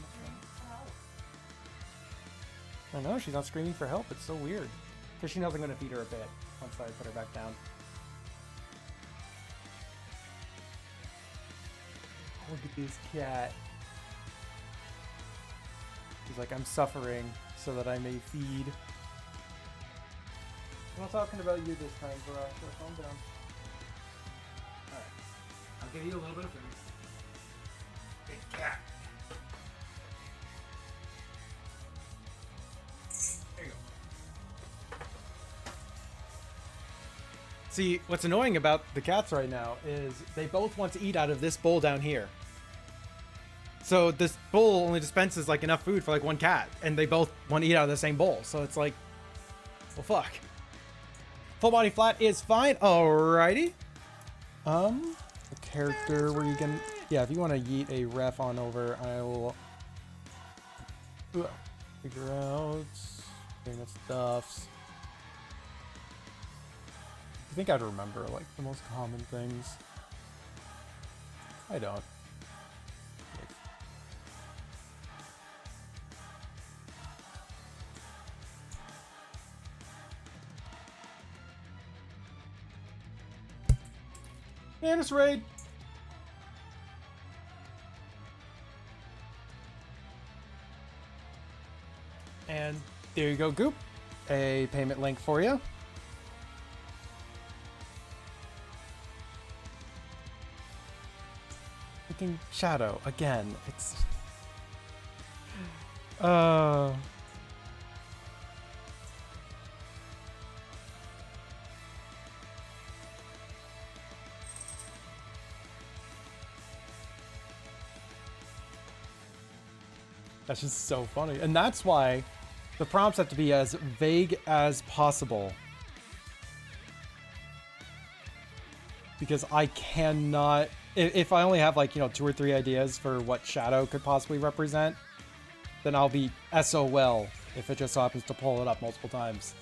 I know, she's not screaming for help. It's so weird. Because she knows I'm going to feed her a bit once I put her back down. Oh, look at this cat. She's like, I'm suffering so that I may feed. I'm not talking about you this time, bro. So calm down. Alright. I'll give you a little bit of food. Big cat. See, what's annoying about the cats right now is they both want to eat out of this bowl down here. So this bowl only dispenses like enough food for like one cat, and they both want to eat out of the same bowl. So it's like, well, fuck. Full body flat is fine. Alrighty. A character where you can, yeah, if you want to yeet a ref on over, I will figure out that stuffs. I think I'd remember like the most common things. I don't. And it's raid. And there you go, Goop. A payment link for you. Freaking Shadow again. It's That's just so funny. And that's why the prompts have to be as vague as possible. Because I cannot... If I only have, like, you know, 2 or 3 ideas for what shadow could possibly represent, then I'll be SOL if it just happens to pull it up multiple times.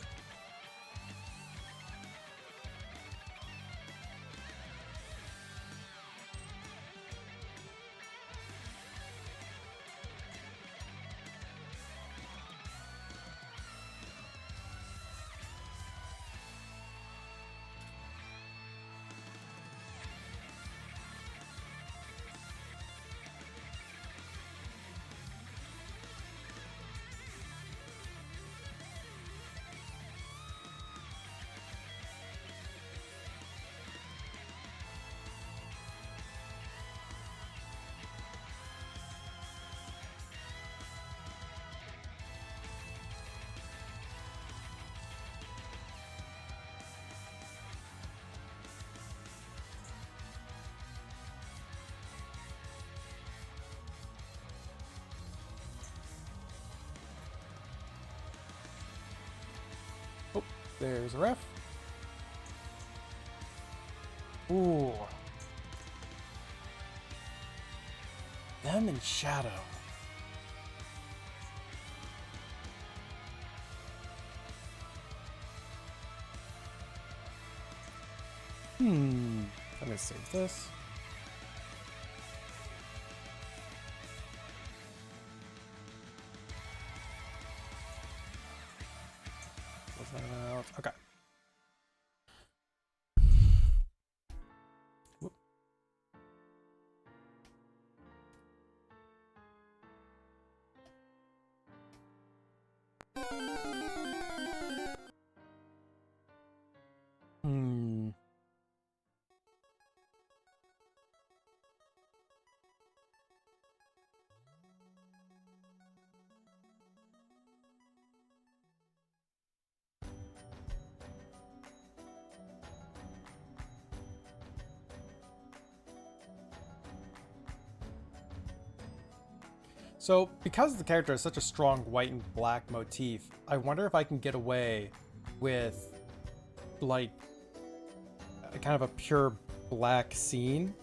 Oh, there's a ref. Ooh. Them in shadow. I'm gonna save this. Okay. Whoop. So, because the character has such a strong white and black motif, I wonder if I can get away with, like, a kind of a pure black scene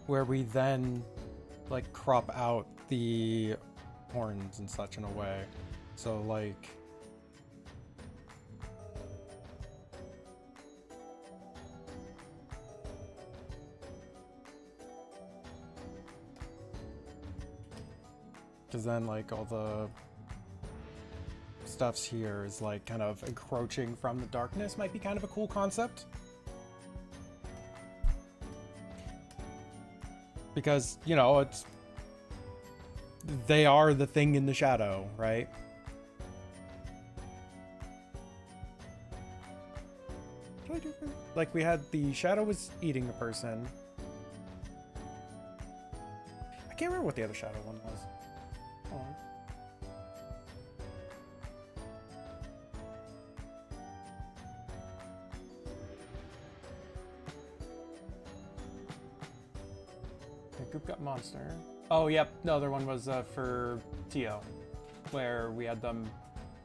where we then, like, crop out the horns and such in a way. So, like... Because then, like, all the stuffs here is, like, kind of encroaching from the darkness might be kind of a cool concept. Because, you know, it's... They are the thing in the shadow, right? What did I do? Like, we had the shadow was eating the person. I can't remember what the other shadow one was. Hold on. The Goop got monster. Oh, yep. The other one was for Tio, where we had them,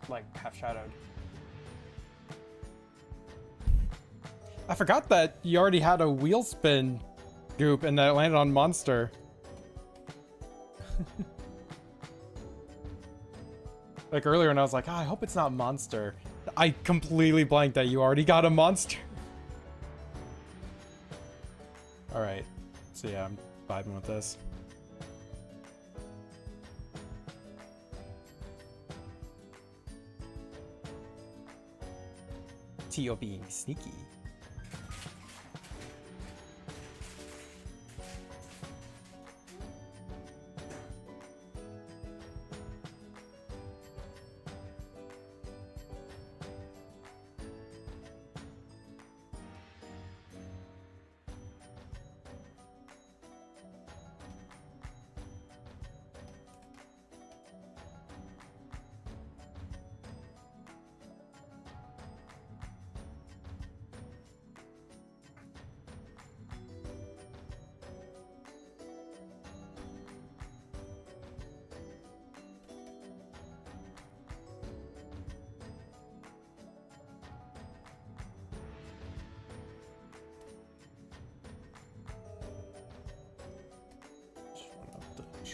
like, half shadowed. I forgot that you already had a wheel spin Goop and that it landed on monster. Like earlier when I was like, I hope it's not monster. I completely blanked that you already got a monster. Alright. So yeah, I'm vibing with this. Tio being sneaky.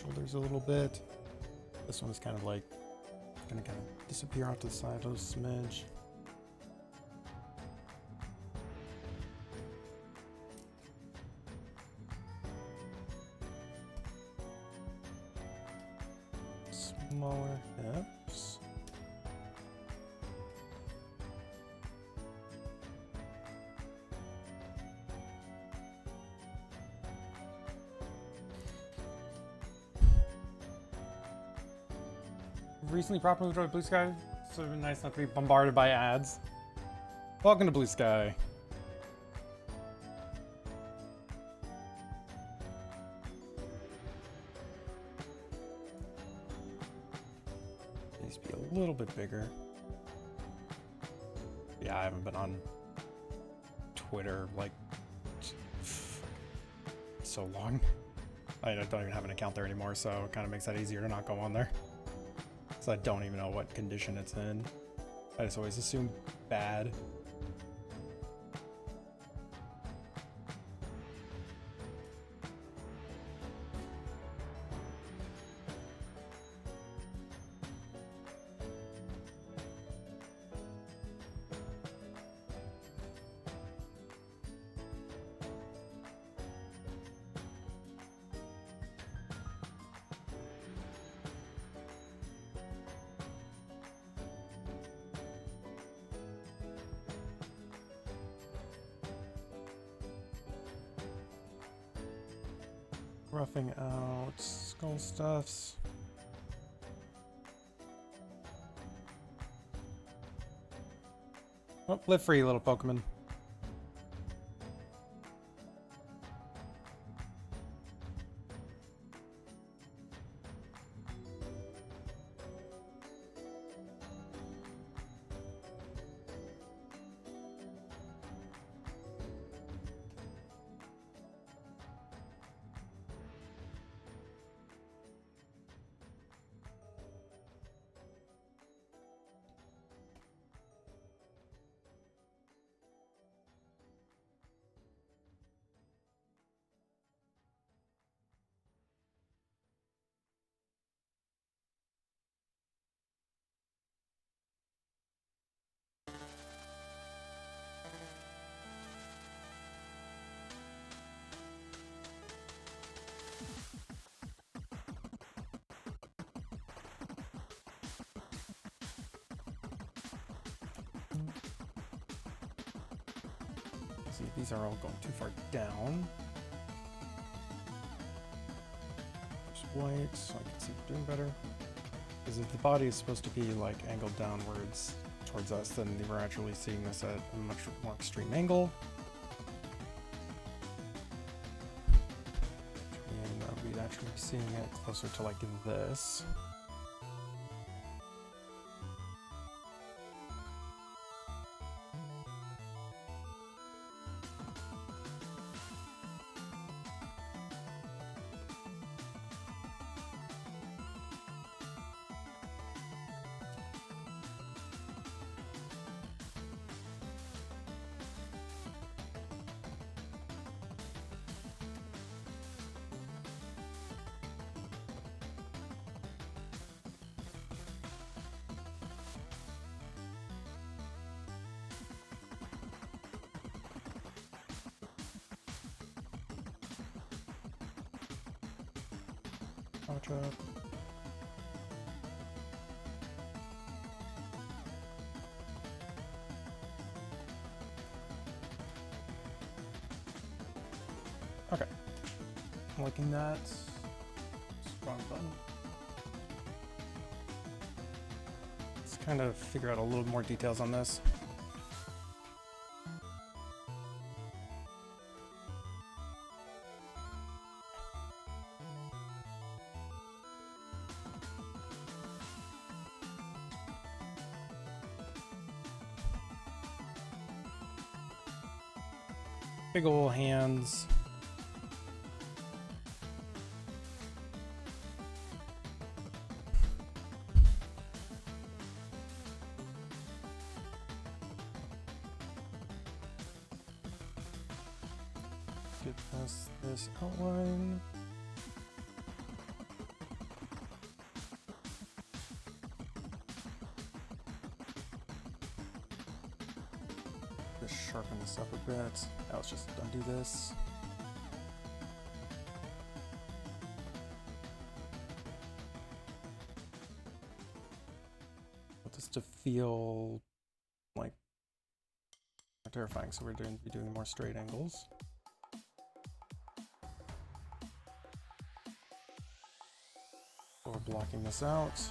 shoulders a little bit. This one is kind of like gonna kind of disappear off to the side a smidge. Smaller hips. Recently properly enjoyed Blue Sky, so it's been nice not to be bombarded by ads. Welcome to Blue Sky. Needs to be a little bit bigger. Yeah, I haven't been on Twitter like so long. I don't even have an account there anymore, so it kind of makes that easier to not go on there. So I don't even know what condition it's in. I just always assume bad. Roughing out skull stuffs. Oh, live free, little Pokemon. See, these are all going too far down. Just white, so I can see it doing better. Because if the body is supposed to be like angled downwards towards us, then we're actually seeing this at a much more extreme angle. And we'd actually be seeing it closer to like this. Watch out. Okay. I'm liking that. Strong button. Let's kind of figure out a little more details on this. Big ol' hands. Get past this outline. sharpen this up a bit. Now let's just undo this. Want this to feel like more terrifying, so we're going to be doing more straight angles. We're blocking this out.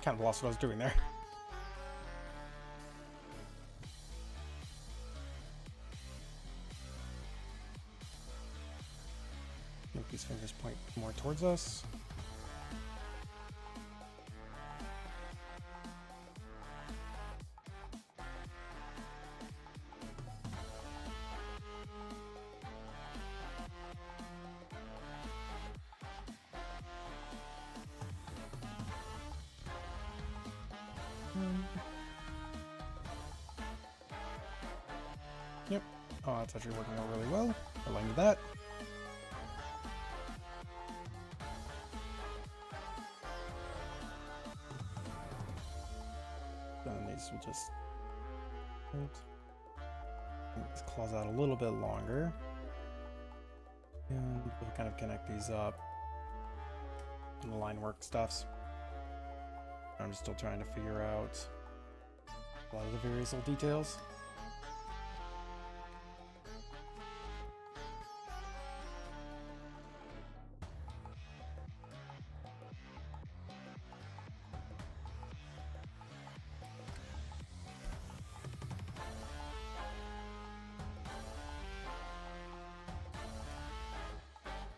Kind of lost what I was doing there. Make these fingers point more towards us. Yep. Oh, that's actually working out really well. I like that. Then these will just make these claws out a little bit longer. And we'll kind of connect these up. And the line work stuffs. I'm still trying to figure out a lot of the various little details.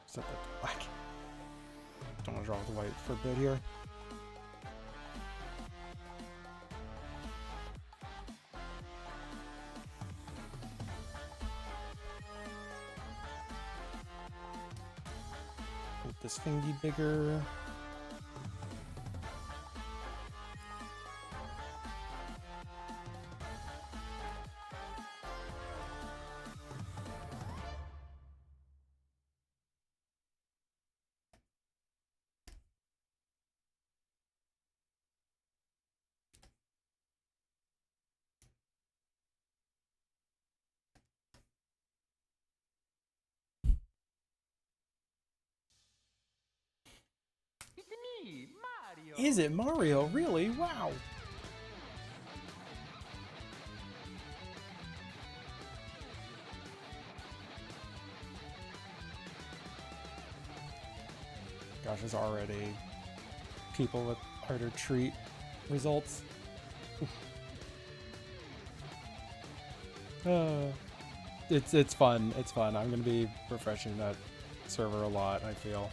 Set that to black. Don't want to draw with the white for a bit here. Make this thingy bigger. It's me, Mario. Is it Mario? Really? Wow. Gosh, there's already people with harder treat results. It's fun. It's fun. I'm gonna be refreshing that server a lot, I feel.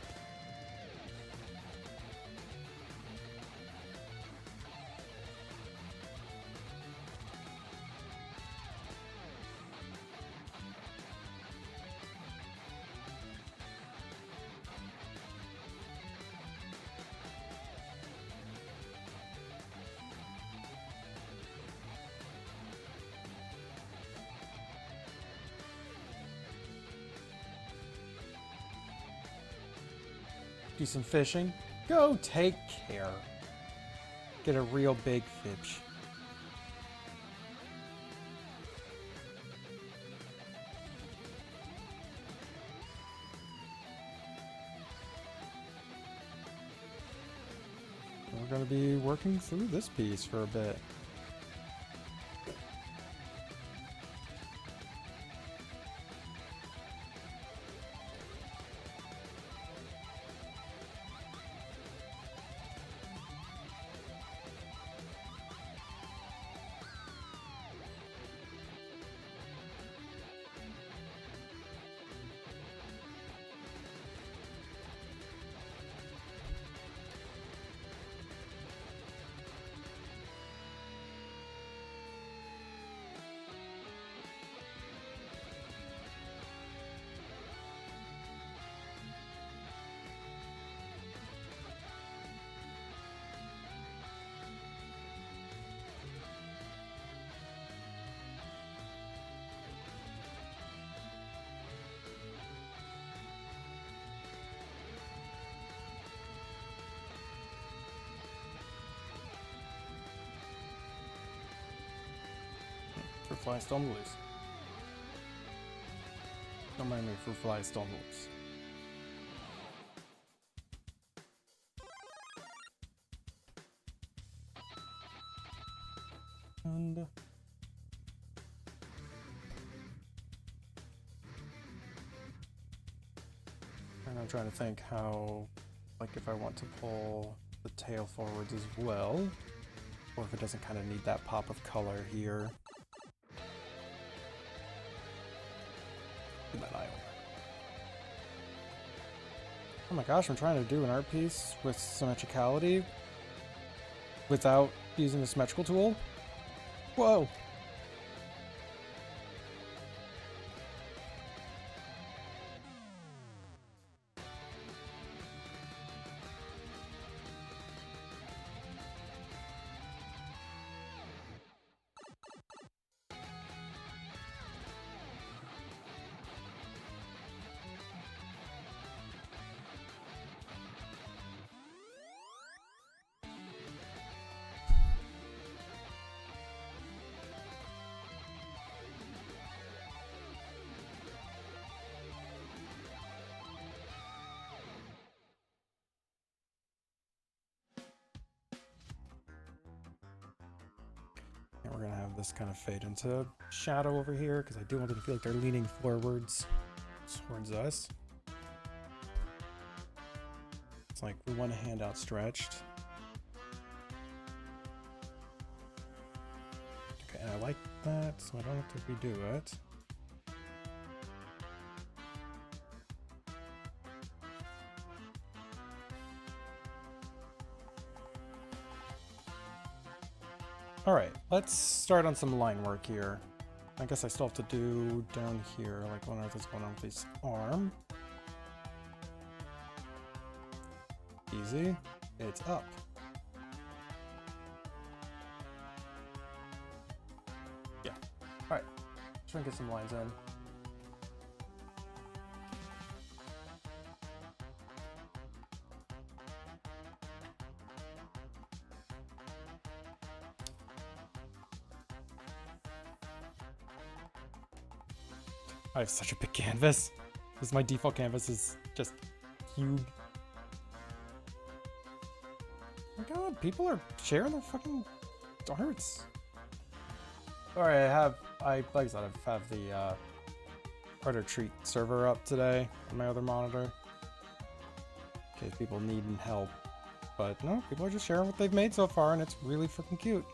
Do some fishing. Go take care. Get a real big fish. We're going to be working through this piece for a bit. fly still on the loose. Don't mind me, fruit fly is still on the loose. And I'm trying to think how, like, if I want to pull the tail forwards as well, or if it doesn't kind of need that pop of color here. Get that eye over. Oh my gosh, I'm trying to do an art piece with symmetricality without using the symmetrical tool. Whoa! And we're gonna have this kind of fade into shadow over here because I do want them to feel like they're leaning forwards towards us. It's like one hand outstretched. Okay, and I like that, so I don't have to redo it. Alright, let's start on some line work here. I guess I still have to do down here, like what on earth is going on with this arm. Easy. It's up. Yeah. Alright, just trying to get some lines in. I have such a big canvas. Because my default canvas is just huge. Oh my god, people are sharing their fucking darts. Alright, like I said, I have the Harder Treat server up today on my other monitor. In case people need help. But no, people are just sharing what they've made so far, and it's really freaking cute.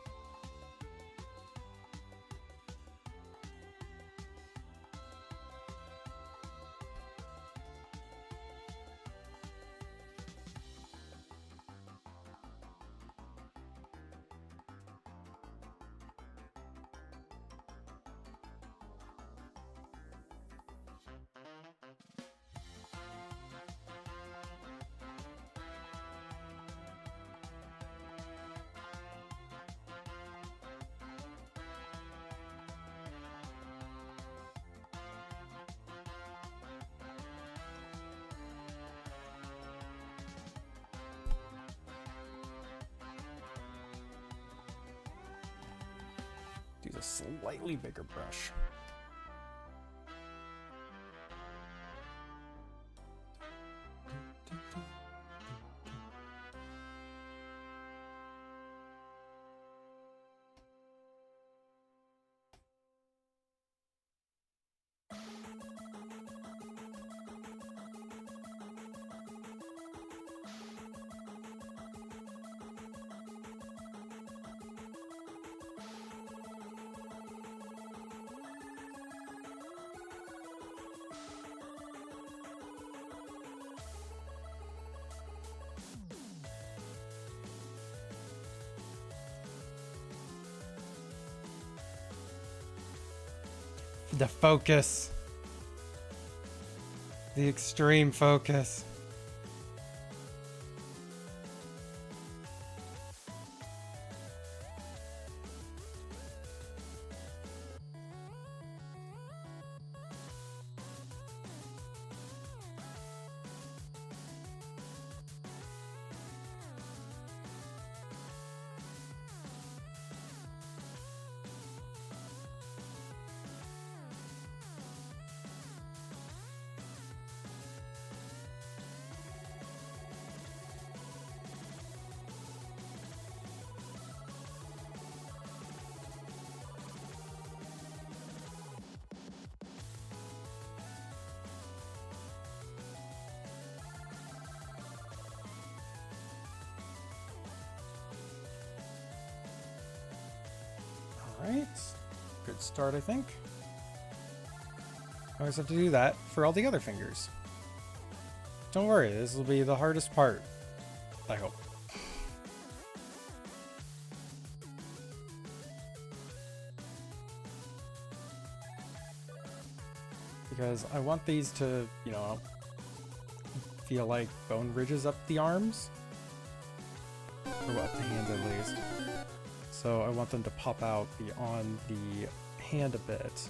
Use a slightly bigger brush. The focus. The extreme focus. Alright. Good start, I think. I always have to do that for all the other fingers. Don't worry, this will be the hardest part. I hope. Because I want these to, you know, feel like bone ridges up the arms. Or up the hand at least. So I want them to pop out beyond the hand a bit.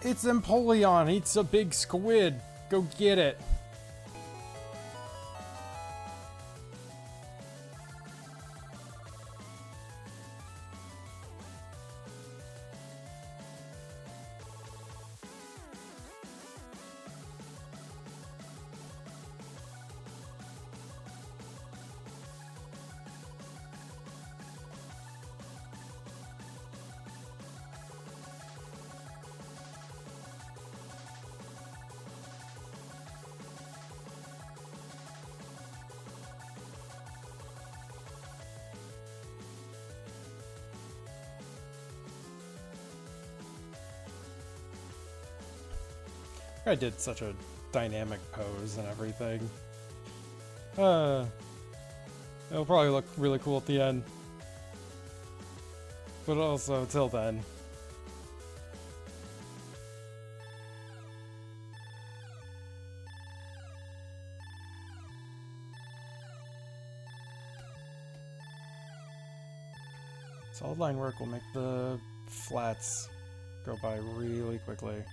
It's Empoleon. It's a big squid. Go get it. I did such a dynamic pose and everything. It'll probably look really cool at the end. But also, till then. Solid line work will make the flats go by really quickly.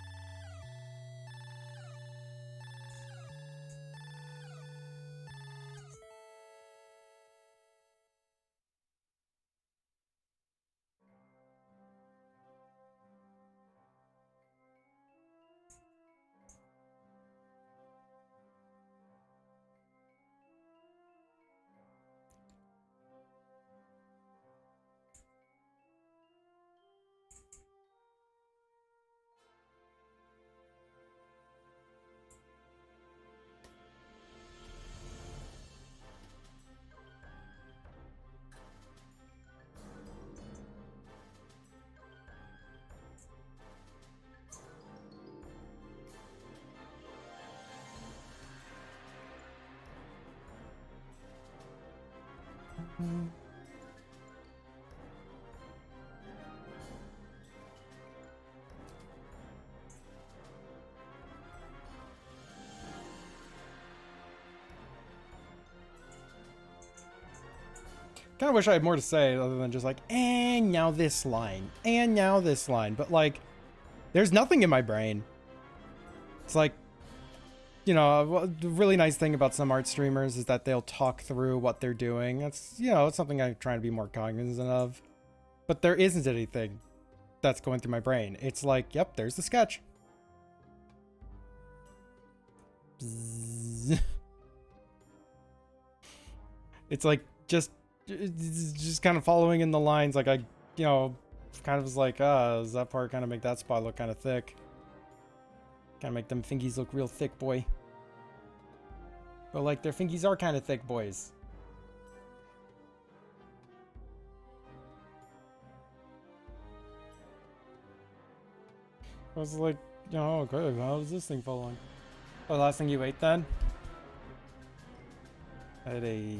Kind of wish I had more to say other than just like, and now this line, and now this line. But like, there's nothing in my brain. It's like, you know, the really nice thing about some art streamers is that they'll talk through what they're doing. That's, you know, it's something I'm trying to be more cognizant of. But there isn't anything that's going through my brain. It's like, yep, there's the sketch. Bzzz. It's like, just kind of following in the lines. Like, I, you know, kind of was like, does that part kind of make that spot look kind of thick? Kind of make them fingies look real thick, boy. But like, their fingies are kind of thick, boys. I was like, you know, okay, how does this thing fall on? Oh, the last thing you ate then? I had a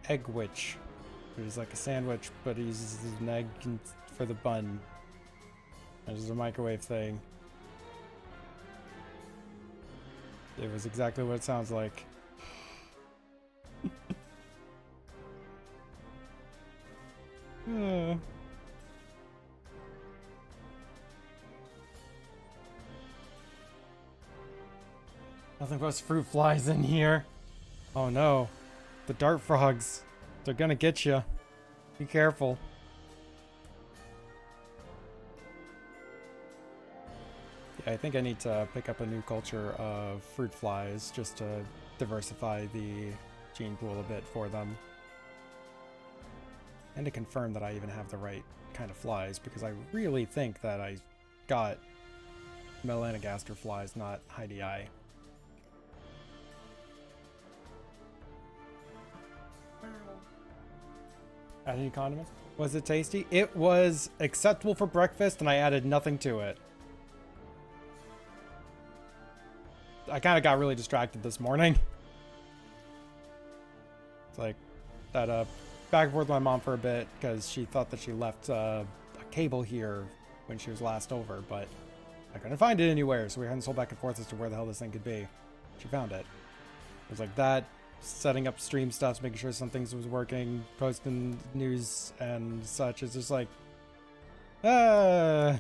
egg witch. It was like a sandwich, but he uses an egg for the bun. It was a microwave thing. It was exactly what it sounds like. Nothing but fruit flies in here. Oh no. The dart frogs. They're gonna get you. Be careful. Yeah, I think I need to pick up a new culture of fruit flies just to diversify the gene pool a bit for them. And to confirm that I even have the right kind of flies, because I really think that I got melanogaster flies, not Heidi Eye. Add any condiments? Was it tasty? It was acceptable for breakfast, and I added nothing to it. I kind of got really distracted this morning. It's like that back and forth with my mom for a bit because she thought that she left a cable here when she was last over, but I couldn't find it anywhere, so we had this whole back and forth as to where the hell this thing could be. She found it. It was like that, setting up stream stuff, making sure some things was working, posting news and such. It's just like, I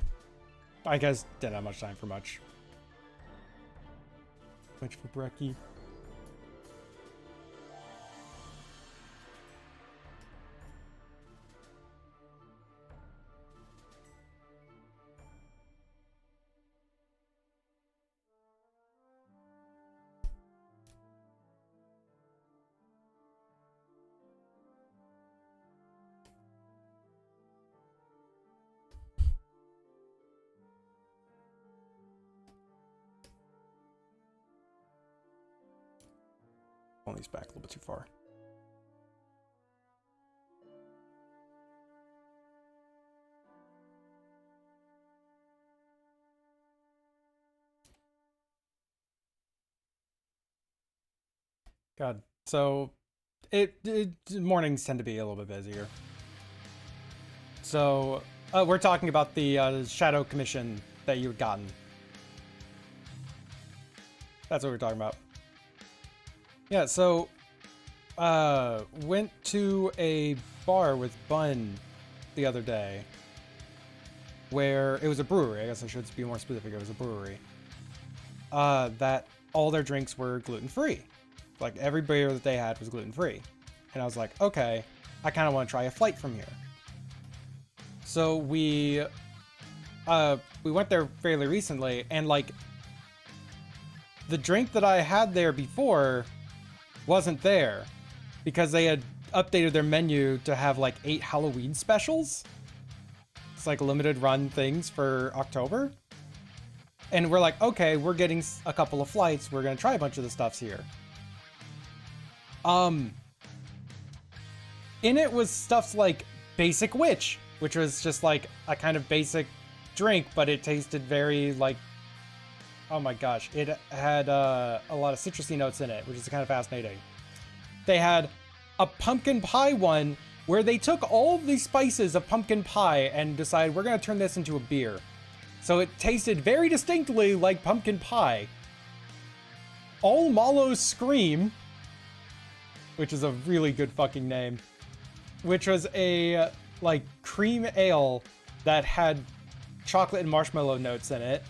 guess didn't have much time for much. Much for brekkie. Pulling these back a little bit too far. God, so mornings tend to be a little bit busier. So we're talking about the Shadow Commission that you've gotten. That's what we're talking about. Yeah, so went to a bar with Bun the other day where it was a brewery. I guess I should be more specific. It was a brewery. That all their drinks were gluten-free. Like every beer that they had was gluten-free. And I was like, okay, I kind of want to try a flight from here. So we went there fairly recently, and like the drink that I had there before wasn't there because they had updated their menu to have like 8 Halloween specials. It's like limited run things for October. And we're like, okay, we're getting a couple of flights. We're going to try a bunch of the stuffs here. In it was stuff like Basic Witch, which was just like a kind of basic drink, but it tasted very like, oh my gosh, it had a lot of citrusy notes in it, which is kind of fascinating. They had a pumpkin pie one where they took all the spices of pumpkin pie and decided we're going to turn this into a beer. So it tasted very distinctly like pumpkin pie. All Mallow Scream, which is a really good fucking name, which was a like cream ale that had chocolate and marshmallow notes in it.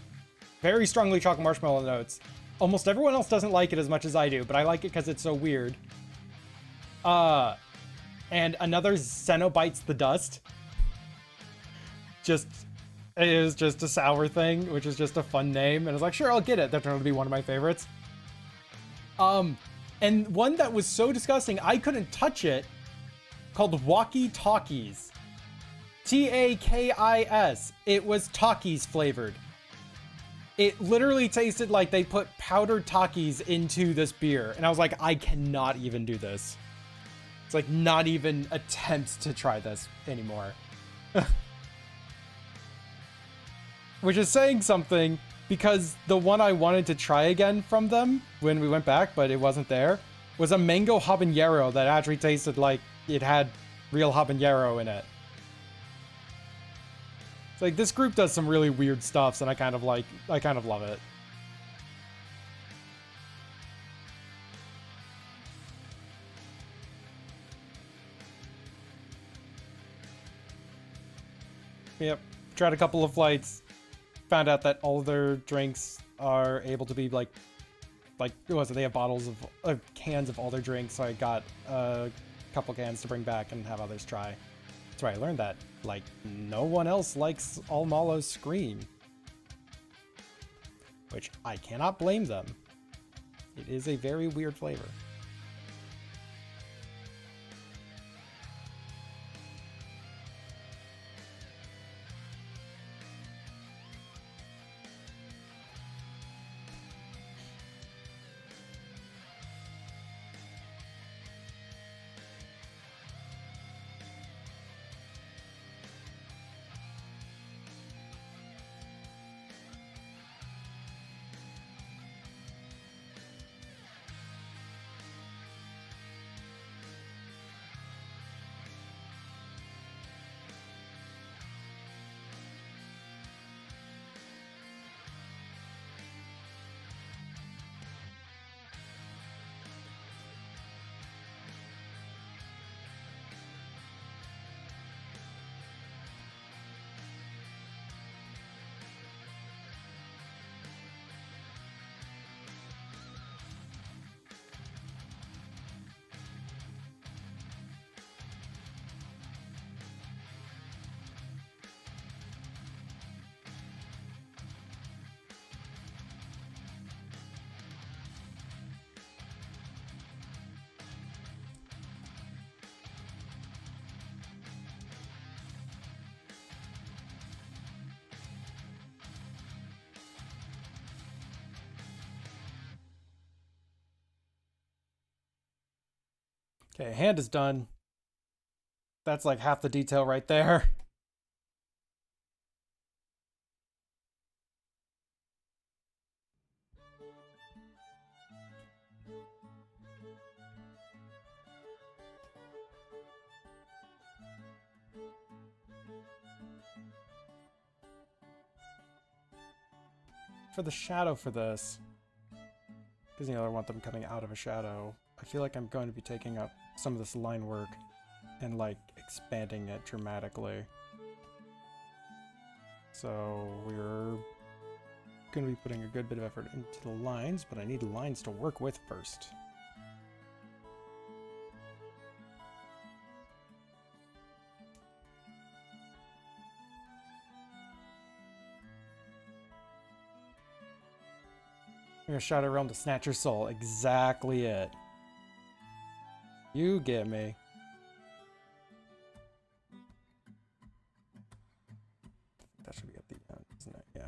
Very strongly chocolate marshmallow notes. Almost everyone else doesn't like it as much as I do, but I like it because it's so weird. And another Xenobites the Dust. It is just a sour thing, which is just a fun name. And I was like, sure, I'll get it. That turned out to be one of my favorites. And one that was so disgusting, I couldn't touch it, called Walkie Talkies. Takis. It was Takis flavored. It literally tasted like they put powdered Takis into this beer. And I was like, I cannot even do this. It's like not even attempt to try this anymore. Which is saying something, because the one I wanted to try again from them when we went back, but it wasn't there, was a mango habanero that actually tasted like it had real habanero in it. It's like, this group does some really weird stuffs, and I kind of love it. Yep, tried a couple of flights, found out that all their drinks are able to be like what was it? They have bottles of cans of all their drinks, so I got a couple cans to bring back and have others try. That's where I learned that, like, no one else likes All Mallow Scream. Which I cannot blame them. It is a very weird flavor. Okay, hand is done. That's like half the detail right there. For the shadow for this, because you know I want them coming out of a shadow, I feel like I'm going to be taking up some of this line work and like expanding it dramatically. So we're going to be putting a good bit of effort into the lines, but I need lines to work with first. You're gonna shout around to snatch your soul. Exactly it. You get me. That should be at the end, isn't it? Yeah.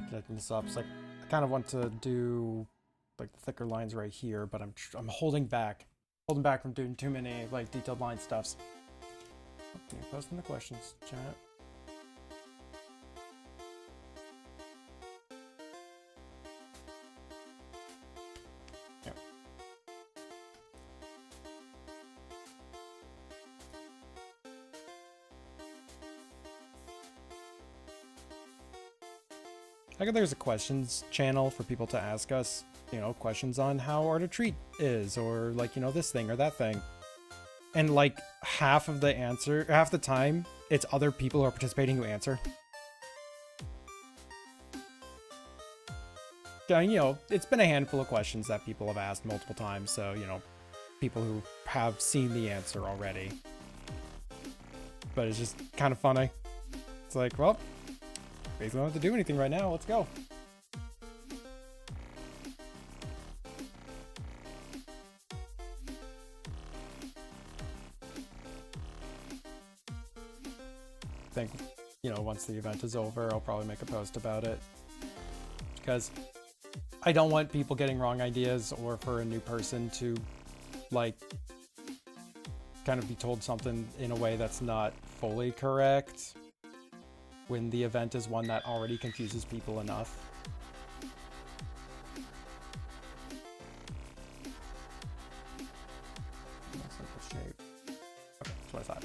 Connecting this up. It's like I kind of want to do like the thicker lines right here, but I'm holding back from doing too many like detailed line stuffs. You're posting the questions, chat. Yep. I think there's a questions channel for people to ask us, you know, questions on how Art of Treat is, or like, you know, this thing or that thing. And like half the time, it's other people who are participating who answer. You know, it's been a handful of questions that people have asked multiple times, so, you know, people who have seen the answer already. But it's just kind of funny. It's like, well, basically don't have to do anything right now. Let's go. I think, you know, once the event is over, I'll probably make a post about it. Because I don't want people getting wrong ideas, or for a new person to, like, kind of be told something in a way that's not fully correct, when the event is one that already confuses people enough. Looks like the shape. Okay, that's what I thought.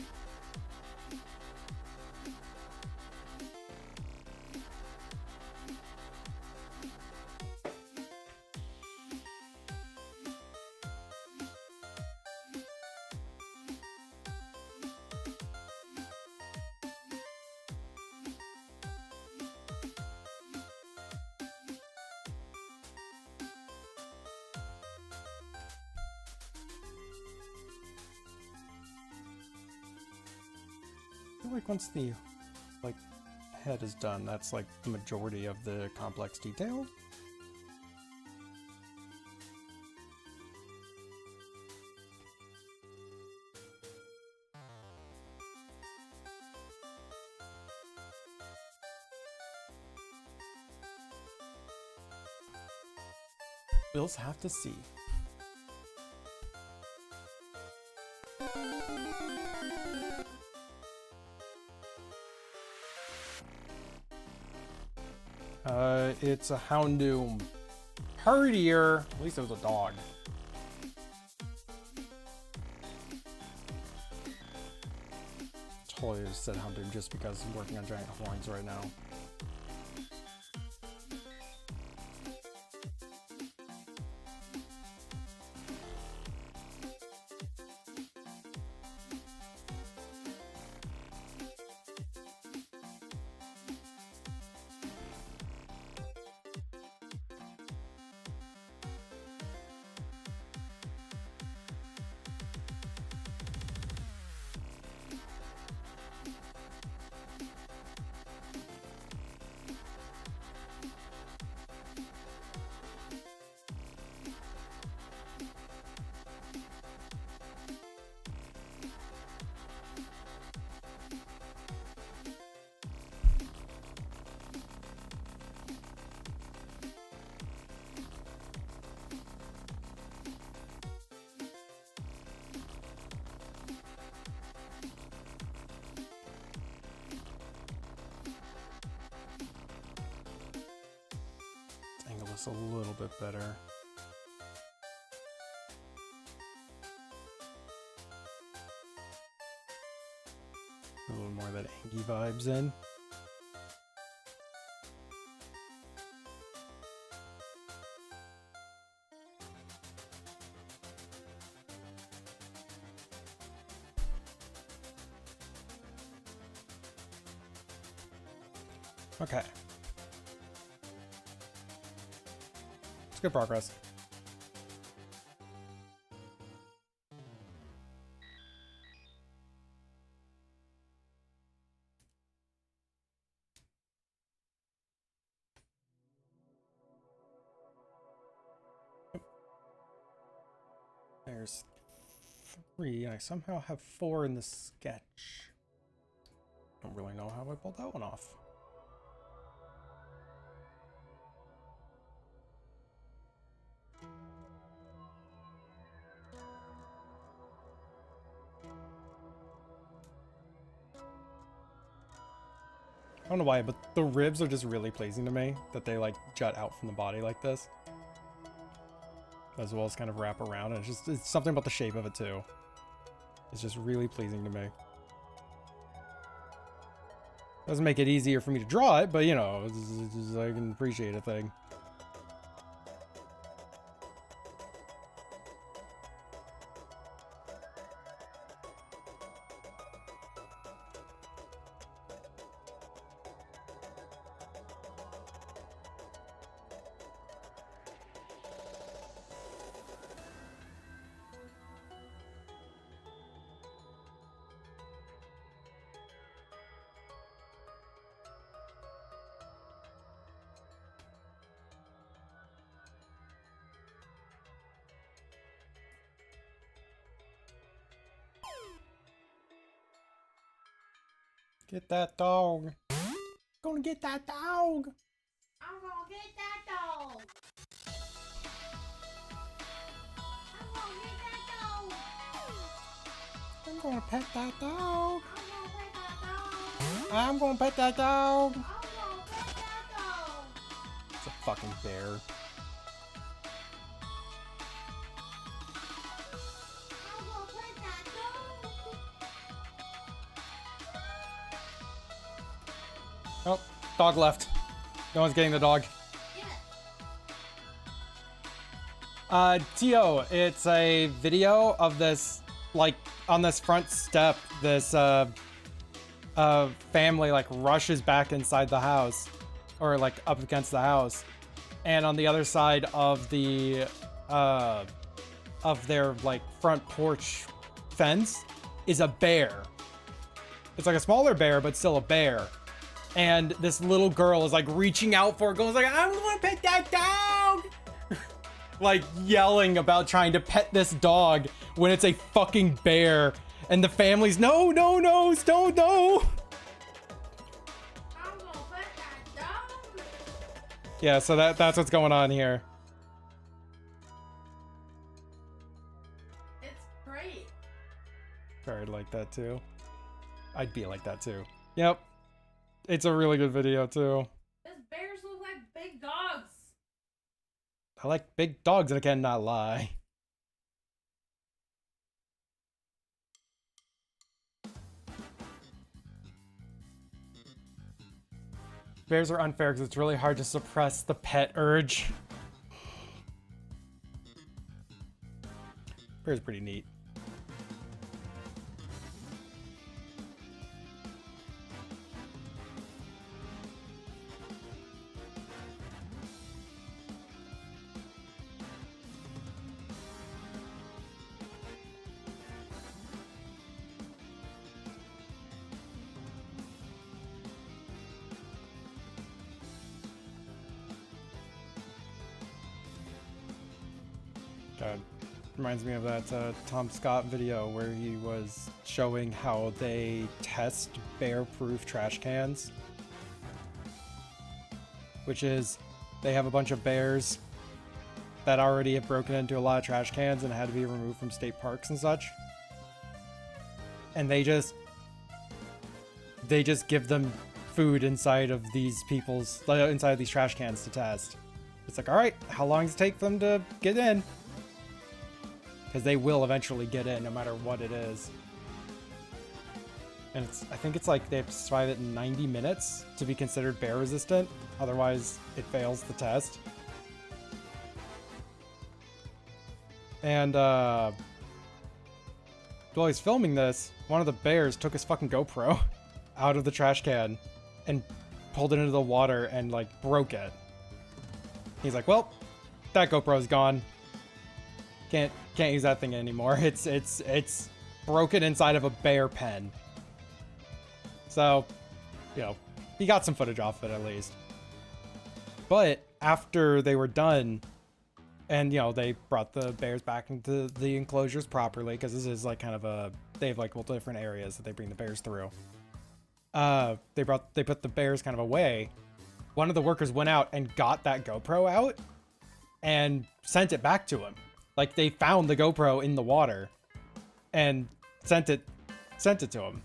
I feel like once the like head is done, that's like the majority of the complex detail. We'll have to see. It's a Houndoom. Hardier. At least it was a dog. Totally just said Houndoom just because I'm working on giant horns right now. this a little bit better. A little more of that Angie vibes in. Okay. It's good progress. There's 3, and I somehow have 4 in the sketch. Don't really know how I pulled that one off. I don't know why, but the ribs are just really pleasing to me, that they like jut out from the body like this. As well as kind of wrap around, and it's something about the shape of it too. It's just really pleasing to me. Doesn't make it easier for me to draw it, but you know, I can appreciate a thing. Get that dog. Gonna get that dog. I'm gonna get that dog. I'm gonna get that dog. I'm gonna pet that dog. I'm gonna pet that dog. I'm gonna pet that dog. I'm gonna pet that dog. It's a fucking bear. I'm gonna pet that dog. Oh, dog left. No one's getting the dog. Yeah. Tio, it's a video of this, like, on this front step, this, family, like, rushes back inside the house, or, like, up against the house, and on the other side of the, of their, like, front porch fence is a bear. It's like a smaller bear, but still a bear. And this little girl is like reaching out for it, goes like, I'm gonna pet that dog! Like yelling about trying to pet this dog when it's a fucking bear. And the family's, no, no, no, don't, no! I'm gonna pet that dog. Yeah, so that's what's going on here. It's great. Probably like that too. I'd be like that too. Yep. It's a really good video too. Those bears look like big dogs. I like big dogs and I cannot lie. Bears are unfair because it's really hard to suppress the pet urge. Bear's pretty neat. God, reminds me of that Tom Scott video where he was showing how they test bear-proof trash cans. Which is, they have a bunch of bears that already have broken into a lot of trash cans and had to be removed from state parks and such. And they just give them food inside of these trash cans to test. It's like, all right, how long does it take for them to get in? Because they will eventually get in no matter what it is. And I think it's like they have to survive it in 90 minutes to be considered bear resistant. Otherwise, it fails the test. And, while he's filming this, one of the bears took his fucking GoPro out of the trash can and pulled it into the water and, like, broke it. He's like, well, that GoPro's gone. Can't use that thing anymore. It's broken inside of a bear pen. So, you know, he got some footage off it at least. But after they were done, and, you know, they brought the bears back into the enclosures properly, because this is like kind of a, they have like multiple different areas that they bring the bears through. They put the bears kind of away. One of the workers went out and got that GoPro out and sent it back to him. Like, they found the GoPro in the water and sent it to him.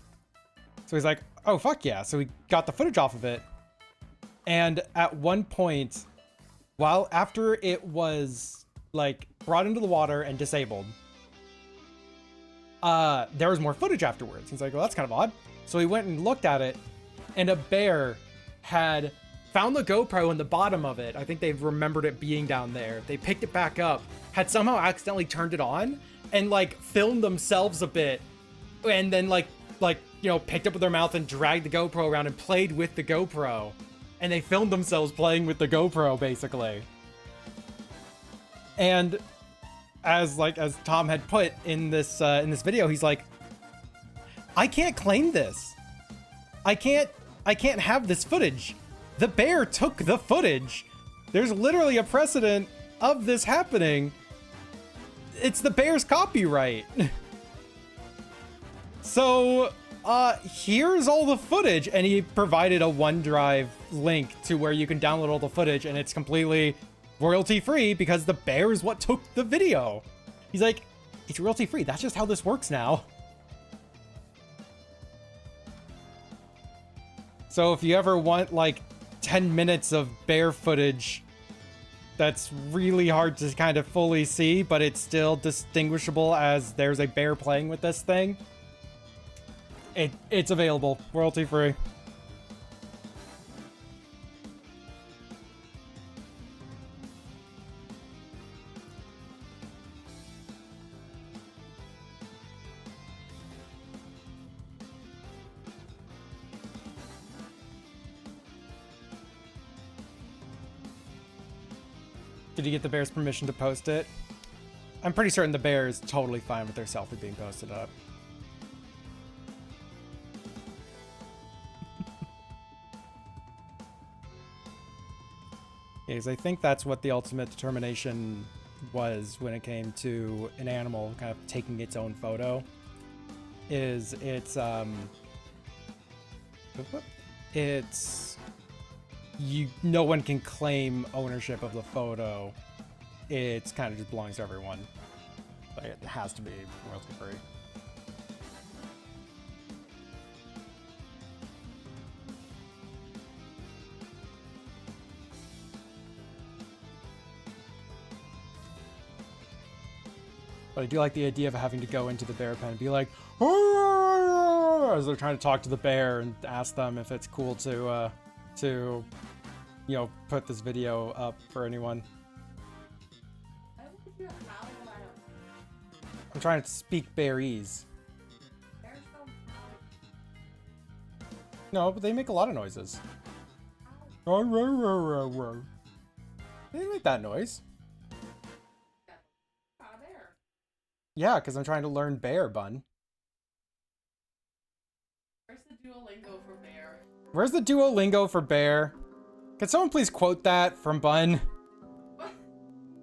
So he's like, oh, fuck yeah. So he got the footage off of it. And at one point, after it was, like, brought into the water and disabled, there was more footage afterwards. He's like, well, that's kind of odd. So he went and looked at it, and a bear had found the GoPro in the bottom of it. I think they've remembered it being down there. They picked it back up, had somehow accidentally turned it on, and, like, filmed themselves a bit, and then, like, you know, picked up with their mouth and dragged the GoPro around and played with the GoPro. And they filmed themselves playing with the GoPro, basically. And as Tom had put in this video, he's like, I can't claim this. I can't have this footage. The bear took the footage. There's literally a precedent of this happening. It's the bear's copyright. So, here's all the footage. And he provided a OneDrive link to where you can download all the footage, and it's completely royalty free because the bear is what took the video. He's like, it's royalty free. That's just how this works now. So if you ever want like 10 minutes of bear footage that's really hard to kind of fully see, but it's still distinguishable as there's a bear playing with this thing, it's available, royalty free. Did you get the bear's permission to post it? I'm pretty certain the bear is totally fine with their selfie being posted up. Because I think that's what the ultimate determination was when it came to an animal kind of taking its own photo. No one can claim ownership of the photo. It's kind of just belongs to everyone. Like, it has to be royalty free. But I do like the idea of having to go into the bear pen and be like, as they're trying to talk to the bear and ask them if it's cool to you know, put this video up for anyone. I'm trying to speak bearese. No, but they make a lot of noises. They make that noise. Yeah, because I'm trying to learn bear, bun. Where's the Duolingo for bear? Where's the Duolingo for bear? Can someone please quote that from Bun? What?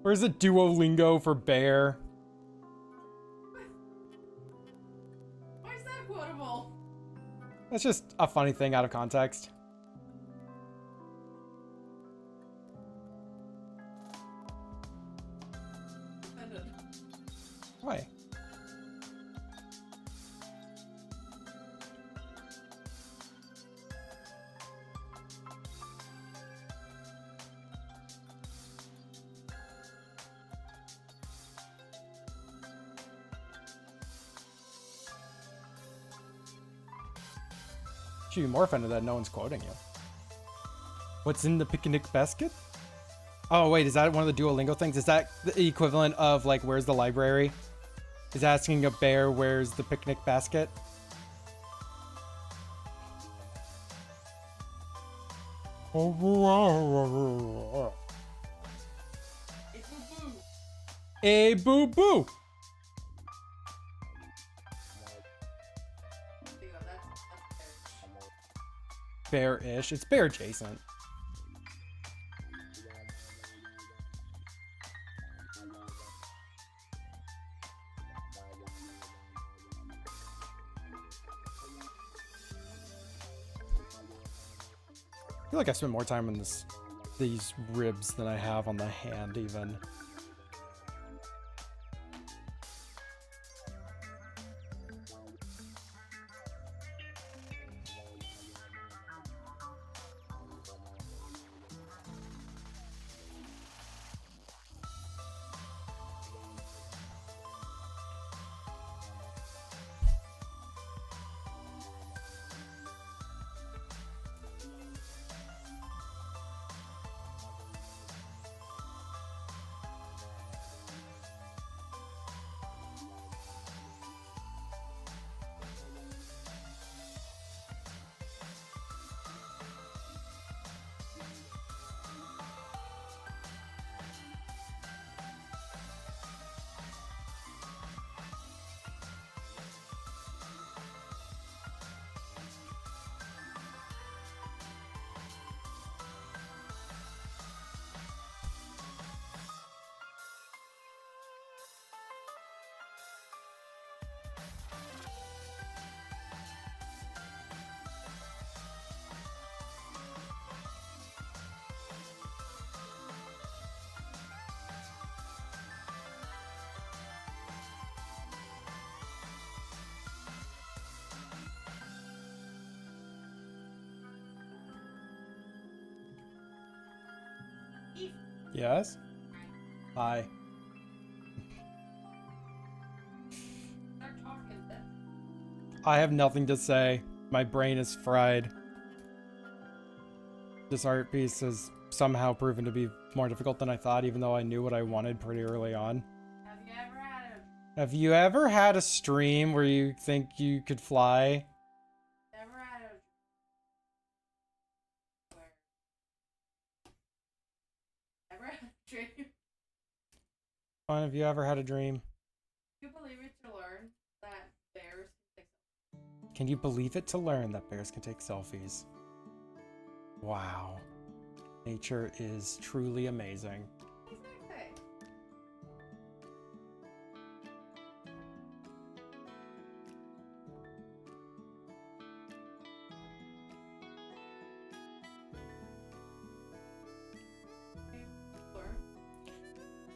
Where's the Duolingo for bear? Why is that quotable? That's just a funny thing out of context. Why? Should be more offended that no one's quoting you. What's in the picnic basket? Oh wait, is that one of the Duolingo things? Is that the equivalent of like, where's the library? Is asking a bear where's the picnic basket? A boo boo. There you go, that's Bear-ish. It's bear adjacent. I feel like I spent more time on these ribs than I have on the hand even. Yes? Hi. Start talking then. I have nothing to say. My brain is fried. This art piece has somehow proven to be more difficult than I thought, even though I knew what I wanted pretty early on. Have you ever had a stream where you think you could fly? Never had a never had a dream. Fun, have you ever had a dream? You believe it to learn that bears can take Can you believe it to learn that bears can take selfies? Wow. Nature is truly amazing. Exactly. Learn.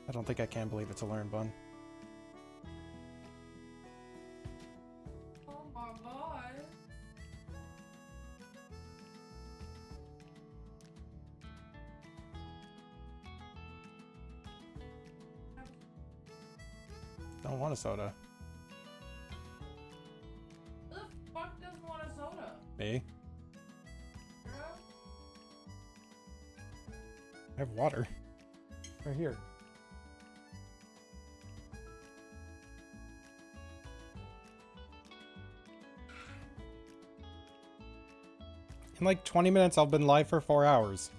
I don't think I can believe it to learn, Bun. Oh my god. Don't want a soda. Who the fuck doesn't want a soda? Me? Girl? I have water. Right here. In like 20 minutes, I've been live for 4 hours.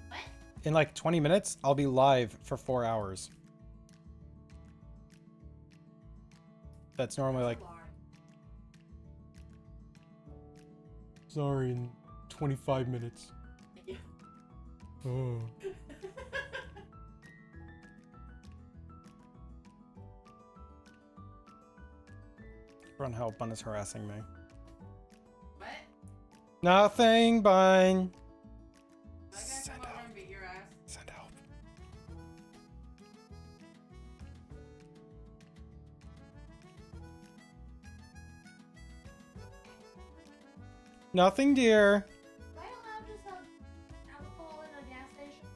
What? In like 20 minutes, I'll be live for 4 hours. That's normally like... Sorry, in 25 minutes. Yeah. Oh. Run help, Bun is harassing me. What? Nothing, Bun. I gotta come over and beat your ass. Send help. Nothing, dear. Am I allowed to sell alcohol in a gas station?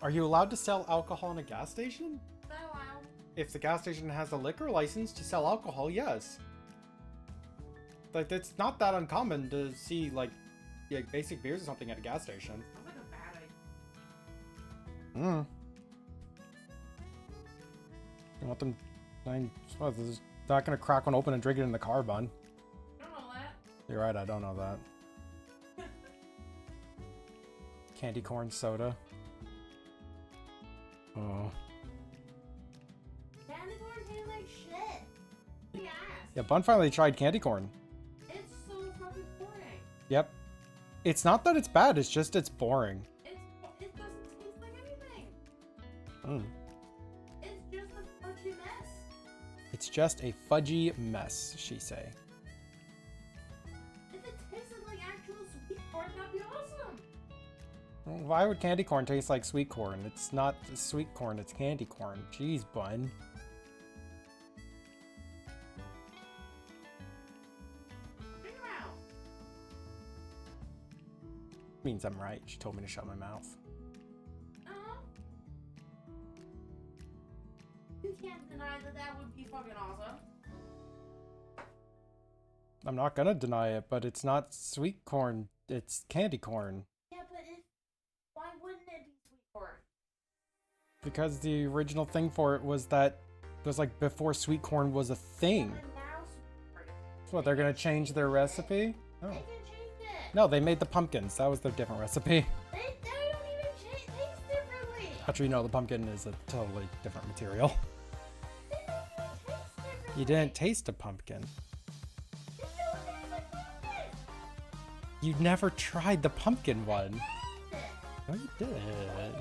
Are you allowed to sell alcohol in a gas station? Is that allowed? If the gas station has a liquor license to sell alcohol, yes. Like, it's not that uncommon to see, like basic beers or something at a gas station. Sounds like a bad idea. You want them... This is not gonna crack one open and drink it in the car, bun. I don't know that. You're right, I don't know that. Candy corn soda. Oh. Candy corn tastes like shit. Yes. Yeah, Bun finally tried candy corn. It's so fucking boring. Yep. It's not that it's bad, it's just it's boring. It doesn't taste like anything. Mm. It's just a fudgy mess. It's just a fudgy mess, she say. If it tasted like actual sweet corn, that'd be awesome. Why would candy corn taste like sweet corn? It's not sweet corn, it's candy corn. Jeez, Bun. Figure out. Means I'm right. She told me to shut my mouth. You can't deny that that would be fucking awesome. I'm not gonna deny it, but it's not sweet corn, it's candy corn. Yeah, but why wouldn't it be sweet corn? Because the original thing for it was that it was like before sweet corn was a thing. But now sweet corn. So what, they're gonna change their recipe? Oh. They can change it. No, they made the pumpkins. That was their different recipe. They don't even taste differently. Actually, no, the pumpkin is a totally different material. They don't even taste differently. You didn't taste a pumpkin. They don't taste like pumpkin. You never tried the pumpkin one. They No, you did.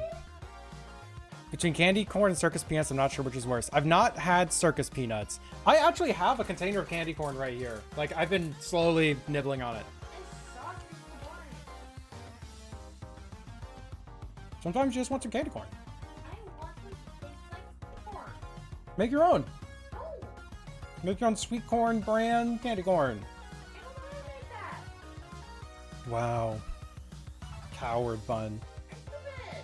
Between candy corn and circus peanuts, I'm not sure which is worse. I've not had circus peanuts. I actually have a container of candy corn right here. Like, I've been slowly nibbling on it. suck. It's so boring. Sometimes you just want some candy corn. I want them to taste like sweet corn. Make your own. No, Make your own sweet corn brand candy corn. I don't know how to make that. Wow. Coward, Bun. It's stupid.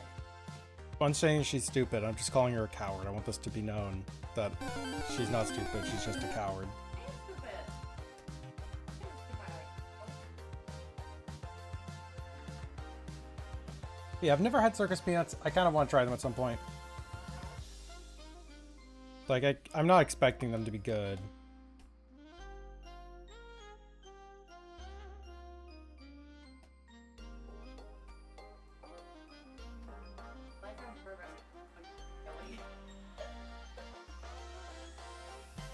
Bun's saying she's stupid. I'm just calling her a coward. I want this to be known that she's not stupid. She's just a coward. It's stupid. Yeah, I've never had circus peanuts. I kind of want to try them at some point. Like, I'm not expecting them to be good. Like on purpose. Like, killing.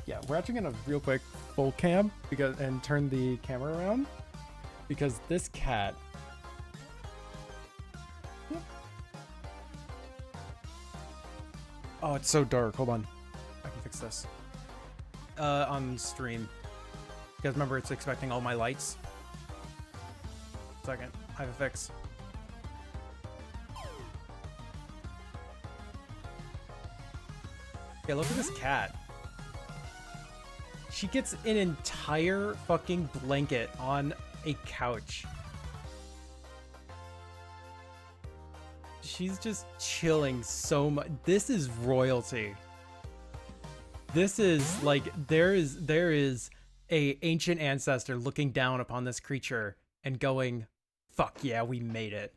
Yeah, we're actually gonna real quick full cam and turn the camera around because this cat. Oh, it's so dark. Hold on, I can fix this. On stream. You guys remember it's expecting all my lights. Second, I have a fix. Yeah, look at this cat. She gets an entire fucking blanket on a couch. She's just chilling so much. This is royalty. This is like there is a ancient ancestor looking down upon this creature and going, "Fuck yeah, we made it."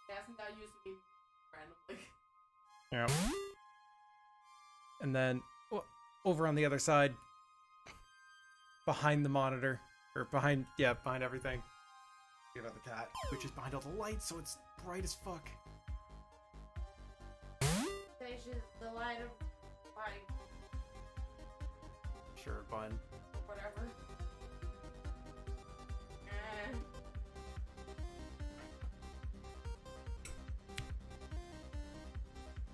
Hasn't got used to me randomly. Yeah. And then over on the other side, behind the monitor, or behind everything. Forget about the cat, which is behind all the lights, so it's bright as fuck. Station, the light of light, Sure, Bun. Whatever.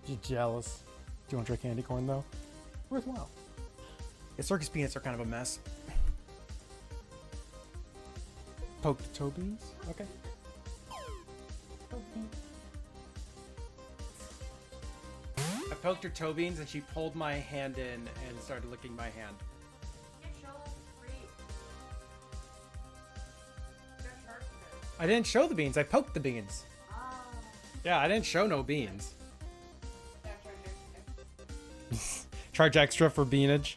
You jealous? Do you want to try candy corn though? Worthwhile. Yeah, circus peanuts are kind of a mess. Poke the toe beans? Okay. I poked her toe beans and she pulled my hand in and started licking my hand. Can't show them free. They're sharp with it. I didn't show the beans, I poked the beans. ah, Yeah, I didn't show no beans. Yeah, try next. Charge extra for beanage.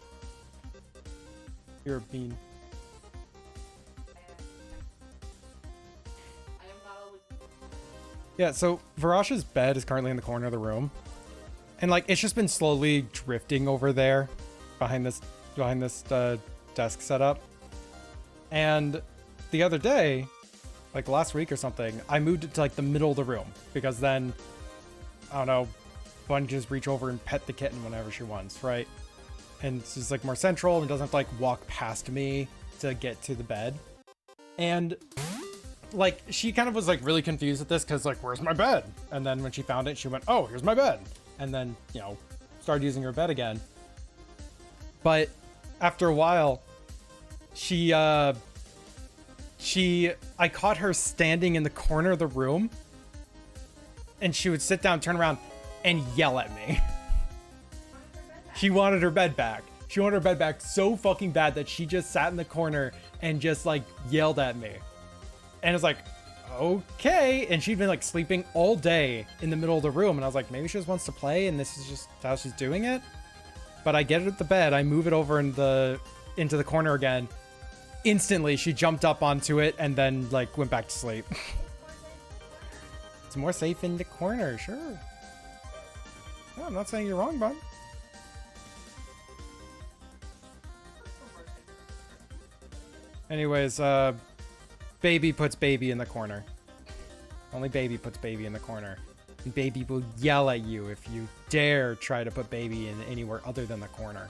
You're a bean. Yeah, so Varash's bed is currently in the corner of the room. And like it's just been slowly drifting over there behind this desk setup. And the other day, like last week or something, I moved it to like the middle of the room because then I don't know, Bun can just reach over and pet the kitten whenever she wants, right? And it's just like more central and doesn't have to like walk past me to get to the bed. And like she kind of was like really confused at this because like, where's my bed? And then when she found it, she went, oh, here's my bed. And then, you know, started using her bed again. But after a while, I caught her standing in the corner of the room and she would sit down, turn around and yell at me. She wanted her bed back. She wanted her bed back so fucking bad that she just sat in the corner and just like yelled at me. And it's like, okay. And she'd been like sleeping all day in the middle of the room. And I was like, maybe she just wants to play and this is just how she's doing it. But I get it at the bed. I move it over into the corner again. Instantly, she jumped up onto it and then like went back to sleep. It's more safe in the corner, sure. No, I'm not saying you're wrong, bud. Anyways, baby puts baby in the corner. Only baby puts baby in the corner. And baby will yell at you if you dare try to put baby in anywhere other than the corner.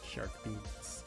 Shark beats.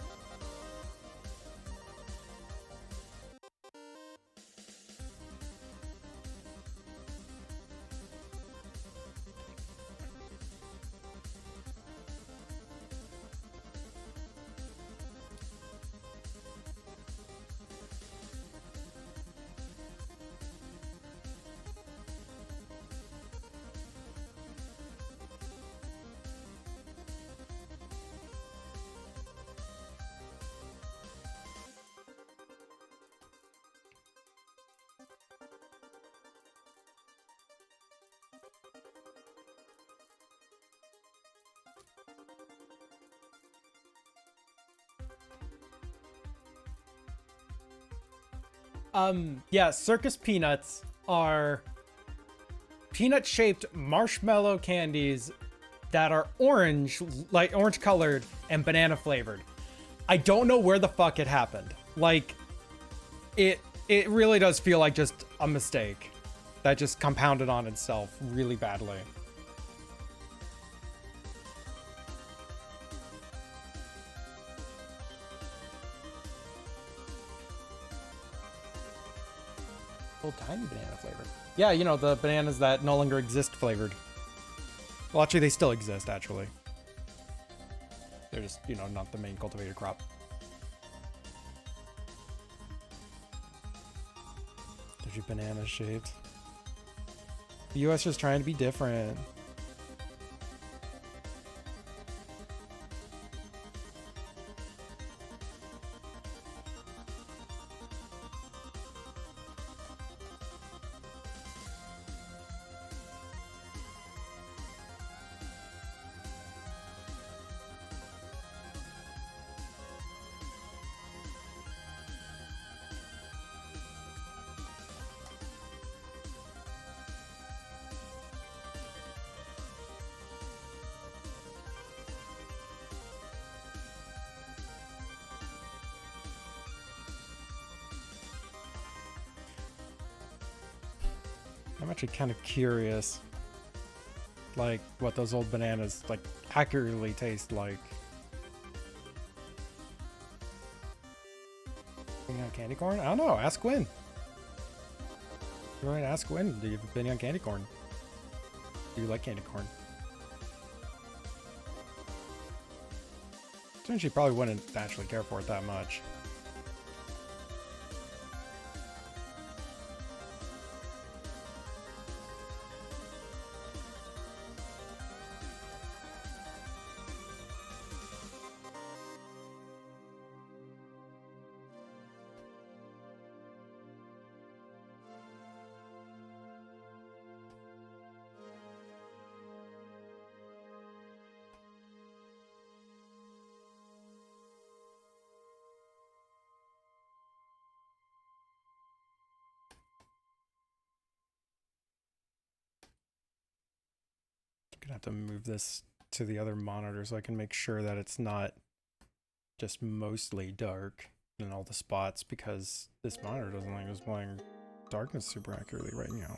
Yeah, circus peanuts are peanut-shaped marshmallow candies that are orange, like orange colored and banana flavored. I don't know where the fuck it happened. Like, it really does feel like just a mistake that just compounded on itself really badly. Little tiny banana flavored. Yeah, you know, the bananas that no longer exist flavored. Well, actually, they still exist, actually. They're just, you know, not the main cultivated crop. They're just banana shaped. The US is trying to be different. I'm actually kind of curious, like, what those old bananas, like, accurately taste like. You know, candy corn? I don't know. Ask Gwen. Go ahead and ask Gwen. Do you have opinion on candy corn? Do you like candy corn? She probably wouldn't actually care for it that much. gonna have to move this to the other monitor so I can make sure that it's not just mostly dark in all the spots, because this monitor doesn't like displaying darkness super accurately right now.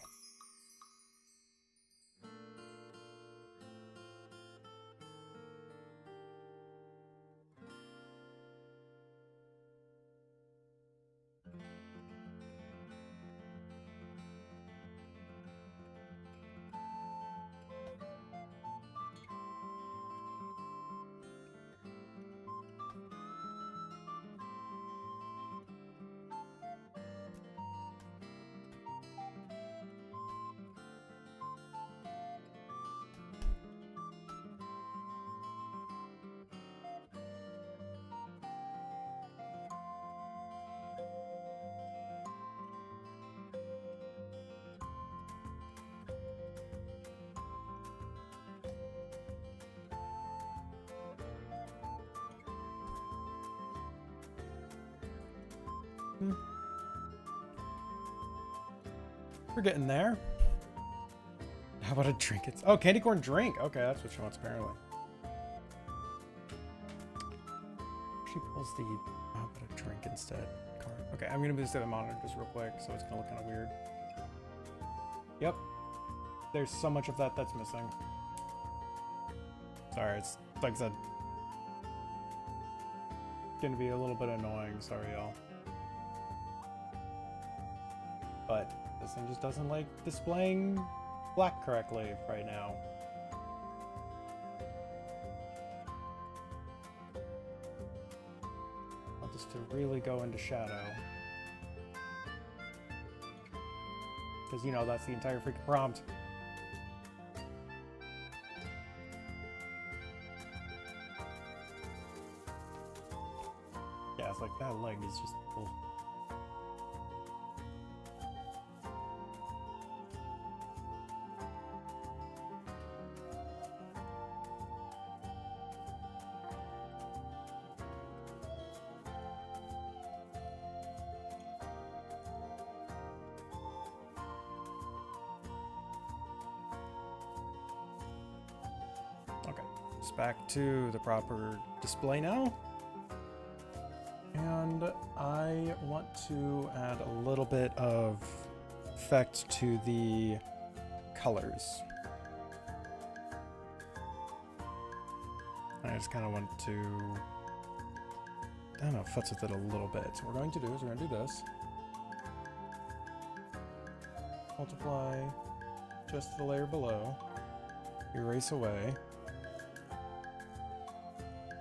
We're getting there. How about a drink? Oh, candy corn drink. Okay, that's what she wants apparently. She pulls the how about a drink instead card. Okay, I'm gonna move this to the monitor just real quick, so it's gonna look kind of weird. Yep. There's so much of that that's missing. Sorry, it's like I said, gonna be a little bit annoying. Sorry, y'all. But this thing just doesn't like displaying black correctly right now. I want this to really go into shadow. Because, you know, that's the entire freaking prompt. Yeah, it's like that leg is just cool. Back to the proper display now. And I want to add a little bit of effect to the colors. I just kind of want to, I don't know, futz with it a little bit. So what we're going to do is we're going to do this. Multiply just the layer below. Erase away.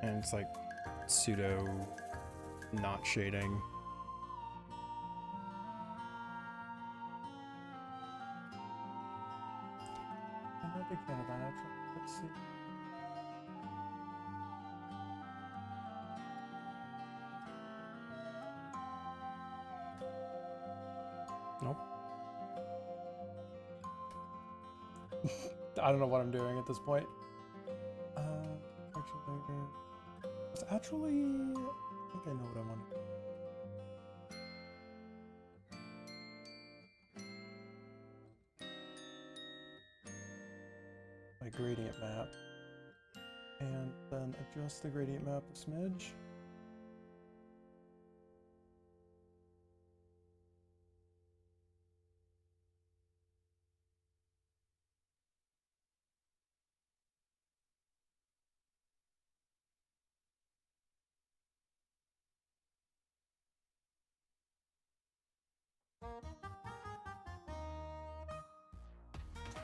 And it's like pseudo not shading. I'm not a big fan of that actually. Let's see. Nope. I don't know what I'm doing at this point. Actually, I think I know what I want. My gradient map. And then adjust the gradient map a smidge.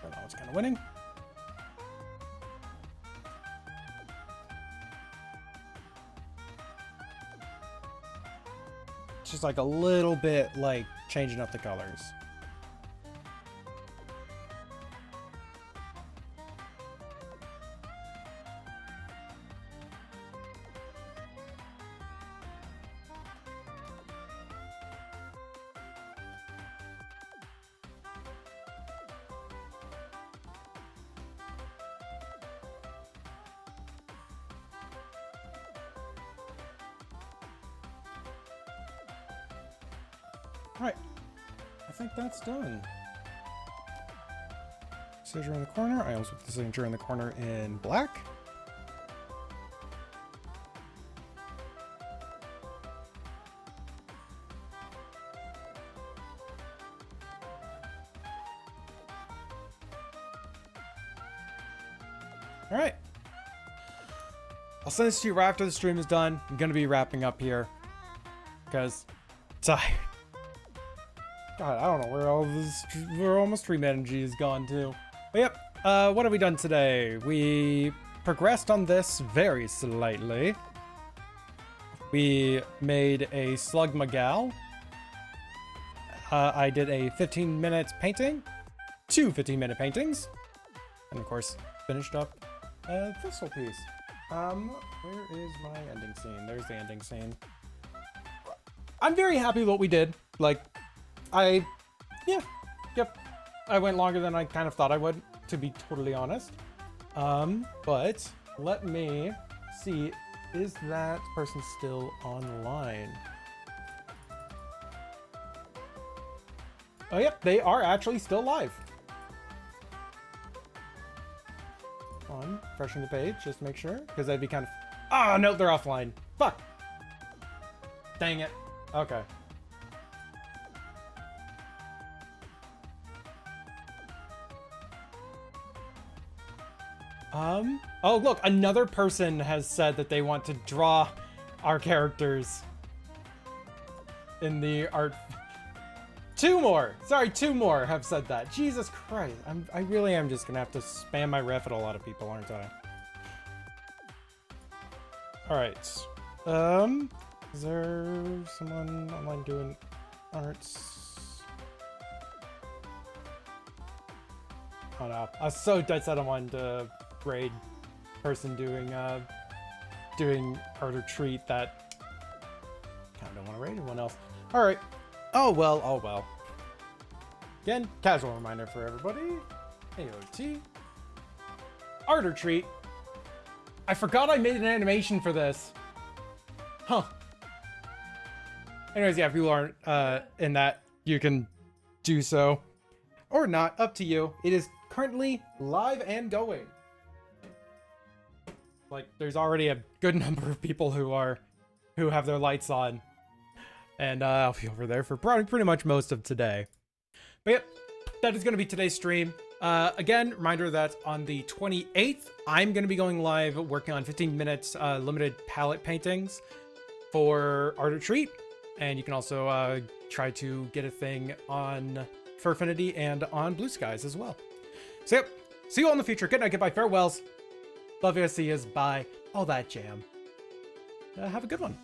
So now it's kind of winning. It's just like a little bit like changing up the colors. Right, I think that's done. signature in the corner. I almost put the signature in the corner in black. All right. I'll send this to you right after the stream is done. I'm going to be wrapping up here because I'm tired. God, I don't know where all this, where all my stream energy is gone to. But yep, what have we done today? We progressed on this very slightly. We made a Slug Magal. I did a 15 minutes painting, 2 15-minute paintings, and of course finished up this whole piece. Where is my ending scene? There's the ending scene. I'm very happy with what we did. Like, yep. I went longer than I kind of thought I would, to be totally honest. But let me see, is that person still online? Oh, yep, they are actually still live. On, refreshing the page, just to make sure, because that'd be kind of... Ah, no, they're offline. Fuck. Dang it. Okay. Oh, look, another person has said that they want to draw our characters in the art. Two more have said that. Jesus Christ. I really am just gonna have to spam my ref at a lot of people, aren't I? Alright. Is there someone online doing arts? Oh no. I was so dead set on wanting to raid person doing art or treat that kinda don't want to raid anyone else. Alright. Oh well, oh well. Again, casual reminder for everybody. AOT. Art or treat. I forgot I made an animation for this. Huh. Anyways, yeah, if people aren't in that, you can do so. Or not, up to you. It is currently live and going. Like, there's already a good number of people who have their lights on. And I'll be over there for pretty much most of today. But yep, that is going to be today's stream. Again, reminder that on the 28th, I'm going to be going live working on 15 minutes limited palette paintings for Art or Treat. And you can also try to get a thing on Furfinity and on Blue Skies as well. So yep, see you all in the future. Good night, goodbye, farewells. Love you, see yous, bye, all that jam. Have a good one.